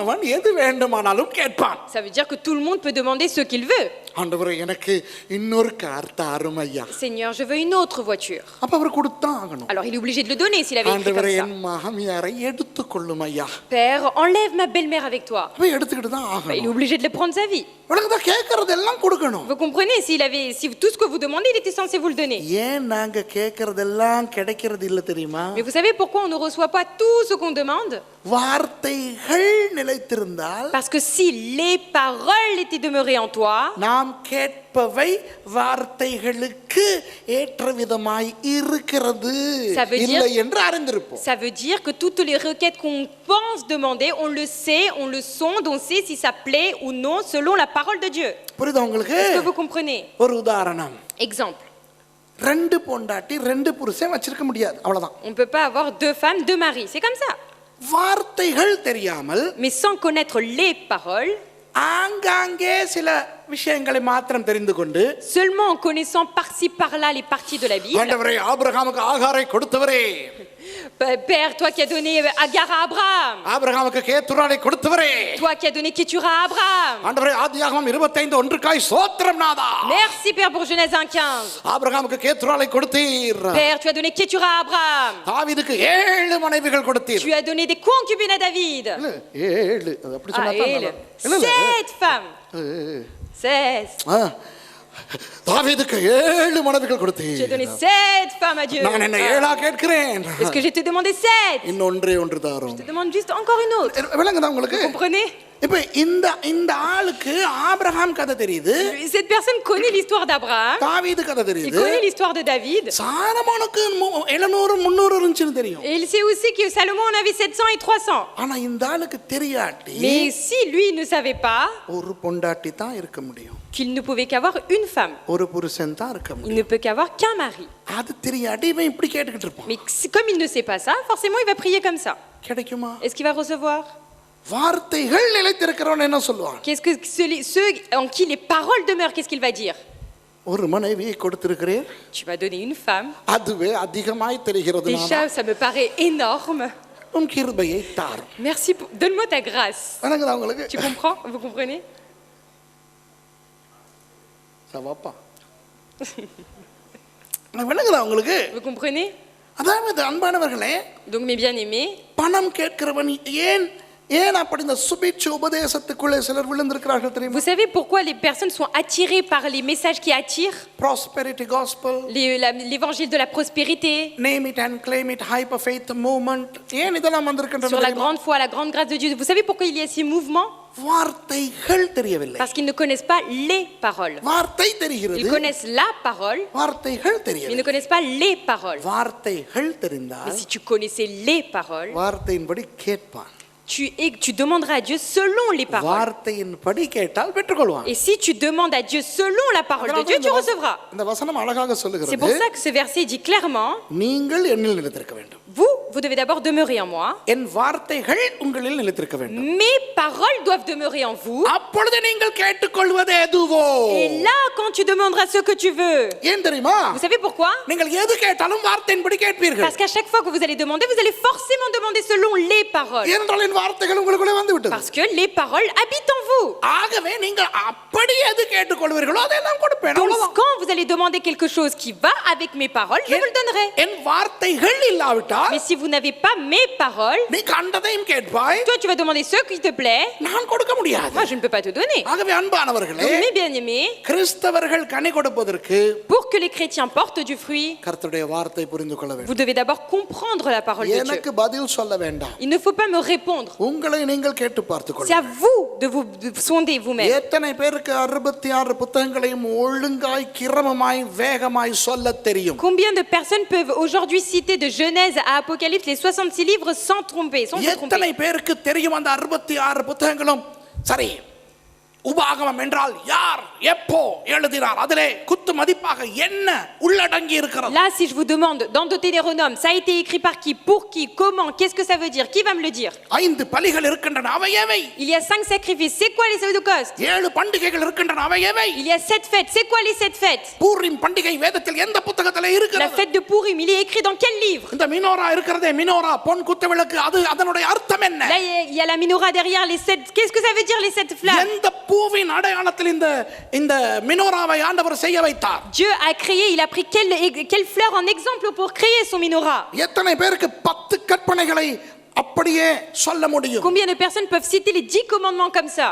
அவன் எது வேண்டுமானாலும் கேட்பான். Ça veut dire que tout le monde peut demander ce qu'il veut. ஆண்டவரே எனக்கு இன்னொரு கார் தாரும் ஐயா. Seigneur, je veux une autre voiture. அப்ப அவர் கொடுத்தான் ஆகணும். Alors il est obligé de le donner s'il avait écrit ஆண்டவரே comme என் மாமியாரை எடுத்துக்கொள்ளும் ஐயா. ça. Père, enlève ma belle-mère avec toi. அப்ப எடுத்துக்கிட்டு தான் Il est ஆகணும். obligé de le prendre sa vie. உனக்கு தான் கேட்கறதெல்லாம் கொடுக்கணும். Vous comprenez? Si tout ce que vous demandez, il était censé vous le donner. ஏன் நாங்க கேட்கறதெல்லாம் கிடைக்கிறது இல்ல தெரியுமா? Mais vous savez pourquoi on ne reçoit pas tout ce qu'on demande? வார்த்தைகள் நிலைத்திருந்தால், Parce que si les paroles étaient demeurées en toi, நாம் கேட்பவை வார்த்தைகளுக்கு ஏற்ற விதமாய் இருக்கிறது Ça veut dire- இல்லை என்று அறிந்திருப்போம். ça veut dire que toutes les requêtes qu'on pense demander, on le sait, on le sonde, on sait si ça plaît ou non selon la parole de Dieu. புரியுதா உங்களுக்கு? Est-ce que vous comprenez? ஒரு உதாரணம். Exemple. 2 பொண்டாட்டி 2 புருஷன் வச்சிருக்க முடியாது, அவ்வளவுதான். On ne peut pas avoir 2 femmes, 2 maris. C'est comme ça. வார்த்தைகள் தெரியாமல் Mais sans connaître les paroles, ஆங்காங்கே சில விஷயங்களை மாத்திரம் தெரிந்து கொண்டு seulement en connaissant par-ci par-là les parties de la Bible. ஆண்டவரே ஆபிரகாமுக்கு ஆகாரை கொடுத்தவரே, Père, toi qui as donné Agar à Abraham, ஆபிரகாமுக்கு கேத்துரானை கொடுத்தவரே, toi qui as donné Kétura à Abraham. ஆண்டவரே ஆதியாகமம் 25:1 ஸ்தோத்திரம் நாதா. Merci Père pour Genèse 1:15. ஆபிரகாமுக்கு கேத்துரானை கொடுத்தீர், Père, tu as donné Kétura à Abraham. தாவீதுக்கு 7 மனைவிகள் கொடுத்தீர். Tu as donné des concubines à David. 7 அது அப்படி சொன்னா தான் நல்லா. 7 femmes. 16. தாவீதுக்கு 7 மனைவிகள் J'ai கொடுத்தீர். donné 7 femmes à Dieu. நான் என்ன 7 கேட்கிறேன். Est-ce que je t'ai demandé 7? இன்னொன்றே ஒன்று தாரும். Je te demande juste encore une autre. விளங்குதா உங்களுக்கு? Vous comprenez? இப்ப இந்த ஆளுக்கு ஆபிரகாம் கதை தெரியுது, Cette personne connaît l'histoire d'Abraham. தாவீது கதை Il தெரியுது, connaît l'histoire de David. சாலமோனுக்கு 700 300 இருந்துச்சுன்னு தெரியும். Et il sait aussi que Salomon en avait 700 et 300. ஆனா இந்த ஆளுக்கு தெரியாட்டி Mais si lui ne savait pas ஒரு பொண்டாட்டி தான் இருக்க முடியும், qu'il ne pouvait qu'avoir une femme, ஒரு புருஷன் தான் இருக்க il முடியும். ne peut qu'avoir qu'un mari. அது தெரியாட்டி இவன் இப்படி கேட்டுக்கிட்டு இருப்பான். Mais comme il ne sait pas ça, forcément il va prier comme ça. கிடைக்குமா? Est-ce qu'il va recevoir? வார்த்தைகள் நிலைத்திருக்கிறவன் என்ன சொல்லுவான்? Qu'est-ce que ceux en qui les paroles demeurent, qu'est-ce qu'il va dire? ஒரு மனைவியை கொடுத்திருக்கிறேன், Tu m'as donné une femme. அதுவே அதிகமாய் தெரிகிறது. Déjà, ça me paraît énorme. உன் கிருபையை தாரும். Merci, donne-moi ta grâce. வணங்குதா உங்களுக்கு? Tu comprends? Vous comprenez? சவாப்பா வணங்குதா உங்களுக்கு? Vous comprenez? அதாவது அன்பானவர்களே, Donc mes bien-aimés, பணம் கேட்கிறவன் ஏன் அப்படி இந்த சுபிட்ச உபதேசத்துக்குள்ளே சிலர் விழுந்திருக்கிறார்கள் தெரியுமா? vous savez pourquoi les personnes sont attirées par les messages qui attirent? Prosperity gospel, L'évangile de la prospérité, name it and claim it, hyper faith movement, ஏன் இதெல்லாம் வந்திருக்கின்றன sur la தெரியுமா? grande foi, la grande grâce de Dieu. Vous savez pourquoi il y a ces mouvements? வார்த்தைகள் தெரியவில்லை. Parce qu'ils ne connaissent pas les paroles. வார்த்தை Ils தெரிகிறது, connaissent la parole, வார்த்தைகள் mais ils ne தெரியவில்லை. connaissent pas les paroles. வார்த்தைகள் Mais தெரிந்தால் si tu connaissais les paroles, வார்த்தையின்படி கேட்பான், tu demanderas à Dieu selon les paroles. வார்த்தையின்படி கேட்டால் பெற்றுக்கொள்வான். Et si tu demandes à Dieu selon la parole de Dieu, tu recevras. இந்த வசனம் அழகாக C'est pour சொல்லுகிறது, ça que ce verset dit clairement, நீங்கள் என்னில் நிலைத்திருக்க வேண்டும், vous devez d'abord demeurer en moi. என் வார்த்தைகள் உங்களில் நிலைத்திருக்க வேண்டும், Mes paroles doivent demeurer en vous. அப்பொழுது நீங்கள் கேட்டுக்கொள்வது எதுவோ. Et là, quand tu demanderas ce que tu veux, ஏன் தெரியுமா? vous savez pourquoi? நீங்கள் எது கேட்டாலும் வார்த்தையின்படி கேட்பீர்கள். Parce qu'à chaque fois que vous allez demander, vous allez forcément demander selon les paroles. ஏனென்றால் என் வார்த்தைகள் உங்களுக்குள்ளே வந்து விட்டது. Parce que les paroles habitent en vous. ஆகவே நீங்கள் அப்படி எது கேட்டுக்கொள்வீர்களோ அதெல்லாம் கொடுப்பேன். Donc அவ்வளவுதான். quand vous allez demander quelque chose qui va avec mes paroles, je vous le donnerai. என் வார்த்தைகள் இல்லாவிட்டால் Mais si vous n'avez pas mes paroles, நீ கண்டதையும் கேட்பாய், toi tu vas demander ce qui te plaît, நான் கொடுக்க முடியாது. moi je ne peux pas te donner. ஆகவே அன்பானவர்களே, Donc mes bien-aimés, கிறிஸ்தவர்கள் கனி கொடுப்பதற்கு pour que les chrétiens portent du fruit, கர்த்தருடைய வார்த்தை புரிந்து கொள்ள வேண்டும். vous devez d'abord comprendre la parole de Dieu. எனக்கு பதில் சொல்ல வேண்டாம், Il ne faut pas me répondre. உங்களை நீங்கள் கேட்டு பார்த்துக் C'est à கொள்ளுங்கள். vous de vous sonder vous-même. எத்தனை பேருக்கு 66 புத்தகங்களையும் ஒழுங்காய் கிரமமாய் வேகமாய் சொல்ல தெரியும்? Combien de personnes peuvent aujourd'hui citer de Genèse à Apocalypse les 66 livres sans tromper, sans se எத்தனை tromper? பேருக்கு தெரியும் அந்த 66 புத்தகங்களும்? சரி, உபாகமம் என்றால் யார் எப்போ எழுதினார், அதிலே குத்து மதிப்பாக என்ன உள்ளடங்கி இருக்கிறது? Là, si je vous demande, dans Deutéronome, ça a été écrit par qui, pour qui, comment, qu'est-ce que ça veut dire? Qui va me le dire? 5 பலிகள் இருக்கின்றன, அவை எவை? Il y a 5 sacrifices, c'est quoi les holocaustes? 7 பண்டிகைகள் இருக்கின்றன, அவை எவை? Il y a 7 fêtes, c'est quoi les 7 fêtes? Purim பண்டிகை வேதத்தில் எந்த புத்தகத்திலே La இருக்கிறது? fête de Pourim, il est écrit dans quel livre? இந்த மினோரா இருக்கிறதே, மினோரா பொன் குத்து விளக்கு, அது அதனுடைய அர்த்தம் என்ன? Là, il y a la menorah derrière, les 7. Qu'est-ce que ça veut dire, les 7 flammes? எந்த பூவின் அடையாளத்தில் இந்த மினோராவை ஆண்டவர் செய்ய வைத்தார்? Dieu a créé, il a pris quelle fleur en exemple pour créer son menorah? எத்தனை பேருக்கு 10 கற்பனைகளை அப்படியே சொல்ல முடியும்? Combien de personnes peuvent citer les 10 commandements comme ça?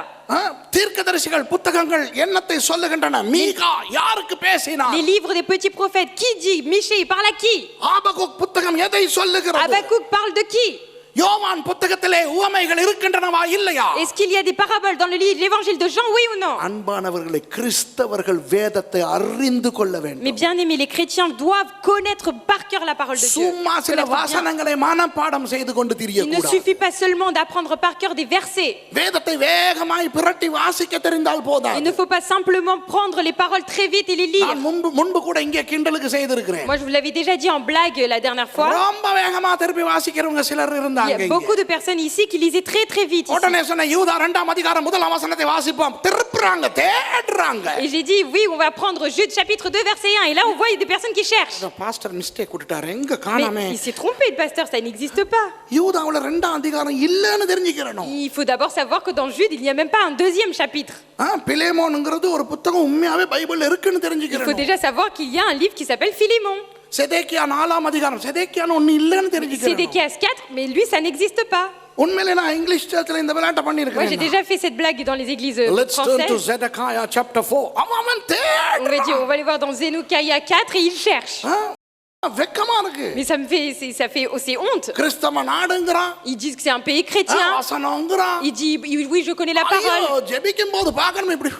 தீர்க்கதரிசிகள் புத்தகங்கள் என்னத்தை சொல்லுகின்றன? மீகா யாருக்கு பேசினார்? Les livres des petits prophètes, qui dit? Michée, il parle à qui? Habakkuk புத்தகம் எதை சொல்லுகிறது? Habakkuk parle de qui? யோவான் புத்தகத்திலே உவமைகள் இருக்கின்றனவா இல்லையா? Est-ce qu'il y a des paraboles dans le livre, l'évangile de Jean, oui ou non? அன்பானவர்களை, கிறிஸ்தவர்கள் வேதத்தை அறிந்து கொள்ள வேண்டும். Mais bien aimés, les chrétiens doivent connaître par cœur la parole de Dieu. சும்மா சில Connaître bien. வாசனங்களை மனப்பாடம் செய்து கொண்டு Il ne திரியக்கூடாது. suffit pas seulement d'apprendre par cœur des versets. வேதத்தை வேகமாய் பிரட்டி வாசிக்க தெரிந்தால் Il போதாது. ne faut pas simplement prendre les paroles très vite et les lire. நான் முன்பு கூட இங்கே கிண்டலுக்கு செய்திருக்கிறேன். Moi, je vous l'avais déjà dit en blague la dernière fois. ரொம்ப வேகமா திருப்பி வாசிக்கிறவங்க சிலர் இருந்தாங்க. இருந்தாங்க a இங்க. beaucoup de personnes ici qui lisaient très très vite ici. உடனே சொன்ன யூதா 2ஆம் அதிகாரம் 1ஆம் வசனத்தை வாசிப்போம். திருப்புறாங்க, தேடுறாங்க. Et j'ai dit, oui, on va prendre Jude chapitre 2 verset 1. Et là, on voit des personnes qui cherchent. Pastor mistake விட்டுட்டாரு, எங்க காணாமே. Mais il s'est trompé, le pasteur, ça n'existe pas. யூதாவுல 2ஆம் அதிகாரம் இல்லன்னு தெரிஞ்சுக்கிறணும். Il faut d'abord savoir que dans Jude, il n'y a même pas un deuxième chapitre. பிலேமோன்ங்கிறது ஒரு புத்தகம் உண்மையாவே பைபிள்ல இருக்குன்னு Il faut தெரிஞ்சுக்கிறணும். déjà savoir qu'il y a un livre qui s'appelle Philémon. Zedekiah 4ஆம் அதிகாரம், செதேக்கியான்னு ஒண்ணு இல்லன்னு தெரிஞ்சுக்கிறணும். Sédéchias 4, mais lui, ça n'existe pas. உண்மையிலே நான் இங்கிலீஷ் சர்ச்சில் இந்த விளையாட்டை Moi, j'ai பண்ணியிருக்கேன். déjà fait cette blague dans les églises Let's turn to françaises. Zedekiah chapter 4. அவன் On va தேடுறான். dire, on va aller voir dans Zénocaïa 4 et il cherche. வெக்கமா இருக்கு. Mais ça fait aussi honte. கிறிஸ்தவ நாடுங்கறான், Ils disent que c'est un pays chrétien. வசனங்கறான். Il dit, oui, je connais la ஐயோ, parole. ஜெபிக்கும் போது பார்க்கணும் இப்படி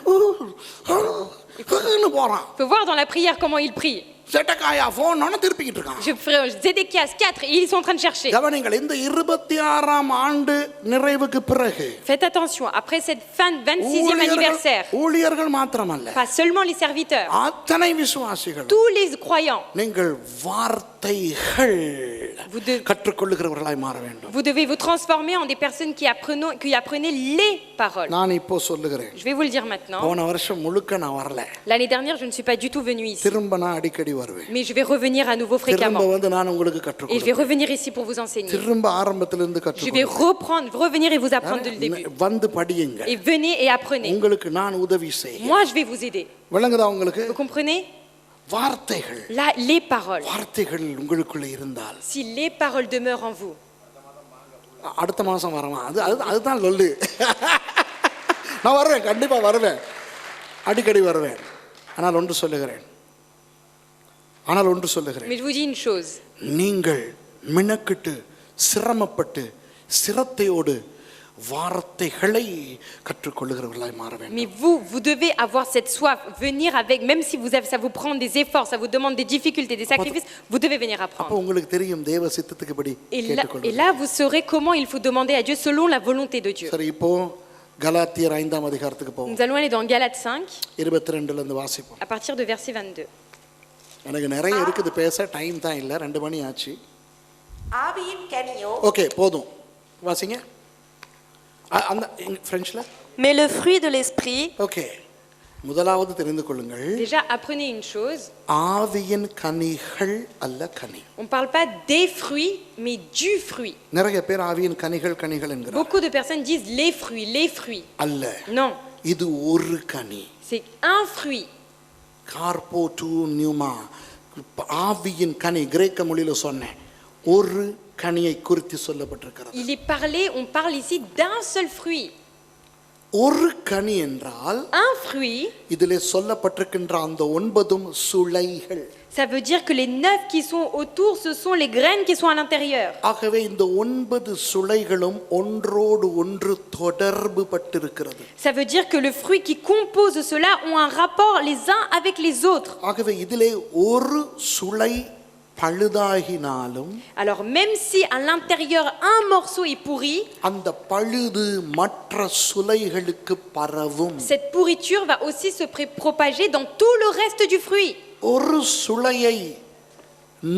போறான். Il faut voir dans la prière comment il prie. Zedekiah போனோன்னு திருப்பிக்கிட்டு இருக்கான். Je ferai Zédéchias 4 et ils sont en train de chercher. கவனிங்கள், இந்த 26ஆம் ஆண்டு நிறைவுக்கு பிறகு Faites attention, après cette fin de 26e anniversaire, ஊழியர்கள் மாத்திரமல்ல, pas seulement les serviteurs, அத்தனை விசுவாசிகள் tous les croyants, நீங்கள் வார்த்தைகள் vous devez, கற்றுக்கொள்ளுகிறவர்களாய் மாற வேண்டும். vous devez vous transformer en des personnes qui apprenaient les paroles. நான் இப்போ சொல்லுகிறேன், Je vais vous le dire maintenant. போன வருஷம் முழுக்க நான் வரல, L'année dernière, je ne suis pas du tout venue ici. திரும்ப நான் அடிக்கடி வருவேன். Mais je vais revenir à nouveau திரும்ப fréquemment. வந்து நான் உங்களுக்கு Et je vais கற்றுக்கொடுப்பேன். revenir ici pour vous enseigner. திரும்ப ஆரம்பத்திலிருந்து Je vais கற்றுக்கொடுப்பேன். revenir et vous apprendre dès le début. வந்து படியுங்க. Et venez et apprenez. உங்களுக்கு நான் உதவி செய்ய. Moi, je vais vous aider. விளங்குதா உங்களுக்கு? Vous comprenez? வார்த்தைகள், Là, les paroles. வார்த்தைகள் உங்களுக்குள்ள இருந்தால் Si les paroles demeurent en vous, அடுத்த மாசம் வரலாம். அதுதான் லொல்லு. நான் வருவேன், கண்டிப்பா வருவேன், அடிக்கடி வருவேன். ஆனால் ஒன்று சொல்லுகிறேன், mais je vous dis une chose. நீங்கள் மினக்கிட்டு சிரமப்பட்டு சிரத்தையோடு வார்த்தைகளை கற்றுக்கொள்ளுகிறவர்களாய் மாற வேண்டும். Mais vous devez avoir cette soif, venir avec, même si ça vous prend des efforts, ça vous demande des difficultés, des sacrifices, vous devez venir அப்போ apprendre. உங்களுக்கு தெரியும் தேவ சித்தத்துக்குபடி Et கேட்டுக்கொள்ளுங்கள். là, vous saurez comment il faut demander à Dieu selon la volonté de Dieu. சரி, இப்போ கலாத்தியர் 5ஆம் அதிகாரத்துக்கு போவோம். Nous allons aller dans Galates 5, 22ல இருந்து வாசிப்போம். à partir de verset 22. எனக்கு நிறைய இருக்குது பேச, டைம் தான் இல்லை, 2 மணி ஆச்சு. ஆவியின் கனியோ ஓகே, போதும், வாசிங்க. அந்த பிரெஞ்சில். Mais le fruit de l'esprit, okay, முதலாவது தெரிந்து கொள்ளுங்கள், Déjà, apprenez une chose. ஆவியின் கனிகள் அல்ல கனி. On ne parle pas des fruits, mais du fruit. நிறைய பேர் ஆவியின் கனிகள் என்கிறார். Beaucoup de personnes disent les fruits. அல்ல, Non, இது ஒரு கனி. c'est un fruit. கார்போ டு நியூமா, ஆவியின் கனி கிரேக்க மொழியில சொன்னேன், ஒரு கனியை குறித்து சொல்லப்பட்டிருக்கிறது. On parle ici d'un seul fruit. ஒரு கனி என்றால் Un fruit, இதிலே சொல்லப்பட்டிருக்கின்ற அந்த 9 சுளைகள். ça veut dire que les 9 qui sont autour, ce sont les graines qui sont à l'intérieur. ஆகவே இந்த 9 சுளைகளும் ஒன்றோடு ஒன்று தொடர்பு பட்டிருக்கிறது. Ça veut dire que le fruit qui compose cela ont un rapport les uns avec les autres. ஆகவே இதிலே ஒரு சுளை பழுதாகினாலும், Alors même si à l'intérieur un morceau est pourri, அந்த பழுது மற்ற சுளைகளுக்கு பரவும். cette pourriture va aussi se propager dans tout le reste du fruit. ஒரு சுளையை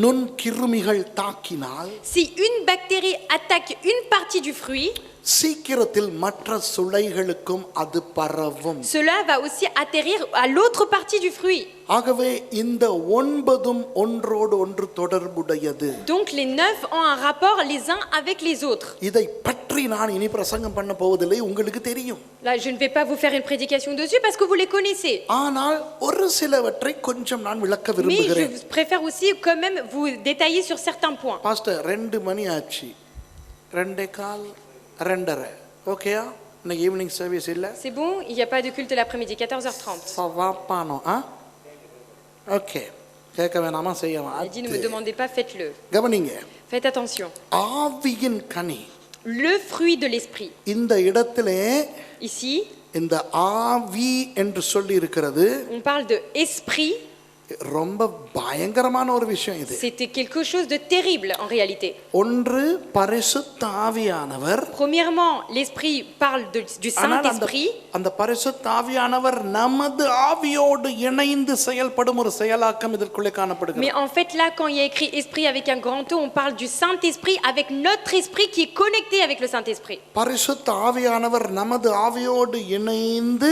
நுண்கிருமிகள் தாக்கினால், Si une bactérie attaque une partie du fruit, சீக்கிரத்தில் மற்ற சுளைகளுக்கும் அது பரவும். cela va aussi atterrir à l'autre partie du fruit. ஆகவே இந்த 9 ஒன்றோடு ஒன்று தொடர்புடையது. Donc les 9 ont un rapport les uns avec les autres. இதை பற்றி நான் இனி பிரசங்கம் பண்ண போவதில்லை, உங்களுக்கு தெரியும். Là, je ne vais pas vous faire une prédication dessus parce que vous les connaissez. ஆனால் ஒரு சிலவற்றை கொஞ்சம் நான் விளக்க Mais விரும்புகிறேன். je préfère aussi quand même vous détailler sur certains points. Pastor 2 மணி ஆச்சு, 2:15, 2:30, ஓகேயா? இன்னைக்கு ஈவினிங் சர்வீஸ் இல்ல? C'est bon, il n'y a pas de culte l'après-midi, 14h30. வாப்பானோ? ஓகே, கேட்க வேணாமா, செய்யவா? Il dit ne me demandez pas, faites-le. கவனிங்க, Faites attention. ஆவியின் கனி. Le fruit de l'esprit. இந்த இடத்திலே Ici, இந்த ஆவி என்று சொல்லி இருக்கிறது. on parle de esprit. ரொம்ப பயங்கரமான ஒரு விஷயம் இது. C'était quelque chose de terrible en réalité. ஒன்று பரிசுத்த ஆவியானவர். Premièrement, l'Esprit parle du Saint-Esprit. அந்த பரிசுத்த ஆவியானவர் நமது ஆவியோடு இணைந்து செயல்படும் ஒரு செயலாக்கம் இதற்குள்ளே காணப்படுகிறது. Mais en fait là, quand il y a écrit esprit avec un grand O, on parle du Saint-Esprit avec notre esprit qui est connecté avec le Saint-Esprit. பரிசுத்த ஆவியானவர் நமது ஆவியோடு இணைந்து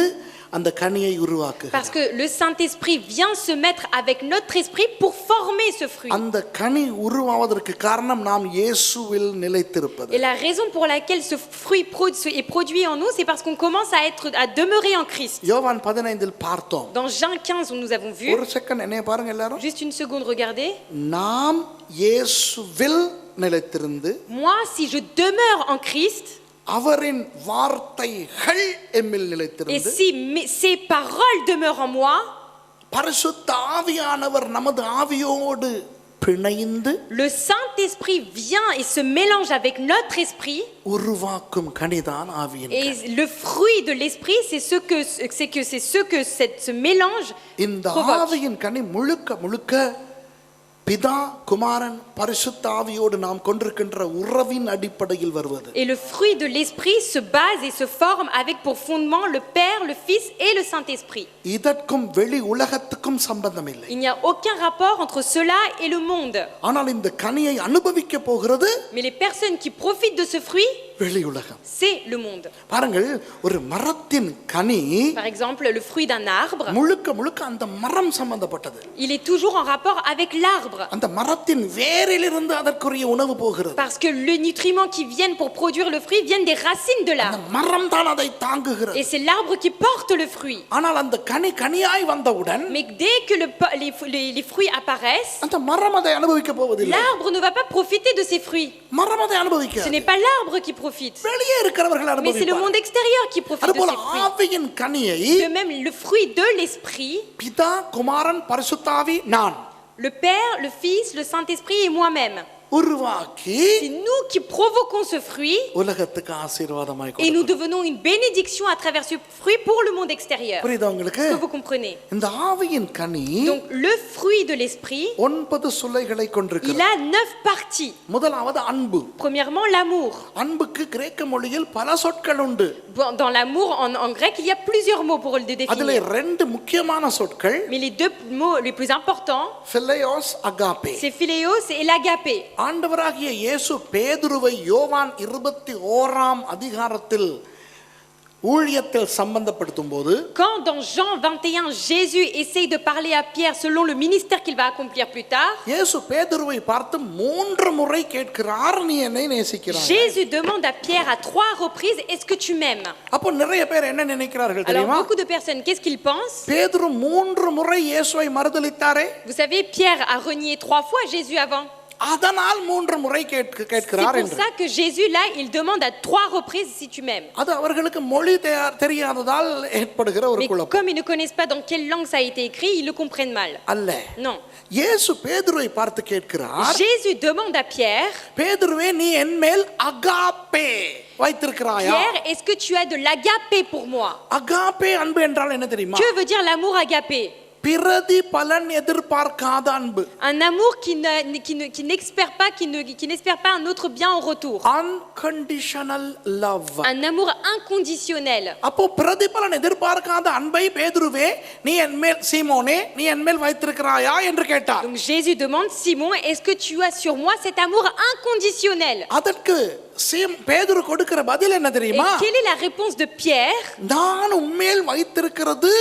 அந்த கனியை உருவாக்குகிறார். Parce que le Saint-Esprit vient se mettre avec notre esprit pour former ce fruit. அந்த கனி உருவாவதற்கு காரணம் நாம் இயேசுவில் நிலைத்திருப்பது. Et la raison pour laquelle ce fruit est produit en nous, c'est parce qu'on commence à demeurer en Christ. யோவான் 15 பார்த்தோம். Dans Jean 15, nous avons vu. ஒரு second என்னைய பாருங்க எல்லாரும். Juste une seconde, regardez. நாம் இயேசுவில் நிலைத்திருந்து, Moi, si je demeure en Christ, அவரின் வார்த்தைகள் எம்மில் et நிலைத்திருந்து, si ces paroles demeurent en moi, பரிசுத்த ஆவியானவர் நமது ஆவியோடு பிணைந்து le Saint-Esprit vient et se mélange avec notre esprit. உருவாக்கும் கனிதான் ஆவியின் கனி. Et le fruit de l'esprit, c'est ce que ce mélange இந்த provoque. ஆவியின் கனி முழுக்க முழுக்க பிதா குமாரன் பரிசுத்த ஆவியோடு நாம் கொண்டிருக்கின்ற உறவின் அடிப்படையில் வருவது. Et le fruit de l'esprit se base et se forme avec pour fondement le Père, le Fils et le Saint-Esprit. இதற்கும் வெளி உலகத்துக்கும் சம்பந்தம் இல்லை. Il n'y a aucun rapport entre cela et le monde. ஆனால் இந்த கனியை அனுபவிக்க போகிறது Mais les personnes qui profitent de ce fruit, வெளி உலகம். c'est le monde. பாருங்கள், ஒரு மரத்தின் கனி Par exemple, le fruit d'un arbre, முழுக்க முழுக்க அந்த மரம் சம்பந்தப்பட்டது. il est toujours en rapport avec l'arbre. அந்த மரத்தின் வேரிலிருந்து அதற்குரிய உணவு போகிறது. Parce que les nutriments qui viennent pour produire le fruit viennent des racines de அந்த l'arbre. மரம் தான் அதை தாங்குகிறது. Et c'est l'arbre qui porte le fruit. ஆனால் அந்த கனி கனியாய் வந்தவுடன் Mais dès que les fruits apparaissent, அந்த மரம் அதை அனுபவிக்க போவதில்லை. l'arbre ne va pas profiter de ces fruits. மரம் அதை Ce அனுபவிக்க n'est pas l'arbre qui profite, வெளியே இருக்கிறவர்கள் mais c'est le அனுபவிப்பார்கள். monde extérieur qui profite de அதுபோல ces fruits. ஆவியின் கனியை De même, le fruit de l'esprit, பிதா குமாரன் பரிசுத்தாவி நான் le Père, le Fils, le Saint-Esprit et moi-même, உருவாக்கி c'est nous qui provoquons ce fruit உலகத்துக்கு ஆசீர்வாதமாய் et nous கொடுக்கிறோம். devenons une bénédiction à travers ce fruit pour le monde extérieur. புரியுதா உங்களுக்கு? Est-ce que vous comprenez? இந்த ஆவியின் கனி Donc, le fruit de l'esprit, 9 சுளைகளை il கொண்டிருக்கிறது. a 9 parties. முதலாவது அன்பு. Premièrement, l'amour. அன்புக்கு கிரேக்க மொழியில் பல சொற்கள் உண்டு. Bon, dans l'amour, en grec, il y a plusieurs mots pour le அதிலே définir. 2 முக்கியமான சொற்கள் Mais les deux mots les plus importants, phileos agape. c'est philéos et l'agapé. ஆண்டவராகிய இயேசு பேதுருவை யோவான் 21ஆம் அதிகாரத்தில் ஊழியத்தில் சம்பந்தப்படுத்தும் போது Quand dans Jean 21, Jésus essaye de parler à Pierre selon le ministère qu'il va accomplir plus tard, இயேசு பேதுருவை பார்த்து 3 முறை கேட்கிறார், நீ என்னை நேசிக்கிறாய்? Jésus demande à Pierre à 3 reprises, est-ce que tu m'aimes? அப்போ நிறைய பேர் என்ன நினைக்கிறார்கள் Alors தெரியுமா? beaucoup de personnes, qu'est-ce qu'ils pensent? பேதுரு 3 முறை இயேசுவை மறுதலித்தாரே, Vous savez, Pierre a renié 3 fois Jésus avant. அதனால் 3 முறை C'est கேட்கிறார் pour என்று. ça que Jésus, là, il demande à 3 reprises si tu m'aimes. அது அவர்களுக்கு மொழி தெரியாததால் ஏற்படுகிற ஒரு Mais குழப்பம். comme ils ne connaissent pas dans quelle langue ça a été écrit, ils le comprennent mal. அல்ல, Non. இயேசு பேதுருவை பார்த்து கேட்கிறார், Jésus demande à Pierre, பேதுருவே நீ என் மேல் அகாப்பே வைத்திருக்கிறாயா? Pierre, est-ce que tu as de l'agapé pour moi? அகாப்பே அன்பு என்றால் என்ன தெரியுமா? Que veut dire l'amour agapé? பிரதி பலன் எதிர்பார்க்காத அன்பு. Un amour qui n'espère pas un autre bien en retour. Unconditional love. Un amour inconditionnel. அப்போ பிரதிபலன் எதிர்பார்க்காத அன்பை பேதுருவே நீ என் மேல் சீமோனே நீ என் மேல் வைத்திருக்கிறாயா என்று கேட்டார். Donc Jésus demande, Simon, est-ce que tu as sur moi cet amour inconditionnel? அதற்கு பேதுரு கொடுக்கிற பதில் என்ன Et தெரியுமா? quelle est la réponse de Pierre? நான் உம்மேல் வைத்திருக்கிறது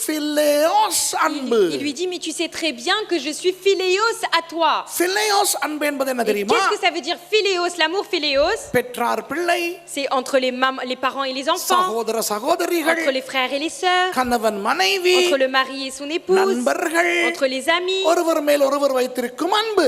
phileos அன்பு. Il lui dit, mais tu sais très bien que je suis philéos à toi. phileos அன்பு என்பது என்ன Et தெரியுமா? qu'est-ce que ça veut dire philéos? L'amour philéos, பெற்றார் பிள்ளை, c'est entre les parents et les enfants, சகோதர சகோதரிகள், entre les frères et les sœurs, கணவன் மனைவி, entre le mari et son épouse, நண்பர்கள், entre les amis. ஒருவர் மேல் ஒருவர் வைத்திருக்கும் அன்பு.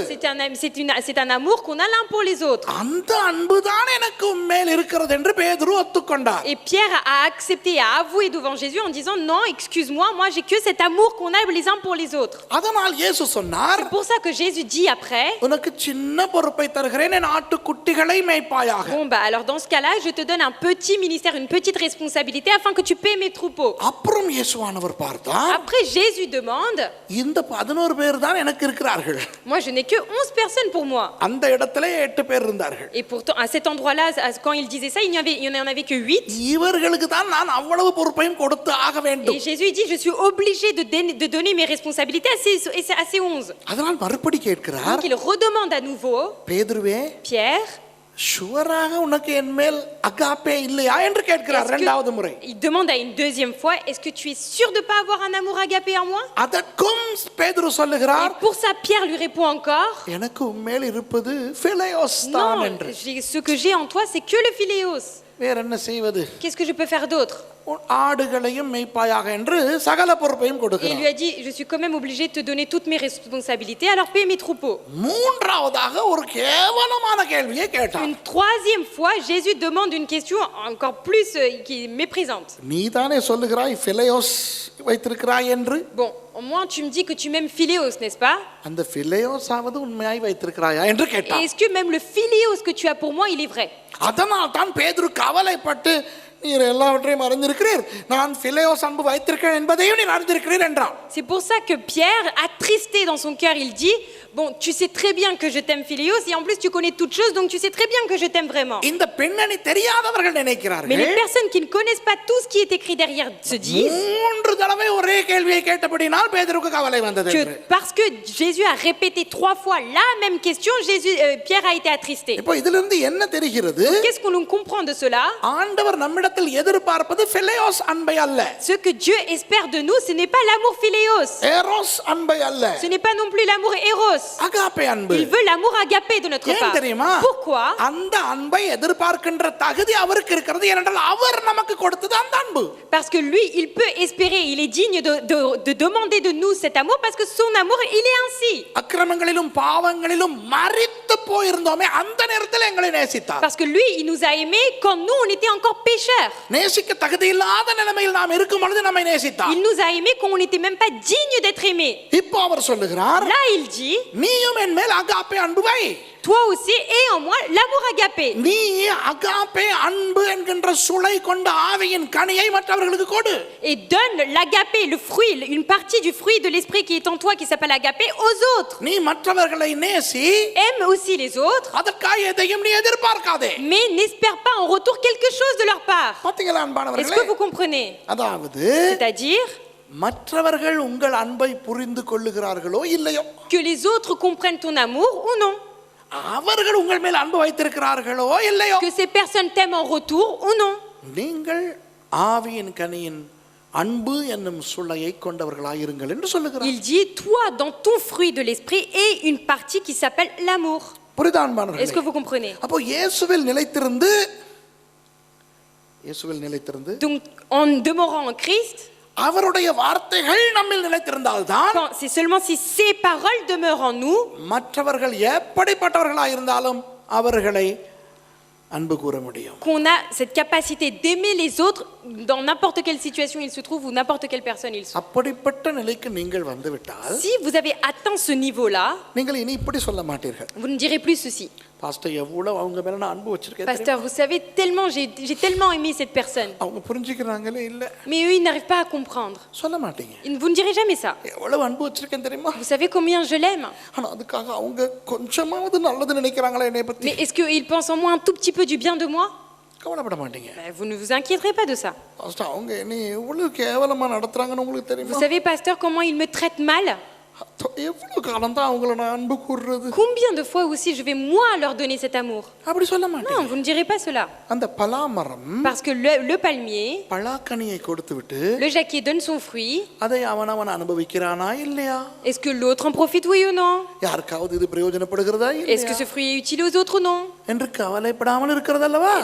C'est un amour qu'on a l'un pour les autres. அந்த அன்புதான் தான் எனக்கு உண்மையில் இருக்கிறது என்று பேதுரு ஒத்துக்கொண்டார். Et Pierre a accepté, a avoué devant Jésus en disant non, excuse-moi, moi j'ai que cet amour qu'on a les uns pour les autres. அதனால் இயேசு சொன்னார், C'est pour ça que Jésus dit après, உனக்கு சின்ன பொறுப்பை தருகிறேன், என் ஆட்டுக்குட்டிகளை மேய்ப்பாயாக. bon bah alors dans ce cas-là, je te donne un petit ministère, une petite responsabilité afin que tu paies mes troupeaux. அப்புறம் இயேசுவானவர் பார்த்தார், Après Jésus demande, இந்த 11 பேர் தான் எனக்கு இருக்கிறார்கள். moi je n'ai que 11 personnes pour moi. அந்த இடத்துல 8 பேர் இருந்தார்கள். Et pourtant à cet endroit-là, quand il disait ça, il n'y en avait que 8. இவர்களுக்கு தான் நான் அவ்வளவு பொறுப்பையும் கொடுத்து ஆக Et வேண்டும். Jésus il dit, je suis obligé de donner mes responsabilités à ces 11. அதனால் மறுபடி கேட்கிறார், Donc il redemande à nouveau, பேதுருவே, Pierre, ஷுவராக உனக்கு என் மேல் அகாப்பே இல்லையா என்று கேட்கிறார் இரண்டாவது முறை. il demande à une deuxième fois, est-ce que tu es sûr de ne pas avoir un amour agapé en moi? அதற்கும் பேதுரு Et சொல்லுகிறார், pour ça, Pierre lui répond encore, எனக்கு உண்மையில் இருப்பது பிலேயோஸ் தான் non, என்று. ce que j'ai en toi, c'est que le philéos. வேற என்ன செய்வது? Qu'est-ce que je peux faire d'autre? உன் ஆடுகளையும் மேய்ப்பாயாக என்று சகல பொறுப்பையும் Et il lui கொடுக்கிறார். a dit, je suis quand même obligé de te donner toutes mes responsabilités, alors paie mes troupeaux. மூன்றாவதாக ஒரு கேவலமான கேள்வியை கேட்டார். Une troisième fois, Jésus demande une question encore plus qui est méprisante. நீதானே சொல்லுகிறாய் பிலேயோஸ் வைத்திருக்கிறாய் என்று. Bon, au moins tu me dis que tu m'aimes philéos, n'est-ce pas? அந்த பிலேயோஸாவது உண்மையாய் வைத்திருக்கிறாயா என்று Et கேட்டார். est-ce que même le philéos que tu as pour moi, il est vrai? அதனால் தான் பேதுரு கவலைப்பட்டு, நீர் எல்லாவற்றையும் அறிந்திருக்கிறீர், நான் பிலேயோஸ் அன்பு வைத்திருக்கிறேன் என்பதையும் நீர் அறிந்திருக்கிறீர் என்றார். C'est pour ça que Pierre, attristé dans son cœur, il dit, bon, tu sais très bien que je t'aime philéos, et en plus tu connais toutes choses, donc tu sais très bien que je t'aime vraiment. இந்த பெண்ணணி தெரியாதவர்கள் Mais les நினைக்கிறார்கள், personnes qui ne connaissent pas tout ce qui est écrit derrière se disent 3 தடவை ஒரே கேள்வியை கேட்டபடினால் பேதுருக்கு கவலை வந்தது que என்று. parce que Jésus a répété 3 fois la même question, Pierre a été attristé. இப்போ இதிலிருந்து என்ன தெரிகிறது? Qu'est-ce qu'on nous comprend de cela? ஆண்டவர் நம்மிடத்தில் எதிர்பார்ப்பது பிலேயோஸ் அன்பை அல்ல, Ce que Dieu espère de nous, ce n'est pas l'amour philéos, arrows அன்பை அல்ல, ce n'est pas non plus l'amour éros. Agape அன்பு. Il veut l'amour agapé de notre ஏன் part. தெரியுமா? Pourquoi? அந்த அன்பை எதிர்பார்க்கின்ற தகுதி அவருக்கு இருக்கிறது. ஏனென்றால் அவர் நமக்கு கொடுத்தது அந்த அன்பு. Parce que lui, il peut espérer, il est digne de demander de nous cet amour parce que son amour, il est ainsi. அக்கிரமங்களிலும் பாவங்களிலும் மரித்து போயிருந்தோமே அந்த நேரத்தில் எங்களை நேசித்தார். Parce que lui, il nous a aimés quand nous, on était encore pécheurs. நேசிக்க தகுதி இல்லாத நிலைமையில் நாம் இருக்கும் பொழுது நம்மை நேசித்தார். Il nous a aimés quand on n'était même pas digne d'être aimés. இப்போ அவர் சொல்லுகிறார், Là, il dit, நீயும் என் மேல் அகாப்பே அன்பு வை. toi aussi et en moi l'amour agapé. நீ அகாப்பே அன்பு என்கின்ற சுளை கொண்ட ஆவியின் கனியை மற்றவர்களுக்கு கொடு. Et donne l'agapé, le fruit, une partie du fruit de l'esprit qui est en toi, qui s'appelle agapé, aux autres. நீ மற்றவர்களை நேசி, Aime aussi les autres, அதற்காக எதையும் நீ எதிர்பார்க்காதே. mais n'espère pas en retour quelque chose de leur part. பாத்தீங்களா Est-ce அன்பானவர்களே? que vous comprenez? அதாவது C'est-à-dire மற்றவர்கள் உங்கள் அன்பை புரிந்து கொள்ளுகிறார்களோ இல்லையோ, que les autres comprennent ton amour ou non, அவர்கள் உங்கள் மேல் அன்பு வைத்திருக்கிறார்களோ இல்லையோ, que ces personnes t'aiment en retour ou non. நீங்கள் ஆவியின் கனியின் அன்பு என்னும் சுளையை கொண்டவர்களாயிருங்கள் என்று சொல்லுகிறார். Il dit, toi, dans ton fruit de l'esprit, est une partie qui s'appelle l'amour. புரியுதா Est-ce que அன்பானவர்களே? vous comprenez? அப்போ இயேசுவில் நிலைத்திருந்து Donc, en demeurant en Christ, அவருடைய வார்த்தைகள் நம்மில் நிலைத்திருந்தால்தான் c'est seulement si ces paroles demeurent en nous மற்றவர்கள் எப்படிப்பட்டவர்களாயிருந்தாலும் அவர்களை அன்பு கூற முடியும். qu'on a cette capacité d'aimer les autres dans n'importe quelle situation ils se trouvent ou n'importe quelle personne ils sont. அப்படிப்பட்ட நிலைக்கு நீங்கள் வந்துவிட்டால் Si vous avez atteint ce niveau-là, நீங்கள் இனி இப்படி சொல்ல மாட்டீர்கள், vous ne direz plus ceci. Pastor எவ்வளவு அவங்க மேல நான் அன்பு வச்சிருக்கேன் தெரியுமா? Pasteur, vous savez, tellement j'ai tellement aimé cette personne. அவங்க புரிஞ்சுக்கிறாங்களே இல்ல, Mais eux, ils n'arrivent pas à comprendre. சொல்ல மாட்டீங்க. Vous ne direz jamais ça. எவ்வளவு அன்பு வச்சிருக்கேன் தெரியுமா? Vous savez combien je l'aime. ஆனா அதுக்காக அவங்க கொஞ்சமாவது நல்லது நினைக்கிறாங்களா என்னை பத்தி? Mais est-ce qu'ils pensent en moi un tout petit peu du bien de moi? கவலைப்பட மாட்டீங்க. Vous ne vous inquiéterez pas de ça. Pastor அவங்க என்னை எவ்வளவு கேவலமா நடத்துறாங்கன்னு உங்களுக்கு Vous தெரியுமா? savez, pasteur, comment ils me traitent mal? எவ்வளவு காலம் தான் அவங்கள நான் அன்பு கூறுறது? Combien de fois aussi je vais moi leur donner cet amour? அப்படி சொல்ல Non, மாட்டீங்க. vous ne direz pas cela. அந்த பலாமரம் Parce que le palmier, பலாக்கனியை கொடுத்து விட்டு le jacquier donne son fruit. அதை அவன் அனுபவிக்கிறானா இல்லையா? Est-ce que l'autre en profite, oui ou non? யாருக்காவது இது பிரயோஜனப்படுகிறதா Est-ce que இல்லையா ce fruit est utile aux autres ou non? என்று கவலைப்படாமல் இருக்கிறதல்லவா?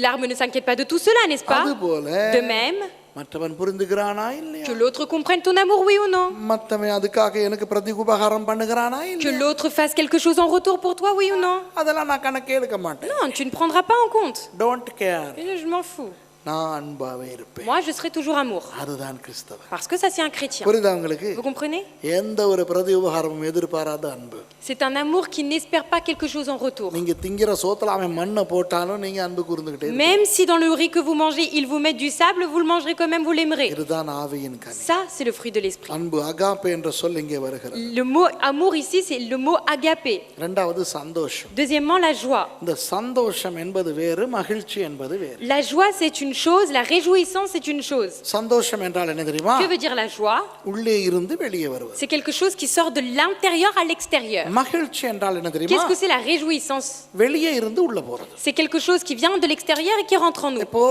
L'arbre ne s'inquiète pas de tout cela, n'est-ce pas? அதுபோல De même, மற்றவன் புரிந்துகிறானா இல்லையா? Que l'autre comprenne ton amour, oui ou non? மற்றவன் அதுக்காக எனக்கு பிரதிஉபகாரம் பண்ணுகிறானா Que இல்லையா? l'autre fasse quelque chose en retour pour toi, oui ou non? அதெல்லாம் நான் கணக்கே எடுக்க மாட்டேன். Non, tu ne prendras pas en compte. Don't care. Et je m'en fous. நான் அன்பாவே இருப்பேன். Moi, je serai toujours amour. அதுதான் கிறிஸ்தவன். Parce que ça, c'est un chrétien. புரியுதா உங்களுக்கு? Vous comprenez? எந்த ஒரு பிரதிஉபகாரமும் எதிர்பாராத அன்பு. C'est un amour qui n'espère pas quelque chose en retour. நீங்க திங்கிற சோத்துல அவன் மண்ணை போட்டாலும் நீங்க அன்பு கூர்ந்துகிட்டே இருப்பீங்க. Même si dans le riz que vous mangez, ils vous mettent du sable, vous le mangerez quand même, vous l'aimerez. இதுதான் ஆவியின் கனி. Ça, c'est le fruit de l'esprit. அன்பு அகாப்பே என்ற சொல் இங்கே வருகிறது. Le mot amour ici, c'est le mot agapé. இரண்டாவது சந்தோஷம். Deuxièmement, la joie. இந்த சந்தோஷம் என்பது வேறு, மகிழ்ச்சி என்பது வேறு. La joie, c'est une chose, la réjouissance, c'est une chose. சந்தோஷம் என்றால் என்ன தெரியுமா? Que veut dire la joie? உள்ளே இருந்து வெளியே வருவது. C'est quelque chose qui sort de l'intérieur à l'extérieur. மகிழ்ச்சி என்றால் என்ன தெரியுமா? Qu'est-ce que c'est la réjouissance? வெளியே இருந்து உள்ள போறது. C'est quelque chose qui vient de l'extérieur et qui rentre en nous. இப்போ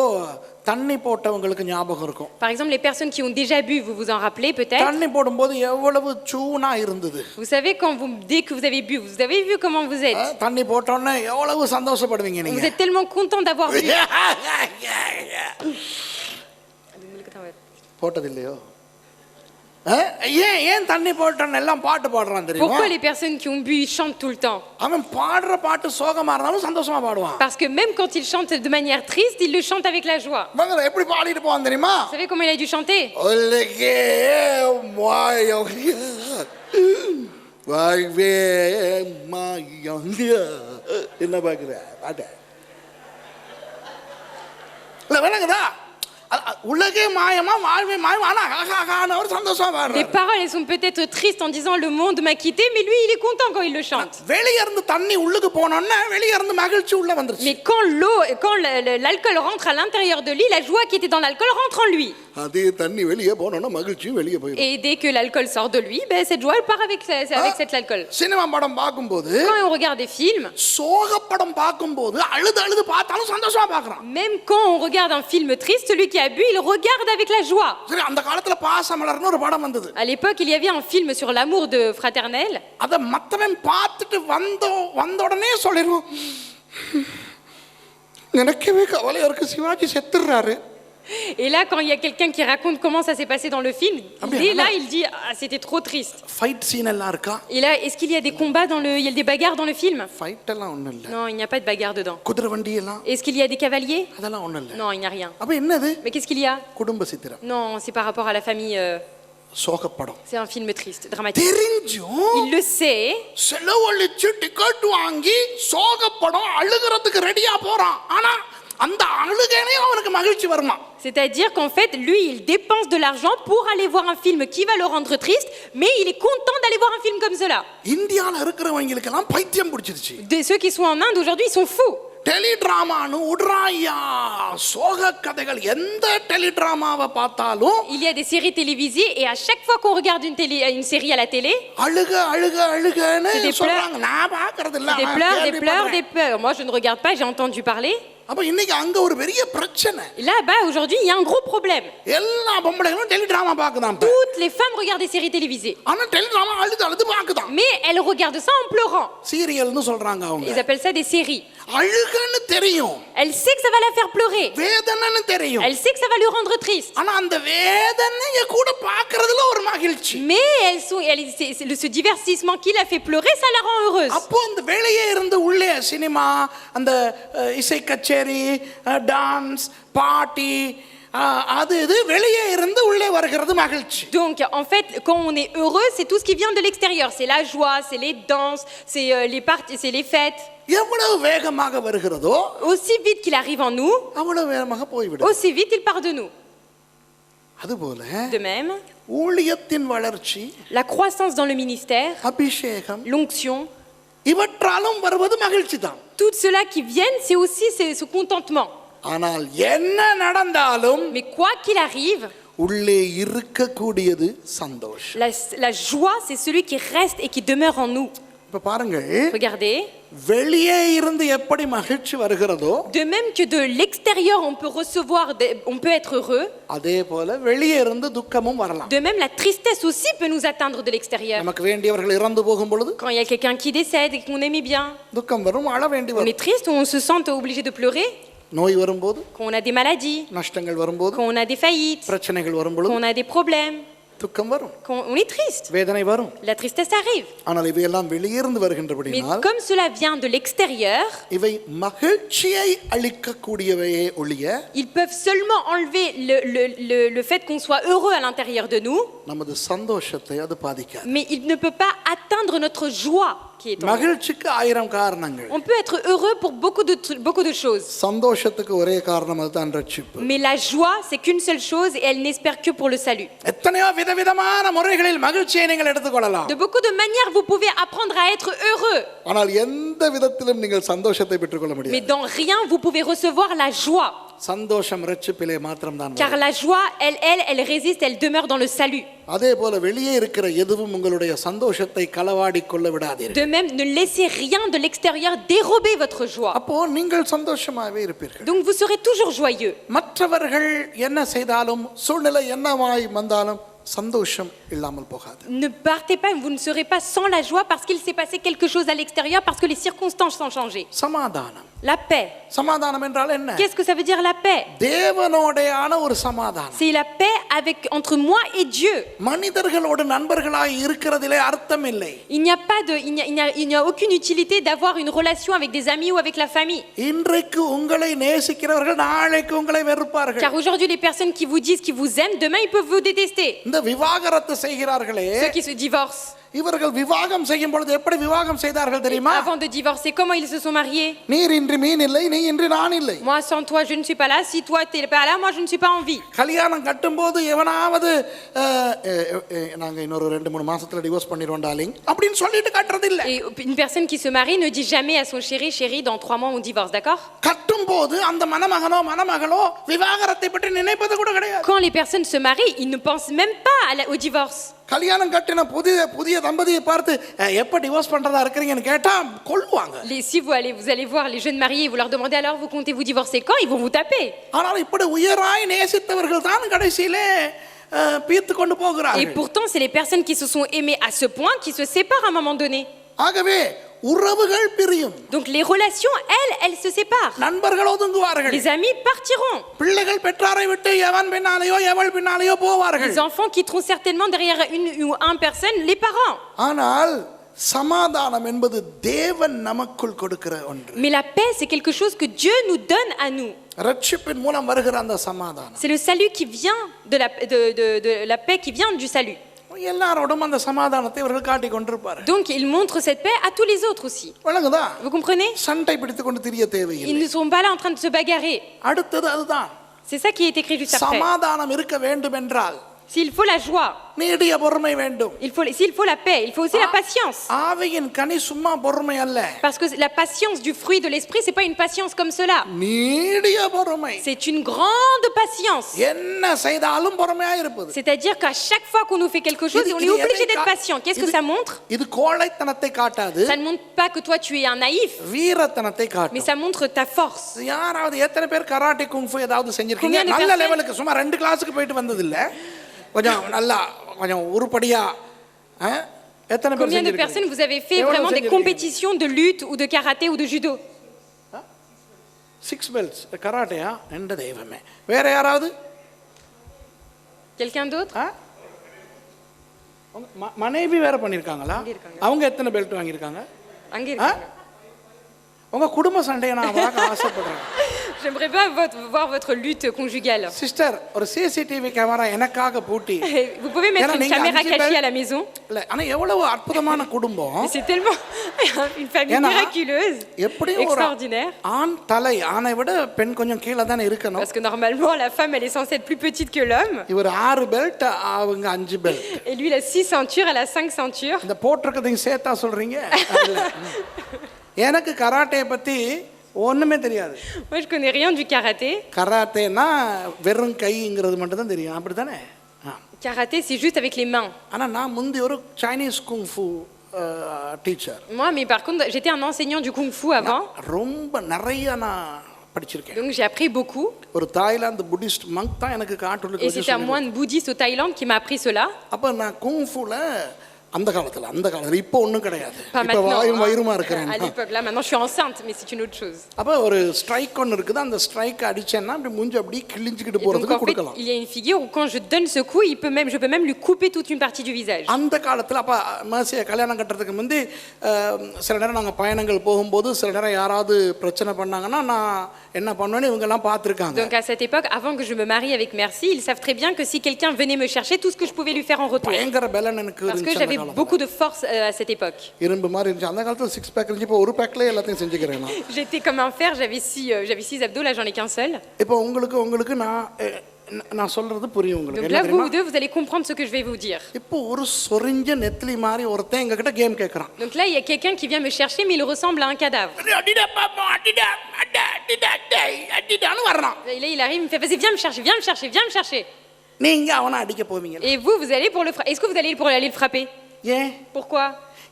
தண்ணி போட்டவங்களுக்கு ஞாபகம் இருக்கும். Par exemple, les personnes qui ont déjà bu, vous vous en rappelez peut-être. தண்ணி போடும்போது எவ்வளவு சூனா இருந்தது. Vous savez, dès que vous avez bu, vous avez vu comment vous êtes. தண்ணி போட்டோன்னே எவ்வளவு சந்தோஷப்படுவீங்க Vous நீங்க. êtes tellement content d'avoir bu. போட்டதில்லையோ? ஏன் தண்ணி போட்டோன்னு எல்லாம் பாட்டு பாடுறான் தெரியுமா? Pourquoi les personnes qui ont bu, ils chantent tout le temps? அவன் பாடுற பாட்டு சோகமா இருந்தாலும் சந்தோஷமா பாடுவான். Parce que même quand ils chantent de manière triste, ils le chantent avec la joie. மகன் எப்படி பாடிட்டு போவான் தெரியுமா? Vous savez comment il a dû chanter? ஒல்லிகே மாயோ வாழ்வே மாயோ என்ன பாக்குற பாட்ட இல்ல விளங்குதா? உலகே மாயமா வாழ்வே மாயமா ஆனா ஒரு சந்தோஷமா Les பாடுறாரு. paroles, elles sont peut-être tristes en disant le monde m'a quitté, mais lui, il est content quand il le chante. வெளிய இருந்து தண்ணி உள்ளுக்கு போனோம்னா வெளிய இருந்து மகிழ்ச்சி உள்ள வந்துருச்சு. Mais quand l'alcool rentre à l'intérieur de lui, la joie qui était dans l'alcool rentre en lui. அதே தண்ணி வெளிய போனோம்னா மகிழ்ச்சி வெளிய போயிடும். Et dès que l'alcool sort de lui, ben, cette joie, elle part avec cet alcool. Cinema படம் பாக்கும்போது Quand on regarde des films, சோக படம் பாக்கும்போது அழுது பார்த்தாலும் சந்தோஷமா பார்க்கறான். même quand on regarde un film triste, celui qui a bu, il regarde avec la joie. சரி, அந்த காலத்துல பாசமலர்னு ஒரு படம் வந்தது. À l'époque, il y avait un film sur l'amour de fraternel. அத மத்தவன் பார்த்துட்டு வந்த உடனே சொல்லிடுவான், எனக்கே கவலையா இருக்கு, Sivaji செத்துறாரு. Et là, quand il y a quelqu'un qui raconte comment ça s'est passé dans le film, dès là, il dit ah, c'était trop triste. Fight scene எல்லாம் இருக்கா? Et là, est-ce qu'il y a des combats il y a des bagarres dans le film? Fight எல்லாம் ஒண்ணும் இல்ல. Non, il n'y a pas de bagarre dedans. குதிரை வண்டி எல்லாம்? Est-ce qu'il y a des cavaliers? அதெல்லாம் ஒண்ணும் இல்ல. Non, il n'y a rien. அப்ப என்னது? Mais qu'est-ce qu'il y a? குடும்ப சித்திரம். Non, c'est par rapport à la famille. சோகப்படம். C'est un film triste, dramatique. தெரிஞ்சும் Il le sait. செலவழிச்சு டிக்கெட் வாங்கி சோகப்படம் அழுகிறதுக்கு ரெடியா போறான். ஆனா அந்த அழுகையிலே அவனுக்கு மகிழ்ச்சி வருமா? C'est-à-dire qu'en fait, lui, il dépense de l'argent pour aller voir un film qui va le rendre triste, mais il est content d'aller voir un film comme cela. இந்தியால இருக்கிறவங்களுக்கு எல்லாம் பைத்தியம் பிடிச்சிருச்சு. Ceux qui sont en Inde aujourd'hui, ils sont fous. டெலிடிராமானு உட்ராயா சோக கதைகள். எந்த டெலிடிராமாவை பார்த்தாலும் Il y a des séries télévisées et à chaque fois qu'on regarde une série à la télé, அழுகன்னு C'est des சொல்றாங்க. நான் பார்க்கிறது இல்ல. c'est des pleurs. Moi, je ne regarde pas, j'ai entendu parler. அப்ப இன்னைக்கு அங்க ஒரு பெரிய பிரச்சனை. Là-bas, aujourd'hui, il y a un gros problème. எல்லா பொம்பளைகளும் டெலிடிராமா பார்க்குதாம். Toutes les femmes regardent des séries télévisées. ஆனா டெலிடிராமா அழுது பார்க்குதாம். Mais elles regardent ça en pleurant. சீரியல்னு சொல்றாங்க அவங்க. Ils appellent ça des séries. அழுகன்னு தெரியும். Elle sait que ça va la faire pleurer. வேதனைன்னு தெரியும். Elle sait que ça va lui rendre triste. ஆனா அந்த வேதனைய கூட பார்க்கிறதுல ஒரு மகிழ்ச்சி. Mais ce divertissement qui la fait pleurer, ça la rend heureuse. அப்போ அந்த வெளியே இருந்து உள்ளே சினிமா, அந்த இசை கச்சேரி, டான்ஸ், பார்ட்டி, அது இது வெளியே இருந்து உள்ளே வருகிறது மகிழ்ச்சி. Donc en fait, quand on est heureux, c'est tout ce qui vient de l'extérieur. C'est la joie, c'est les danses, c'est les parties, c'est les fêtes. எவ்வளவு வேகமாக வருகிறதோ Aussi vite qu'il arrive en nous, அவ்வளவு வேகமாக போய்விடும். aussi vite il part de nous. அதுபோல De même, ஊழியத்தின் வளர்ச்சி, la croissance dans le ministère, அபிஷேகம், l'onction, இவற்றாலும் வருவது மகிழ்ச்சி தான். tout cela qui viennent, c'est aussi ce contentement. ஆனால் என்ன நடந்தாலும் Mais quoi qu'il arrive, உள்ளே இருக்கக்கூடியது சந்தோஷம். la joie, c'est celui qui reste et qui demeure en nous. இப்ப பாருங்கள், Regardez, வெளியே இருந்து எப்படி மகிழ்ச்சி வருகிறதோ de même que de l'extérieur on peut recevoir, on peut être heureux, அதே போல வெளியே இருந்து துக்கமும் வரலாம். de même la tristesse aussi peut nous atteindre de l'extérieur. நமக்கு வேண்டியவர்கள் இறந்து போகும் பொழுது Quand il y a quelqu'un qui décède et qu'on aimait bien, துக்கம் வரும், அழ வேண்டி on வரும். est triste, on se sent obligé de pleurer. நோய் வரும்போது, quand on a des maladies, நஷ்டங்கள் வரும்போது, quand on a des faillites, பிரச்சனைகள் வரும்போது quand on a des problèmes, துக்கம் வரும், quand on est triste. வேதனை வரும். La tristesse arrive. ஆனால் இவையெல்லாம் வெளியிருந்து Mais வருகின்றபடினால் comme cela vient de l'extérieur, இவை மகிழ்ச்சியை அளிக்கக்கூடியவையே ஒழிய ils peuvent seulement enlever le fait qu'on soit heureux à l'intérieur de nous, நமது சந்தோஷத்தை அது பாதிக்காது. mais il ne peut pas atteindre notre joie qui est en nous. மகிழ்ச்சிக்கு 1000 காரணங்கள், On peut être heureux pour beaucoup de choses. சந்தோஷத்துக்கு ஒரே காரணம் அதுதான் ரட்சிப்பு. Mais la joie, c'est qu'une seule chose et elle n'espère que pour le salut. எத்தனையோ விதவிதமான முறைகளில் மகிழ்ச்சியை நீங்கள் எடுத்துக்கொள்ளலாம். De beaucoup de manières, vous pouvez apprendre à être heureux. ஆனால் எந்த விதத்திலும் நீங்கள் சந்தோஷத்தை பெற்றுக்கொள்ள Mais முடியாது. dans rien, vous pouvez recevoir la joie. சந்தோஷம் ரட்சிப்பிலே மாத்திரம்தான் Car வரும். la joie, elle résiste, elle demeure dans le salut. அதே போல வெளியே இருக்கிற எதுவும் உங்களுடைய சந்தோஷத்தை களவாடி கொள்ள விடாதீர்கள். De même, ne laissez rien de l'extérieur dérober votre joie. அப்போ நீங்கள் சந்தோஷமாகவே இருப்பீர்கள். Donc vous serez toujours joyeux. மற்றவர்கள் என்ன செய்தாலும், சூழ்நிலை என்னவாய் வந்தாலும் சந்தோஷம் இல்லாமல் போகாது. Ne partez pas, vous ne serez pas sans la joie parce qu'il s'est passé quelque chose à l'extérieur, parce que les circonstances ont changé. சமாதானம். La paix. சமாதானம் என்றால் என்ன? Qu'est-ce que ça veut dire la paix? தேவனோடையான ஒரு சமாதானம். C'est la paix entre moi et Dieu. மனிதர்களோடு நண்பர்களாய் இருக்கிறதிலே அர்த்தம் இல்லை. Il n'y a aucune utilité d'avoir une relation avec des amis ou avec la famille. இன்றைக்கு உங்களை நேசிக்கிறவர்கள் நாளைக்கு உங்களை வெறுப்பார்கள். Car aujourd'hui les personnes qui vous disent qu'ils vous aiment, demain ils peuvent vous détester. இந்த விவாகரத்து செய்கிறார்களே, Ceux qui se divorcent. இவர்கள் விவாகம் செய்யும் பொழுது எப்படி விவாகம் செய்தார்கள் தெரியுமா? Avant de divorcer, comment ils se sont mariés? நீர் இன்றி மீன் இல்லை, நீ இன்றி நான் இல்லை. Moi sans toi je ne suis pas là, si toi tu n'es pas là, moi je ne suis pas en vie. கல்யாணம் கட்டும்போது எவனாவது நாங்க இன்னொரு 2-3 மாசத்துல டிவோர்ஸ் பண்ணிடுவோம் டார்லிங் அப்படின்னு சொல்லிட்டு கட்டுறது இல்ல. Et une personne qui se marie ne dit jamais à son chéri, dans 3 mois on divorce, d'accord? கட்டும்போது அந்த மணமகனோ விவாகரத்தை பற்றி நினைப்பது கூட கிடையாது. Quand les personnes se marient, ils ne pensent même pas au divorce. கல்யாணம் கட்டின புதிய தம்பதியை பார்த்து எப்ப டிவோர்ஸ் பண்றதா இருக்கீங்கன்னு கேட்டா கொல்லுவாங்க. Si vous allez voir les jeunes mariés, vous leur demandez alors vous comptez vous divorcer quand, ils vont vous taper. ஆனால் இப்படி உயராய் நேசித்தவர்கள் தான் கடைசியிலே பீத்து கொண்டு Et போகிறார்கள். pourtant c'est les personnes qui se sont aimées à ce point qui se séparent à un moment donné. ஆகவே உறவுகள் பிரியும். Donc les relations, elles se séparent. நண்பர்கள் ஒதுங்குவார்கள். Les amis partiront. பிள்ளைகள் பெற்றாரை விட்டு எவன் பின்னாலேயோ எவள் பின்னாலேயோ போவார்கள். Les enfants quitteront certainement derrière une ou un personne les parents. ஆனால் சமாதானம் என்பது தேவன் நமக்குள் கொடுக்கிற ஒன்று. Mais la paix c'est quelque chose que Dieu nous donne à nous. ரட்சிப்பின் மூலம் வருகிற அந்த சமாதானம் C'est le salut qui vient de la paix qui vient du salut. எல்லாரோடும் அந்த சமாதானத்தை அவர்கள் காட்டிக் கொண்டிருப்பார்கள். Donc ils montrent cette paix à tous les autres aussi. வழங்குதா? Vous comprenez? சண்டை பிடித்துக் கொண்டு திரிய Ils தேவையில்லை. ne sont pas là en train de se bagarrer. அடுத்தது அதுதான். C'est ça qui est écrit juste après. சமாதானம் இருக்க வேண்டும் என்றால் S'il faut la joie, நீடிய பொறுமை வேண்டும். s'il faut la paix, il faut aussi la patience. ஆவியின் கனி சும்மா பொறுமை அல்ல. Parce que la patience du fruit de l'esprit, c'est pas une patience comme cela. நீடிய பொறுமை. C'est une grande patience. என்ன செய்தாலும் பொறுமையா இருப்பது. C'est-à-dire qu'à chaque fois qu'on nous fait quelque chose, on est obligé d'être patient. Qu'est-ce que ça montre? இது கோழைத்தனத்தை காட்டாது. Ça ne montre pas que toi tu es un naïf, வீரத்தனத்தை mais காட்டும். ça montre ta force. யாராவது எத்தனை பேர் karate kung fu ஏதாவது செஞ்சிருக்கீங்க? Combien de நல்ல personnes- லெவலுக்கு சும்மா 2 கிளாஸுக்கு போயிட்டு வந்தது இல்ல. கொஞ்சம் உருப்படியா எத்தனை பேர் Combien de செஞ்சிருக்கீங்க? personnes vous avez fait எவ்வளவு vraiment des செஞ்சிருக்கீங்க? compétitions de lutte ou de karaté ou de judo? 6 belts கராட்டேயா? என்ற தெய்வமே. வேற யாராவது? Quelqu'un d'autre? மனைவி வேற பண்ணிருக்காங்களா? பண்ணிருக்காங்க. அவங்க எத்தனை பெல்ட் வாங்கியிருக்காங்க? அங்க இருக்காங்க. உங்க குடும்ப சண்டையை நான் பார்க்க ஆசைப்படுறேன். J'aimerais bien voir votre lutte conjugale. Sister, ஒரு சிசிடிவி கேமரா எனக்காக பூட்டி. Vous pouvez mettre une caméra cachée à la maison. இல்ல, ஆனா எவ்வளவு அற்புதமான குடும்பம். Mais c'est tellement une famille ஏன்னா, miraculeuse, எப்படி ஒரு extraordinaire. ஆண் தலை ஆணை விட பெண் கொஞ்சம் கீழே தானே இருக்கணும். Parce que normalement la femme elle est censée être plus petite que l'homme. இவர் 6 பெல்ட், அவங்க 5 belt. Et lui il a 6 ceintures, elle a 5 ceintures. இந்த போட்டிருக்கதையும் சேர்த்தா சொல்றீங்க? எனக்கு கராட்டே பத்தி ஒண்ணுமே தெரியாது. Moi je connais rien du karaté. கராத்தேனா வெறும் கைங்கிறது மட்டும் தான் தெரியும், அப்படித்தானே? Karaté c'est juste avec les mains. ஆனா நான் முந்தி ஒரு Chinese kung fu teacher. Moi mais par contre j'étais un enseignant du kung fu avant. ரொம்ப நிறைய நான் படிச்சிருக்கேன். Donc j'ai appris beaucoup. ஒரு தாய்லாந்து புத்திஸ்ட் மங்க் தான் எனக்கு காட்டுல Et c'est un moine bouddhiste au Thaïlande qui m'a appris cela. அப்ப நான் குங்ஃபுல அந்த காலத்துல இப்போ ஒண்ணும் கிடையாது. Pas இப்போ maintenant. வயிறுமா hein. இருக்கிறேன். À l'époque, là, maintenant je suis enceinte, mais c'est une autre chose. அப்ப ஒரு ஸ்ட்ரைக் ஒன்று இருக்குது. அந்த ஸ்ட்ரைக் அடிச்சேன்னா அப்படி மூஞ்சி அப்படி கிழிஞ்சிக்கிட்டு Et donc போறதுக்கு en fait, கொடுக்கலாம். il y a une figure où quand je donne ce coup, je peux même lui couper toute une partie du visage. அந்த காலத்துல அப்ப மேசியை கல்யாணம் கட்டுறதுக்கு முந்தி சில நேரம் நாங்க பயணங்கள் போகும்போது சில நேரம் யாராவது பிரச்சனை பண்ணாங்கன்னா நான் என்ன பண்ணுவேன்னு இவங்க எல்லாம் பார்த்துருக்காங்க. Donc à cette époque, avant que je me marie avec Merci, ils savent très bien que si quelqu'un venait me chercher, tout ce que je pouvais lui faire en retour. பயங்கர பலன் எனக்கு Parce que இருந்துச்சு j'avais அந்த காலத்துல. beaucoup de force à cette époque. இரும்பு மாதிரி இருந்துச்சு. அந்த காலத்துல 6 பேக் இருந்துச்சு. இப்போ ஒரு பேக்லயே எல்லாத்தையும் செஞ்சுக்கிறேன் நான். J'étais comme un fer, j'avais 6 abdos, là j'en ai qu'un seul. இப்போ உங்களுக்கு நான் சொல்றது புரியும் உங்களுக்கு. Donc என்ன là, தெரியுமா? vous deux, vous allez comprendre ce que je vais vous dire. இப்போ ஒரு சொரிஞ்ச நெத்திலி மாதிரி ஒருத்தன் எங்க கிட்ட கேம் கேட்கறான். Donc là, il y a quelqu'un qui vient me chercher, mais il ressemble à un cadavre. அடிடான்னு வர்றான். Et là, il arrive, il me fait, vas-y, viens me chercher. நீங்க அவனை அடிக்க போவீங்க. Et vous allez pour le frapper. Est-ce que vous allez pour aller le frapper? ஏன்? Pourquoi?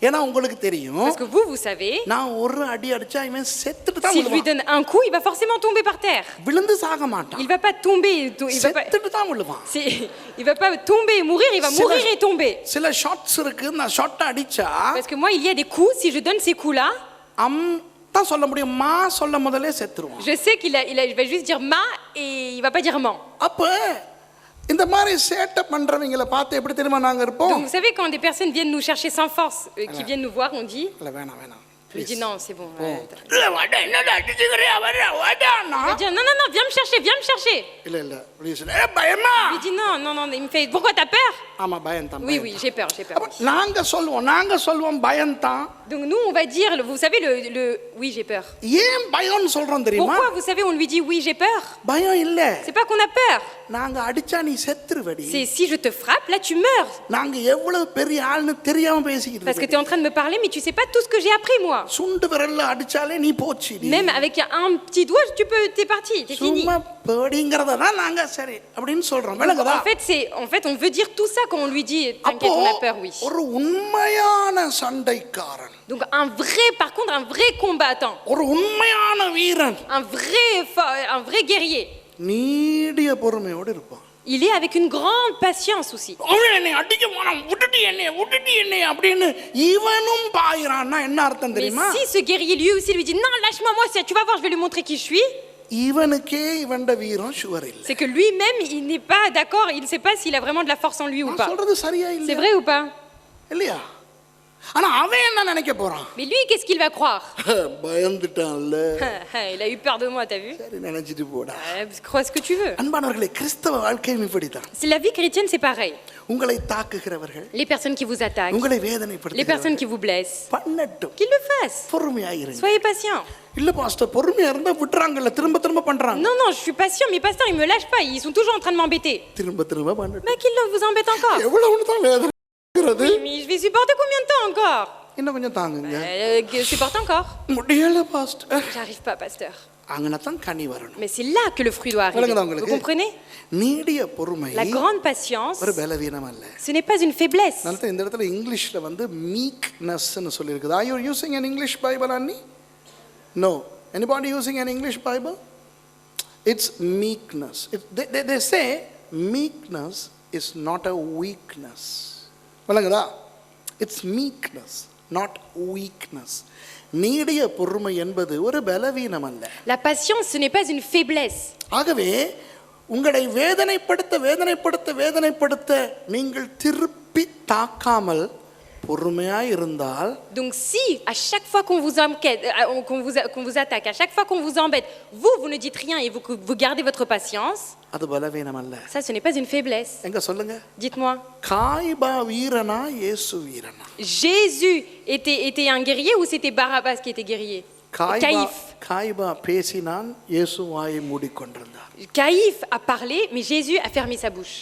ஏன்னா உங்களுக்கு தெரியும். Parce que vous savez, நான் ஒரு அடி அடிச்சா இவன் செத்துட்டு தான் si je lui விழுவான். donne un coup, il va forcément tomber par terre. விழுந்து சாக மாட்டான். Il va pas tomber, செத்துட்டு தான் விழுவான். il va pas tomber et mourir, il va mourir et tomber. சில ஷாட்ஸ் இருக்கு. நான் ஷாட் அடிச்சா Parce que moi, il y a des coups, si je donne ces coups-là, தான் சொல்ல முடியும். மா சொல்ல முதல்ல செத்துருவான். je sais il va juste dire ma et il va pas dire man. அப்ப இந்த மாதிரி சேட்டப் பண்றவங்கள பார்த்து எப்படி தெரியுமா நாங்க இருப்போம்? Donc vous savez, quand des personnes viennent nous chercher sans force, qui viennent nous voir, on dit, இல்ல வேணாம். je lui dis non, c'est bon. இல்ல வாடா என்னடா அடிச்சுக்கறியா வர வாடானா. Il va dire non, viens me chercher. இல்ல ப்ளீஸ். பயமா? Je lui dis non, il me fait, pourquoi t'as peur? ஆமா பயம் தான். Oui, j'ai peur. நாங்க சொல்லுவோம் பயம் தான். Donc nous, on va dire, vous savez, le oui, j'ai peur. ஏன் பயம்னு சொல்றோம் தெரியுமா? Pourquoi, vous savez, on lui dit oui, j'ai peur? பயம் இல்ல. C'est pas qu'on a peur. நாங்க அடிச்சா நீ செத்துருவடி. C'est si je te frappe, là tu meurs. நாங்க எவ்வளவு பெரிய ஆள்னு தெரியாம பேசிக்கிட்டு Parce que tu es en train de me parler, mais tu sais pas tout ce que j'ai appris, moi. சுண்டு விரல்ல அடிச்சாலே நீ போச்சு. Même avec un petit doigt, t'es parti, t'es fini. சும்மா பேடிங்கறத தான் நாங்க சரி அப்படினு சொல்றோம். விளங்குதா? En fait, on veut dire tout ça quand on lui dit t'inquiète, on a peur, oui. ஒரு உண்மையான சண்டைக்காரன். Donc par contre, un vrai combattant. ஒரு உண்மையான வீரன். Un vrai guerrier. நீடிய பொறுமையோடு இருப்பான். Il est avec une grande patience aussi. அவன் என்னை அடிக்க போறான், விட்டுட்டு என்னை அப்படின்னு இவனும் பாயிறான்னா என்ன அர்த்தம் Mais தெரியுமா? si ce guerrier lui aussi lui dit non, lâche-moi, tu vas voir, je vais lui montrer qui je suis. இவனுக்கே இவன்ட வீரம் ஷுவர் இல்ல. C'est que lui-même, il n'est pas d'accord, il ne sait pas s'il a vraiment de la force en lui ou நான் pas. சொல்றது சரியா இல்ல? C'est vrai ou pas? இல்லையா? ஆனா அவன் என்ன நினைக்க போறான்? Mais lui, qu'est-ce qu'il va croire? பயந்துட்டான்ல. Il a eu peur de moi, t'as vu? சரி நினைச்சிட்டு போடா. Crois ce que tu veux. அன்பானவர்களே, கிறிஸ்தவ வாழ்க்கையும் இப்படிதான். La vie chrétienne, c'est pareil. உங்களை தாக்குகிறவர்கள், Les personnes qui vous attaquent, உங்களை les வேதனைப்படுத்துகிறவர்கள் personnes qui vous blessent, பண்ணட்டும். qu'ils le fassent. பொறுமையாயிருங்க. Soyez patient. இல்ல பாஸ்டர், பொறுமையா இருந்தா விட்டுறாங்கல்ல, திரும்ப பண்றாங்க. Non, je suis patient, mais pasteur, ils me lâchent pas, ils sont toujours en train de m'embêter. திரும்ப பண்ணட்டும். Mais qu'ils vous embêtent encore. எவ்வளவு தான் வேதனைகிறது? Oui, mais je vais supporter combien de temps encore? இன்னும் கொஞ்சம் தாங்குங்க. Supporte encore. முடியல pastor. J'arrive pas, pasteur. அங்கனதான் கனி வரணும். Mais c'est là que le fruit doit arriver. Vous comprenez? நீடிய பொறுமை La grande patience, ஒரு பலவீனம் அல்ல. ce n'est pas une faiblesse. நான் இந்த இடத்துல இங்கிலீஷ்ல வந்து meekness னு சொல்லி இருக்குது. Are you using an English Bible, Annie? No. Anybody using an English Bible? It's meekness. They say meekness is not a weakness. வலங்கடா? It's meekness, not weakness. நீடிய பொறுமை என்பது ஒரு பலவீனம் அல்ல. La patience, ce n'est pas une faiblesse. ஆகவே உங்களை வேதனைப்படுத்த நீங்கள் திருப்பி தாக்காமல் பொறுமையாய் இருந்தால், Donc si à chaque fois qu'on vous attaque, à chaque fois qu'on vous embête, vous ne dites rien et vous gardez votre patience, அது பலவீனம் அல்ல. ça ce n'est pas une faiblesse. எங்க சொல்லுங்க? Dites-moi. காய்பா வீரனா இயேசு வீரனா? Jésus était un guerrier ou c'était Barabbas qui était guerrier? காய்பா பேசினான், இயேசு வாயை மூடிக்கொண்டிருந்தார். Caïphe a parlé, mais Jésus a fermé sa bouche.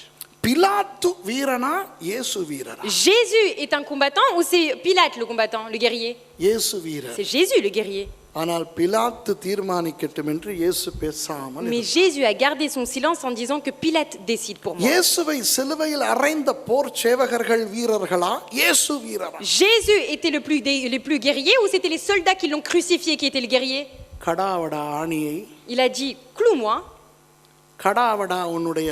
பிலாத்து வீரனா இயேசு வீரனா? Jésus est un combattant ou c'est Pilate le combattant, le guerrier? இயேசு வீரன். C'est Jésus le guerrier. ஆனால் பிலாத்து தீர்மானிக்கட்டும் என்று இயேசு பேசாமல். Mais Jésus a gardé son silence en disant que Pilate décide pour moi. இயேசுவை சிலுவையில் அறைந்த போர் சேவகர்கள் வீரர்களா, இயேசு வீரரா? Jésus était le plus guerrier ou c'était les soldats qui l'ont crucifié qui étaient le guerrier? கடாவடா ஆணியை Il a dit cloue-moi. கடாவடா உன்னுடைய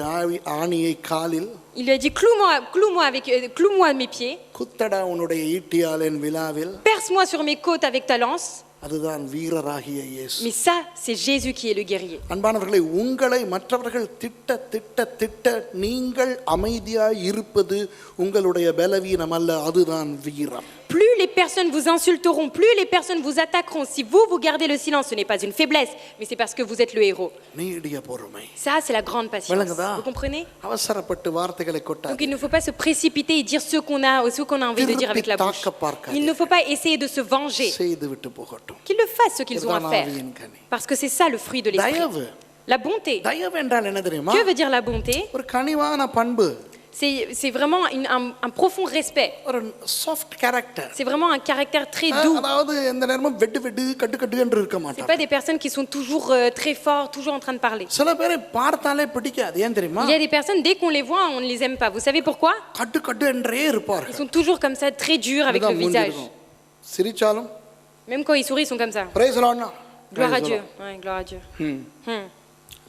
ஆணியை காலில், Il lui a dit cloue-moi mes pieds, குத்தடா உன்னுடைய ஈட்டியால் என் விலாவில். perce-moi sur mes côtes avec ta lance. அதுதான் வீரராகிய இயேசு. Mais ça, c'est Jésus qui est le guerrier. அன்பானவர்களே, உங்களை மற்றவர்கள் திட்ட நீங்கள் அமைதியாய் இருப்பது உங்களுடைய பலவீனம் அல்ல, அதுதான் வீரம். Plus les personnes vous insulteront, plus les personnes vous attaqueront. Si vous gardez le silence, ce n'est pas une faiblesse, mais c'est parce que vous êtes le héros. நீடிய பொறுமை. Ça, c'est la grande patience. விளங்குதா? Vous comprenez? அவசரப்பட்டு வார்த்தைகளை Donc கொட்டாது. il ne faut pas se précipiter et dire ce qu'on a envie de dire avec la bouche. Il ne faut pas essayer de se venger. செய்து விட்டு போகட்டும். Qu'ils le fassent ce qu'ils ont à இதுதான் faire. ஆவியின் கனி. Parce que c'est ça le fruit de l'esprit. தயவு. La bonté. தயவு என்றால் என்ன தெரியுமா? Que veut dire la bonté? ஒரு கனிவான பண்பு, C'est vraiment un profond respect. ஒரு soft character. C'est vraiment un caractère très doux. அதாவது எந்த நேரமும் வெட்டு கட்டு என்று இருக்க C'est மாட்டாங்க. pas des personnes qui sont toujours très forts, toujours en train de parler. சில பேரை பார்த்தாலே பிடிக்காது, ஏன் தெரியுமா? Il y a des personnes, dès qu'on les voit, on ne les aime pas. Vous savez pourquoi? கட்டு என்றே Ils இருப்பார்கள். sont toujours comme ça, très durs avec le இதுதான் மூஞ்சி visage. இருக்கும். சிரிச்சாலும் Même quand ils sourient, ils sont comme ça. praise the Lord னா. Gloire à Dieu. Ouais, gloire à Dieu.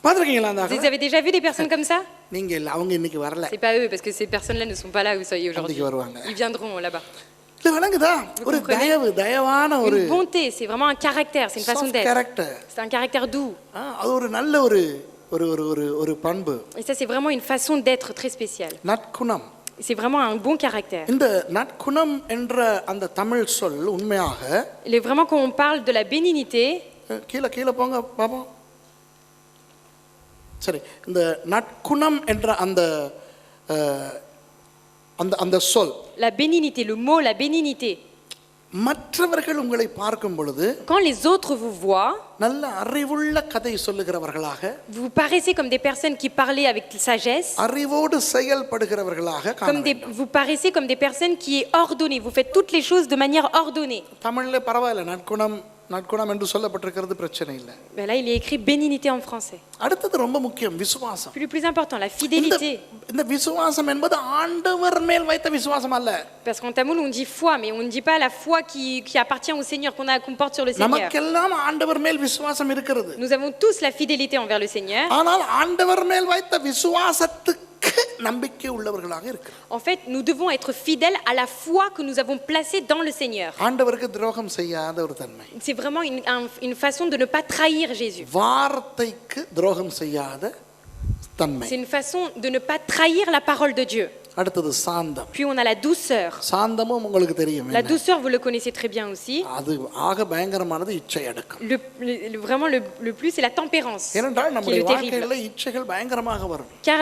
பாத்திருக்கீங்களா அந்த Vous avez déjà vu des personnes comme ça? நீங்க இல்ல, அவங்க இன்னைக்கு வரல. C'est pas eux, parce que ces personnes-là ne sont pas là où vous soyez aujourd'hui. அன்னைக்கு வருவாங்க. Ils viendront là-bas. இல்ல விளங்குதா? ஒரு comprenez? தயவான ஒரு Une bonté, c'est vraiment un caractère, c'est une façon soft d'être. Character. C'est un caractère doux. அது ஒரு நல்ல ஒரு பண்பு. Et ça, c'est vraiment une façon d'être très spéciale. நற்குணம். C'est vraiment un bon caractère. இந்த நற்குணம் என்ற அந்த தமிழ் சொல் உண்மையாக Vraiment, quand on parle de la bénignité, கீழே போங்க பாப்போம். சரி, இந்த நற்குணம் என்ற அந்த அந்த சொல், la bénignité, le mot la bénignité, மற்றவர்கள் உங்களை பார்க்கும் பொழுது quand les autres vous voient, நல்ல அறிவுள்ள கதை சொல்லுகிறவர்களாக, vous paraissez comme des personnes qui parlaient avec sagesse, அறிவோடு செயல்படுகிறவர்களாக காண வேண்டும். vous paraissez comme des personnes qui est ordonnées, vous faites toutes les choses de manière ordonnée. தமிழ்ல பரவாயில்ல, நற்குணம் என்று சொல்லப்பட்டிருக்கிறது, பிரச்சனை இல்லை. Mais là, il est écrit bénignité en français. அடுத்தது ரொம்ப முக்கியம், விசுவாசம். Puis le plus important, la fidélité. இந்த விசுவாசம் என்பது ஆண்டவர் மேல் வைத்த விசுவாசம் அல்ல. Parce qu'en tamoul, on dit foi, mais on ne dit pas la foi qui appartient au Seigneur, qu'on porte sur le Seigneur. நமக்கெல்லாம் ஆண்டவர் மேல் விசுவாசம் இருக்கிறது. Nous avons tous la fidélité envers le Seigneur. ஆனால் ஆண்டவர் மேல் வைத்த விசுவாசத்துக்கு நம்பிக்கை உள்ளவர்களாக இருக்கிறோம். En fait, nous devons être fidèles à la foi que nous avons placée dans le Seigneur. ஆண்டவருக்கு துரோகம் செய்யாத ஒரு தன்மை. C'est vraiment une façon de ne pas trahir Jésus. வார்த்தைக்கு துரோகம் செய்யாத தன்மை. C'est une façon de ne pas trahir la parole de Dieu. அடுத்தது சாந்தம். Puis on a la douceur. சாந்தமும் உங்களுக்கு தெரியும். La douceur, vous le connaissez très bien aussi. அது ஆக பயங்கரமானது இச்சை அடக்கம். Vraiment le plus, c'est la tempérance. ஏனென்றால் Qui est நம்முடைய le terrible. வாழ்க்கையில இச்சைகள் பயங்கரமாக வரும். Car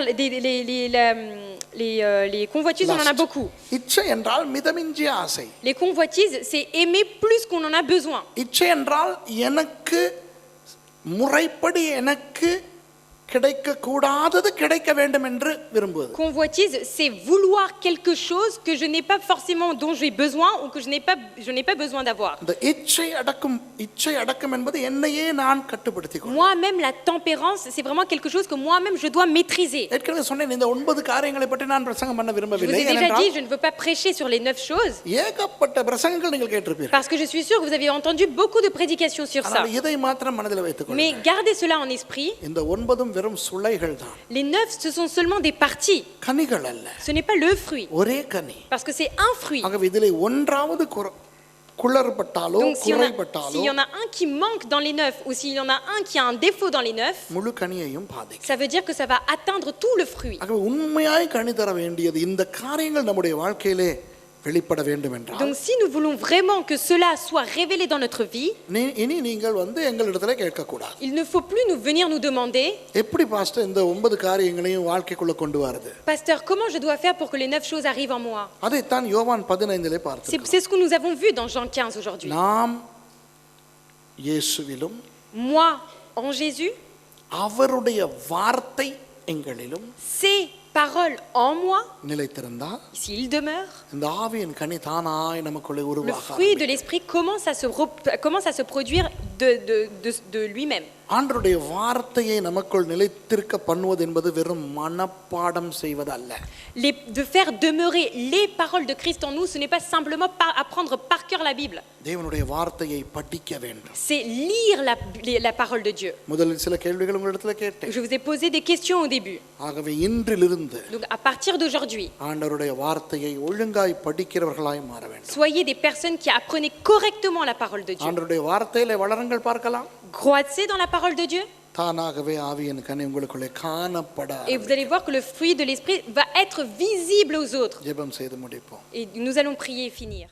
les convoitises, on en a beaucoup. இச்சை என்றால் மிதமிஞ்சிய ஆசை. Les convoitises, c'est aimer plus qu'on en a besoin. இச்சை என்றால் எனக்கு முறைப்படி எனக்கு கிடைக்க கூடாதது கிடைக்க வேண்டும் என்று விரும்புவது. Convoitise, c'est vouloir quelque chose que je n'ai pas forcément, dont j'ai besoin ou que je n'ai pas besoin d'avoir. இந்த இச்சை அடக்கம் என்பது என்னையே நான் கட்டுப்படுத்திக் கொள்வது. Moi-même, la tempérance, c'est vraiment quelque chose que moi-même je dois maîtriser. ஏற்கனவே சொன்னேன், இந்த 9 காரியங்களை பற்றி நான் பிரசங்கம் பண்ண Je vous விரும்பவில்லை. ai déjà dit, je ne veux pas prêcher sur les 9 choses, ஏகப்பட்ட பிரசங்கங்கள் நீங்கள் கேட்டிருப்பீர்கள். parce que je suis sûre que vous avez entendu beaucoup de prédications sur ça. ஆனால் இதை மாத்திரம் மனதில் வைத்துக் Mais கொள்ளுங்கள். gardez cela en esprit. இந்த 9 வெறும் சுளைகள் தான். Les 9, ce sont seulement des parties. கனிகள் அல்ல. Ce n'est pas le fruit, ஒரே கனி. parce que c'est un fruit. ஆகவே இதிலே ஒன்றாவது குளறுபட்டாலோ Donc s'il குறைபட்டாலோ y en a un qui manque dans les 9 ou s'il y en a un qui a un défaut dans les 9, முழு கனியையும் பாதிக்கும். ça veut dire que ça va atteindre tout le fruit. ஆகவே உண்மையாய் கனி தர வேண்டியது இந்த காரியங்கள் நம்முடைய வாழ்க்கையிலே வெளிப்பட வேண்டும் என்றால், Donc si nous voulons vraiment que cela soit révélé dans notre vie, இனி நீங்கள் எங்களிடத்துல கேட்க கூடாது. il ne faut plus venir nous demander, எப்படி பாஸ்டர் இந்த 9 காரியங்களையும் வாழ்க்கைக்குள்ள கொண்டு வரது? Pasteur, comment je dois faire pour que les 9 choses arrivent en moi? அதைத்தான் யோவான் 15 பார்த்தோம். C'est ce que nous avons vu dans Jean 15 aujourd'hui. நாம் இயேசுவிலும் Moi en Jésus, அவருடைய வார்த்தை எங்களிலும் ses paroles en moi, நிலைத்திருந்தால் s'il demeure, இந்த ஆவியின் கனி தானாய் நமக்குள்ளே le உருவாக fruit de l'esprit commence à se produire de lui-même. ஆண்டவருடைய வார்த்தையை நமக்குள் நிலைத்திருக்க பண்ணுவது என்பது வெறும் மனப்பாடம் செய்வதல்ல. De faire demeurer les paroles de Christ en nous, ce n'est pas simplement apprendre par cœur la Bible. தேவனுடைய வார்த்தையை படிக்க வேண்டும். C'est lire la parole de Dieu. முதலில் சில கேள்விகள் உங்களிடத்துல கேட்டேன். Je vous ai posé des questions au début. ஆகவே இன்றிலிருந்து Donc à partir d'aujourd'hui, ஆண்டவருடைய வார்த்தையை ஒழுங்காய் படிக்கிறவர்களாய் மாற வேண்டும். soyez des personnes qui apprenaient correctement la parole de Dieu. ஆண்டவருடைய வார்த்தையிலே வளருங்கள் பார்க்கலாம். Croissez dans la parole de Dieu. தானாகவே ஆவியின் கனி உங்களுக்குள்ளே காணப்பட Et vous allez voir que le fruit de l'esprit va être visible aux autres. ஜெபம் செய்து முடிப்போம். Et nous allons prier et finir.